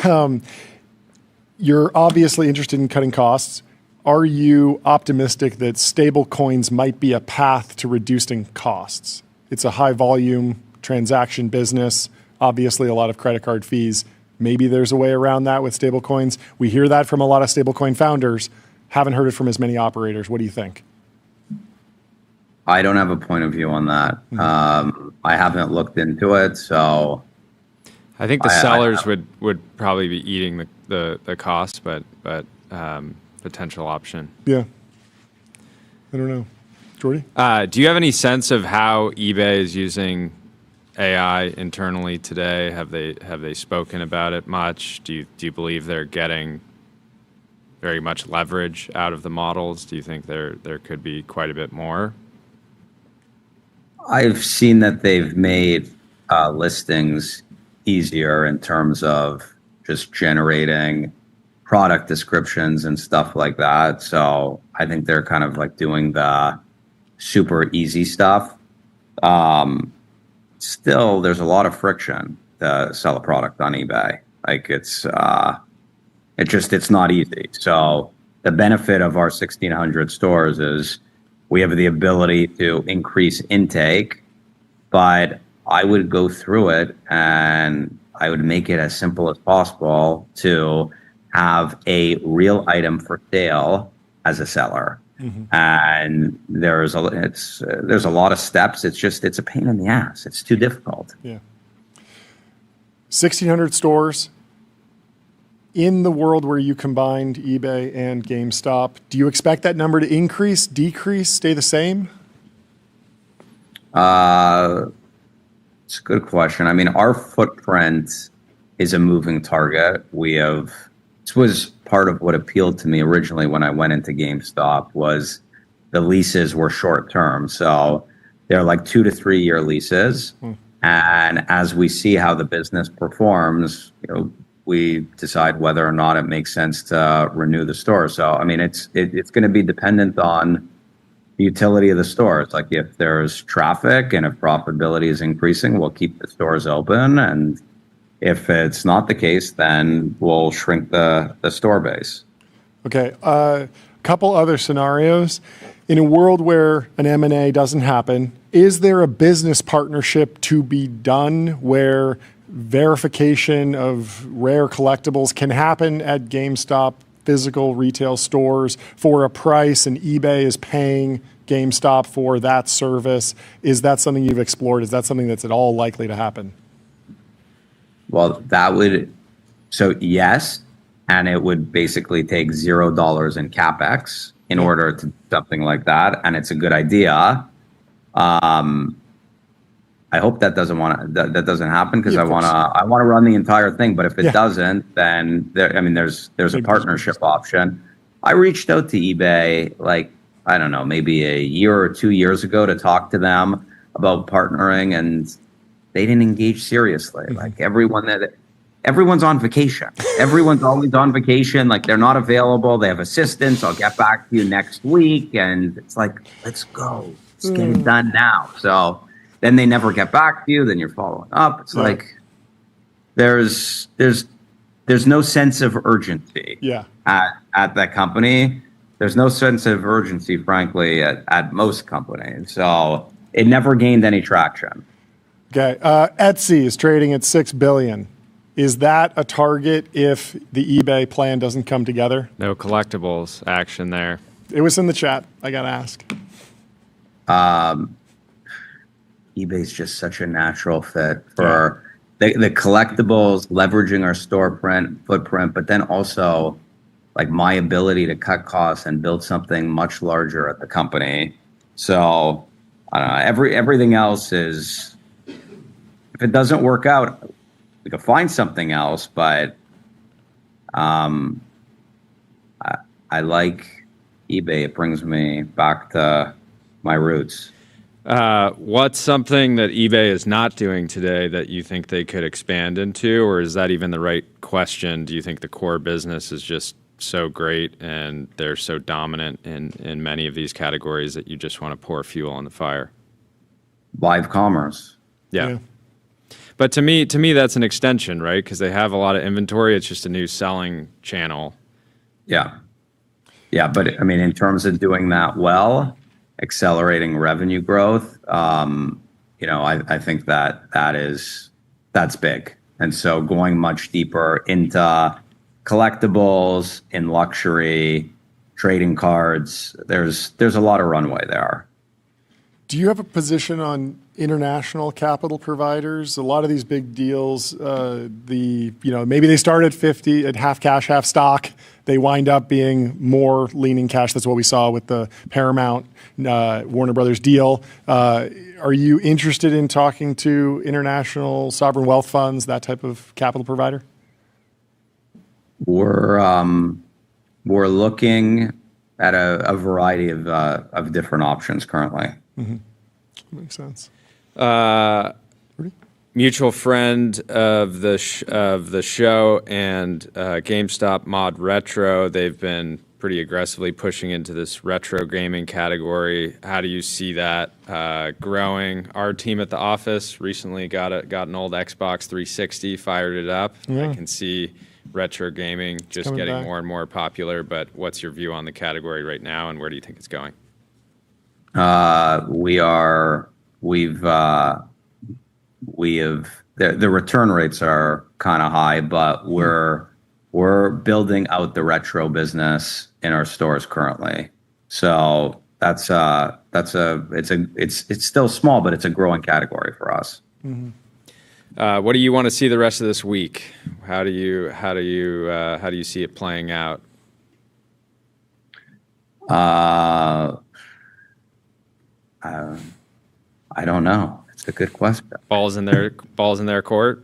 You're obviously interested in cutting costs. Are you optimistic that stable coins might be a path to reducing costs? It's a high volume transaction business, obviously a lot of credit card fees. Maybe there's a way around that with stable coins. We hear that from a lot of stablecoin founders. Haven't heard it from as many operators. What do you think? I don't have a point of view on that. I haven't looked into it, so I think the sellers would probably be eating the cost, but potential option. Yeah. I don't know. Jordy? Do you have any sense of how eBay is using AI internally today? Have they spoken about it much? Do you believe they're getting very much leverage out of the models? Do you think there could be quite a bit more? I've seen that they've made listings easier in terms of just generating product descriptions and stuff like that. So I think they're kind of like doing the super easy stuff. Still, there's a lot of friction to sell a product on eBay. Like it's not easy. So the benefit of our 1,600 stores is we have the ability to increase intake, but I would go through it and I would make it as simple as possible to have a real item for sale as a seller. And there's a lot of steps. It's a pain in the ass. It's too difficult. Yeah. 1,600 stores. In the world where you combined eBay and GameStop, do you expect that number to increase, decrease, stay the same? It's a good question. I mean, our footprint is a moving target. This was part of what appealed to me originally when I went into GameStop was the leases were short term. So they're like 2 to 3 year leases. And as we see how the business performs, we decide whether or not it makes sense to renew the store. So, I mean, it's going to be dependent on the utility of the stores. Like if there's traffic and if profitability is increasing, we'll keep the stores open. And if it's not the case, then we'll shrink the store base. Okay. A couple other scenarios. In a world where an M&A doesn't happen, is there a business partnership to be done where verification of rare collectibles can happen at GameStop physical retail stores for a price and eBay is paying GameStop for that service? Is that something you've explored? Is that something that's at all likely to happen? Well, yes, and it would basically take $0 in CapEx in order to do something like that, and it's a good idea. I hope that doesn't happen because I want to run the entire thing. But if it doesn't, then there's a partnership option. I reached out to eBay I don't know, maybe a year or 2 years ago to talk to them about partnering, and they didn't engage seriously. Like everyone everyone's on vacation. Everyone's always on vacation. Like they're not available. They have assistants. I'll get back to you next week. And it's like, let's go. Let's get it done now. So then they never get back to you. Then you're following up. It's like there's no sense of urgency at that company. There's no sense of urgency, frankly, at most companies. So it never gained any traction. Okay. Etsy is trading at $6 billion. Is that a target if the eBay plan doesn't come together? No collectibles action there. It was in the chat. I got to ask. eBay's just such a natural fit for the collectibles, leveraging our store footprint, but then also like my ability to cut costs and build something much larger at the company. So I don't know, everything else is, if it doesn't work out, we could find something else, but I like eBay. It brings me back to my roots. What's something that eBay is not doing today that you think they could expand into, or is that even the right question? Do you think the core business is just so great and they're so dominant in many of these categories that you just want to pour fuel on the fire? Live commerce. Yeah. But to me, that's an extension, right? Because they have a lot of inventory. It's just a new selling channel. Yeah. Yeah. But I mean, in terms of doing that well, accelerating revenue growth, I think that's big. And so going much deeper into collectibles, in luxury, trading cards, there's a lot of runway there. Do you have a position on international capital providers? A lot of these big deals, maybe they start at 50 at half cash, half stock. They wind up being more leaning cash. That's what we saw with the Paramount Warner Brothers deal. Are you interested in talking to international sovereign wealth funds, that type of capital provider? We're looking at a variety of different options currently. Mm-hmm. Makes sense. Mutual friend of the show and GameStop Mod Retro. They've been pretty aggressively pushing into this retro gaming category. How do you see that growing? Our team at the office recently got an old Xbox 360, fired it up. I can see retro gaming just getting more and more popular. But what's your view on the category right now, and where do you think it's going? The return rates are kind of high, but we're building out the retro business in our stores currently. So it's still small, but it's a growing category for us. Mm-hmm. What do you want to see the rest of this week? How do you see it playing out? I don't know. It's a good question. Balls in their court?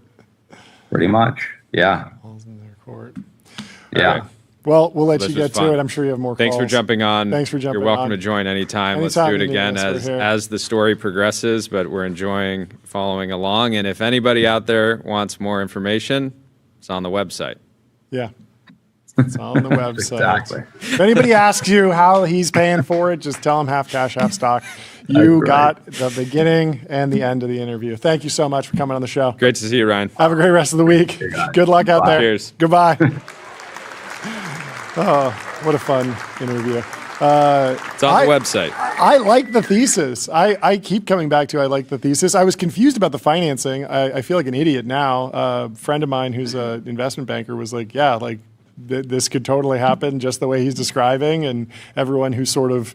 Pretty much. Yeah. Balls in their court. Yeah. Okay. Well, we'll let you get to it. I'm sure you have more calls. Thanks for jumping on. Thanks for jumping on. You're welcome to join anytime. Let's do it again as the story progresses, but we're enjoying following along. And if anybody out there wants more information, it's on the website. Yeah. It's on the website. Exactly. If anybody asks you how he's paying for it, just tell him half cash, half stock. You got the beginning and the end of the interview. Thank you so much for coming on the show. Great to see you, Ryan. Have a great rest of the week. Good luck out there. Cheers. Goodbye. Oh, what a fun interview. It's on the website. I like the thesis. I keep coming back to I like the thesis. I was confused about the financing. I feel like an idiot now. A friend of mine who's an investment banker was like, yeah, like this could totally happen just the way he's describing, and everyone who's sort of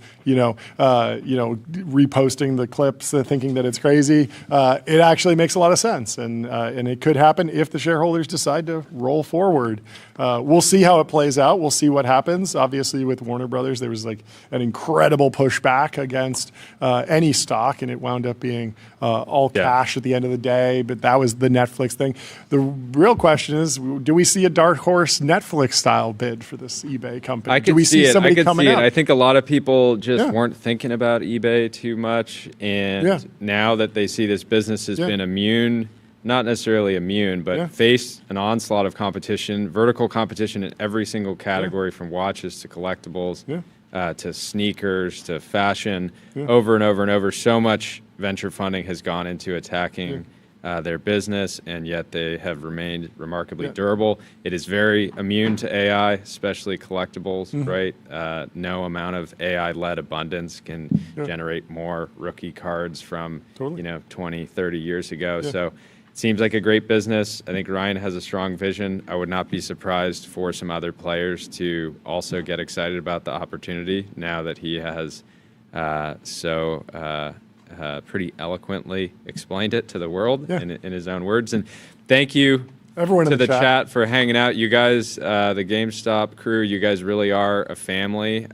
reposting the clips thinking that it's crazy, it actually makes a lot of sense, and it could happen if the shareholders decide to roll forward. We'll see how it plays out. We'll see what happens. Obviously, with Warner Brothers, there was like an incredible pushback against any stock, and it wound up being all cash at the end of the day. But that was the Netflix thing. The real question is, do we see a dark horse Netflix style bid for this eBay company? Do we see somebody coming out? I think a lot of people just weren't thinking about eBay too much, and now that they see this business has been immune not necessarily immune, but face an onslaught of competition, vertical competition in every single category, from watches to collectibles, to sneakers to fashion, over and over and over. So much venture funding has gone into attacking their business, and yet they have remained remarkably durable. It is very immune to AI, especially collectibles, right? No amount of AI-led abundance can generate more rookie cards from 20, 30 years ago. So it seems like a great business. I think Ryan has a strong vision. I would not be surprised for some other players to also get excited about the opportunity now that he has pretty eloquently explained it to the world in his own words. And thank you everyone to in the chat for hanging out. You guys, the GameStop crew, you guys really are a family.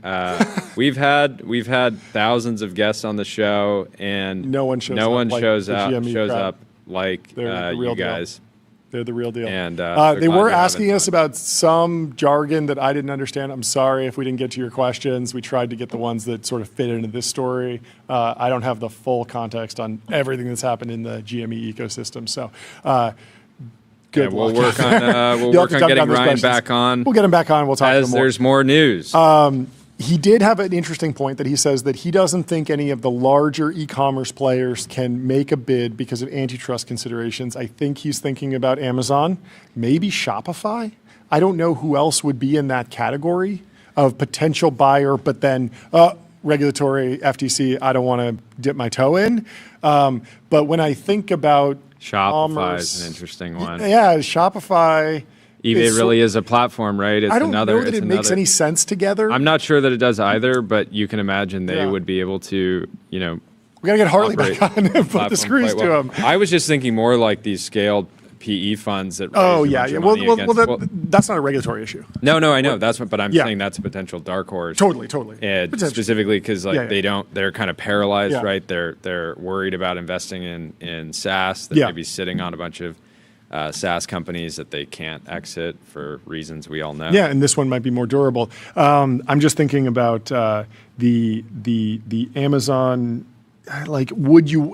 We've had thousands of guests on the show, and no one shows up like you guys. They're the real deal. And they were asking us about some jargon that I didn't understand. I'm sorry if we didn't get to your questions. We tried to get the ones that sort of fit into this story. I don't have the full context on everything that's happened in the GME ecosystem. So good luck. We'll work on getting Ryan back on. We'll get him back on. We'll talk to him more. There's more news. He did have an interesting point that he says that he doesn't think any of the larger e-commerce players can make a bid because of antitrust considerations. I think he's thinking about Amazon, maybe Shopify. I don't know who else would be in that category of potential buyer, but then regulatory FTC, I don't want to dip my toe in. But when I think about Shopify is an interesting one. Yeah, Shopify. eBay really is a platform, right? I don't know that it makes any sense together. I'm not sure that it does either, but you can imagine they would be able to, we got to get Harley back on and put the screws to him. I was just thinking more like these scaled PE funds that that's not a regulatory issue. No, I know but I'm saying that's a potential dark horse. Totally. And specifically because they're kind of paralyzed, right? They're worried about investing in SaaS. They're maybe sitting on a bunch of SaaS companies that they can't exit for reasons we all know. Yeah, and this one might be more durable. I'm just thinking about the Amazon. Like, would you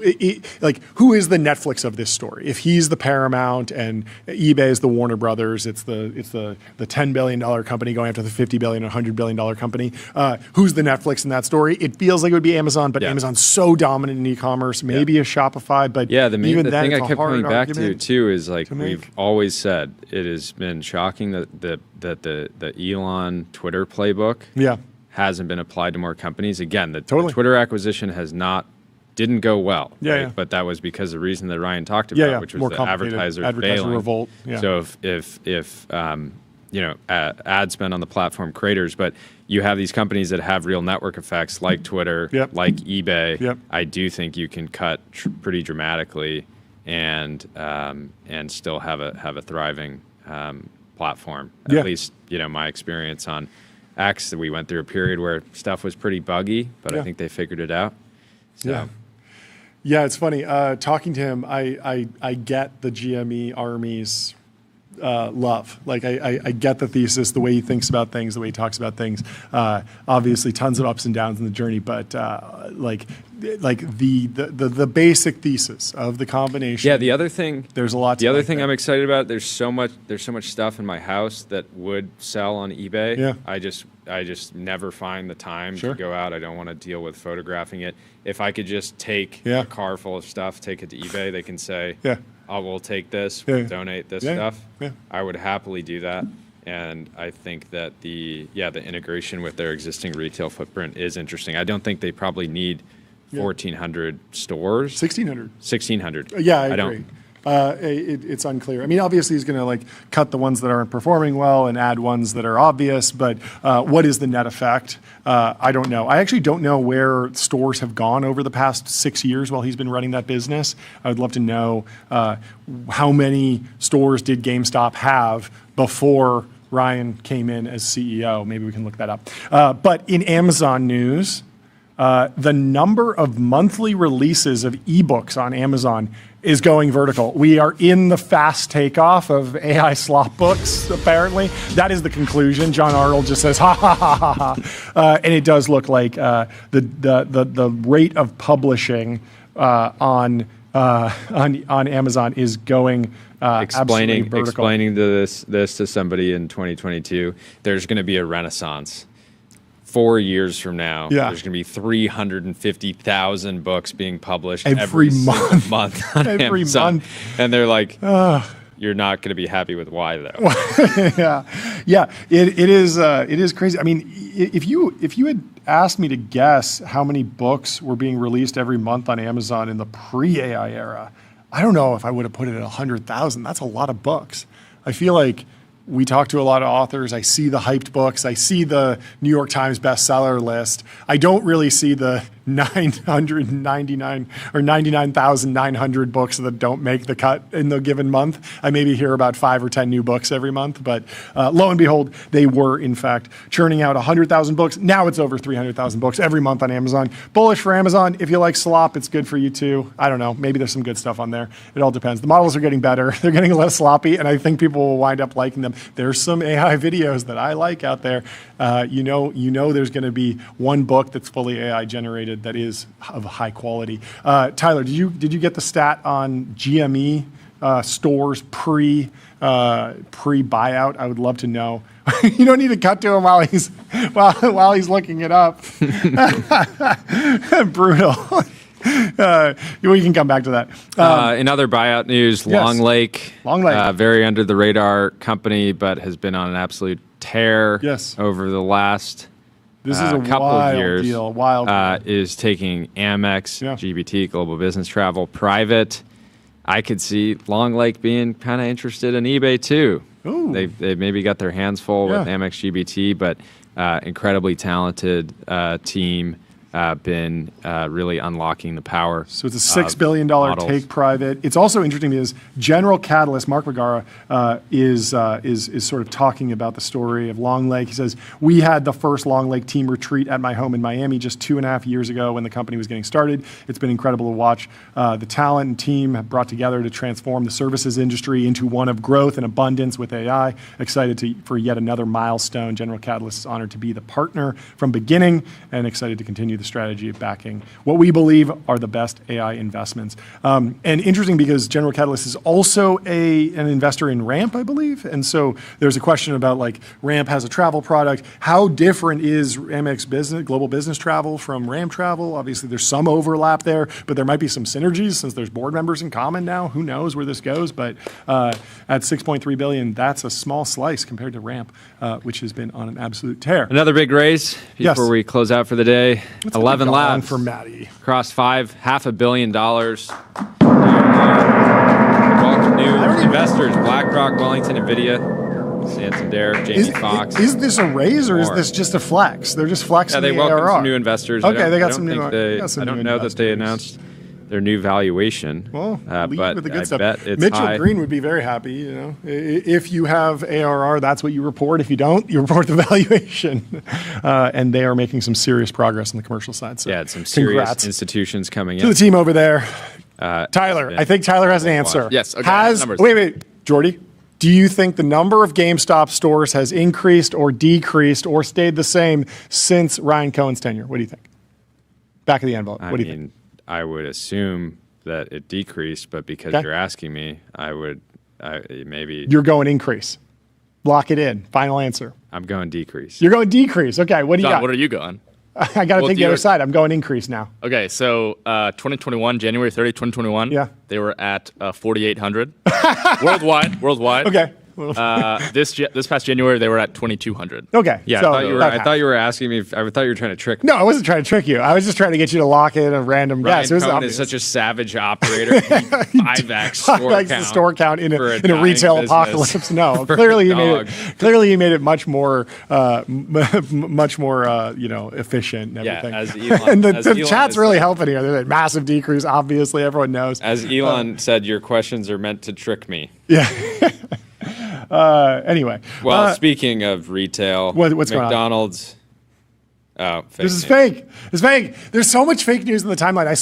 who is the Netflix of this story? If he's the Paramount and eBay is the Warner Brothers, it's the $10 billion company going after the $50 billion or $100 billion company. Who's the Netflix in that story? It feels like it would be Amazon, but Amazon's so dominant in e-commerce. Maybe a Shopify, but the thing I kept coming back to too is we've always said it has been shocking that the Elon Twitter playbook hasn't been applied to more companies. Again, the Twitter acquisition didn't go well, but that was because of the reason that Ryan talked about, which was more the advertiser revolt. So if ad spend on the platform craters, but you have these companies that have real network effects like Twitter, like eBay, I do think you can cut pretty dramatically and still have a thriving platform. At least my experience on X, we went through a period where stuff was pretty buggy, but I think they figured it out. So. Yeah, it's funny. Talking to him, I get the GME Army's love. I get the thesis, the way he thinks about things, the way he talks about things. Obviously, tons of ups and downs in the journey, but the basic thesis of the combination. Yeah, the other thing. There's a lot. The other thing I'm excited about. There's so much stuff in my house that would sell on eBay. Yeah. I just never find the time to go out. I don't want to deal with photographing it. If I could just take a car full of stuff, take it to eBay, they can say, we'll take this, we'll donate this stuff. Yeah. I would happily do that. And I think that the integration with their existing retail footprint is interesting. I don't think they probably need 1,400 stores. 1,600. 1,600. Yeah, I agree. It's unclear. I mean, obviously he's going to cut the ones that aren't performing well and add ones that are obvious, but what is the net effect? I don't know. I actually don't know where stores have gone over the past 6 years while he's been running that business. I would love to know how many stores did GameStop have before Ryan came in as CEO. Maybe we can look that up. But in Amazon news, the number of monthly releases of ebooks on Amazon is going vertical. We are in the fast takeoff of AI slop books, apparently. That is the conclusion. John Arnold just says, ha, ha, ha, ha, ha. And it does look like the rate of publishing on on Amazon is going absolutely vertical. Explaining this to somebody in 2022, there's going to be a renaissance. 4 years from now, there's going to be 350,000 books being published every month on every Amazon. month. And they're like, you're not going to be happy with why, though. It is crazy. I mean, if you had asked me to guess how many books were being released every month on Amazon in the pre-AI era, I don't know if I would have put it at 100,000. That's a lot of books. I feel like we talk to a lot of authors. I see the hyped books. I see the New York Times bestseller list. I don't really see the 999 or 99,900 books that don't make the cut in the given month. I maybe hear about 5 or 10 new books every month, but lo and behold, they were in fact churning out 100,000 books. Now it's over 300,000 books every month on Amazon. Bullish for Amazon. If you like slop, it's good for you too. I don't know. Maybe there's some good stuff on there. It all depends. The models are getting better. They're getting less sloppy, and I think people will wind up liking them. There's some AI videos that I like out there. You know, there's going to be one book that's fully AI generated that is of high quality. Tyler, did you get the stat on GME stores pre buyout? I would love to know. You don't need to cut to him while he's looking it up. Brutal. We can come back to that. In other buyout news, Long Lake, very under the radar company, but has been on an absolute tear over the last this is a couple wild of years. Deal. Wild deal. Is taking Amex, GBT, Global Business Travel, private. I could see Long Lake being kind of interested in eBay too. Ooh. They've maybe got their hands full with Amex GBT, but incredibly talented team. Been really unlocking the power. So it's a $6 billion take private. It's also interesting because General Catalyst, Mark Vergara, is sort of talking about the story of Long Lake. He says, we had the first Long Lake team retreat at my home in Miami just 2.5 years ago when the company was getting started. It's been incredible to watch. The talent and team have brought together to transform the services industry into one of growth and abundance with AI. Excited for yet another milestone. General Catalyst is honored to be the partner from beginning and excited to continue the strategy of backing what we believe are the best AI investments. And interesting because General Catalyst is also an investor in Ramp, I believe. And so there's a question about like Ramp has a travel product. How different is Amex Business, Global Business Travel from Ramp Travel? Obviously there's some overlap there, but there might be some synergies since there's board members in common now. Who knows where this goes? But at $6.3 billion, that's a small slice compared to Ramp, which has been on an absolute tear. Another big raise before we close out for the day. 11 Labs for Maddie. Crossed $500 million. New investors: BlackRock, Wellington, Nvidia, Santander, Jamie Foxx. Is this a raise or is this just a flex? They're just flexing they welcomed some new investors. Okay, they got some new. I don't know that they announced their new valuation. Well, but with the good I stuff. bet it's Mitchell high. Green would be very happy. You know, if you have ARR, that's what you report. If you don't, you report the valuation. And they are making some serious progress on the commercial side. So some serious institutions coming in. To the team over there, Tyler. I think Tyler has an answer. Yes. Okay. Wait, Jordy. Do you think the number of GameStop stores has increased or decreased or stayed the same since Ryan Cohen's tenure? What do you think? Back of the envelope. What do you think? I would assume that it decreased, but because you're asking me, maybe. You're going increase. Lock it in. Final answer. I'm going decrease. You're going decrease. Okay, what do you got? What are you going? I got to take the other side. I'm going increase now. Okay, so 2021, January 30, 2021, they were at 4,800 worldwide. Okay. This past January, they were at 2,200. Okay. Yeah, so I thought you were asking me. I thought you were trying to trick me. No, I wasn't trying to trick you. I was just trying to get you to lock in a random guess. Ryan Cohen is such a savage operator. 5x store count in a retail apocalypse. No, clearly he made it much more efficient and everything. Yeah, as Elon, and the chat's really helping here. There's a massive decrease. Obviously, everyone knows. As Elon said, your questions are meant to trick me. Yeah. Anyway. Well, speaking of retail, what's going on? McDonald's Oh, this is fake. It's fake. There's so much fake news in the timeline. I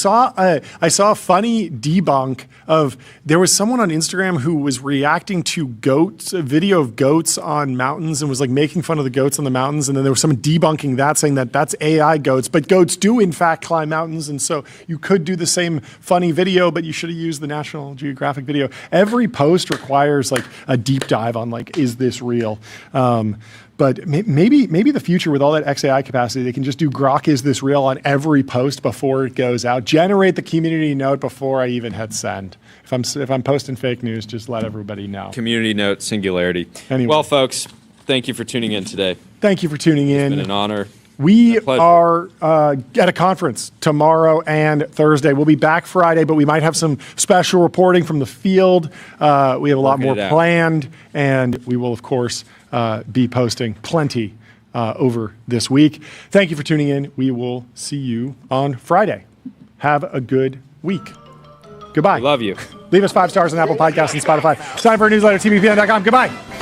saw a funny debunk of there was someone on Instagram who was reacting to goats, a video of goats on mountains, and was like making fun of the goats on the mountains. And then there was someone debunking that, saying that that's AI goats, but goats do in fact climb mountains, and so you could do the same funny video, but you should have used the National Geographic video. Every post requires like a deep dive on like, is this real? But maybe the future with all that XAI capacity, they can just do Grok is this real on every post before it goes out. Generate the community note before I even hit send. If I'm posting fake news, just let everybody know. Community note singularity. Anyway. Well, folks, thank you for tuning in today. Thank you for tuning in. It's been an honor. We are at a conference tomorrow and Thursday. We'll be back Friday, but we might have some special reporting from the field. We have a lot more planned, and we will, of course, be posting plenty over this week. Thank you for tuning in. We will see you on Friday. Have a good week. Goodbye. Love you. Leave us 5 stars on Apple Podcasts and Spotify. Sign up for a newsletter, TBPN.com. Goodbye.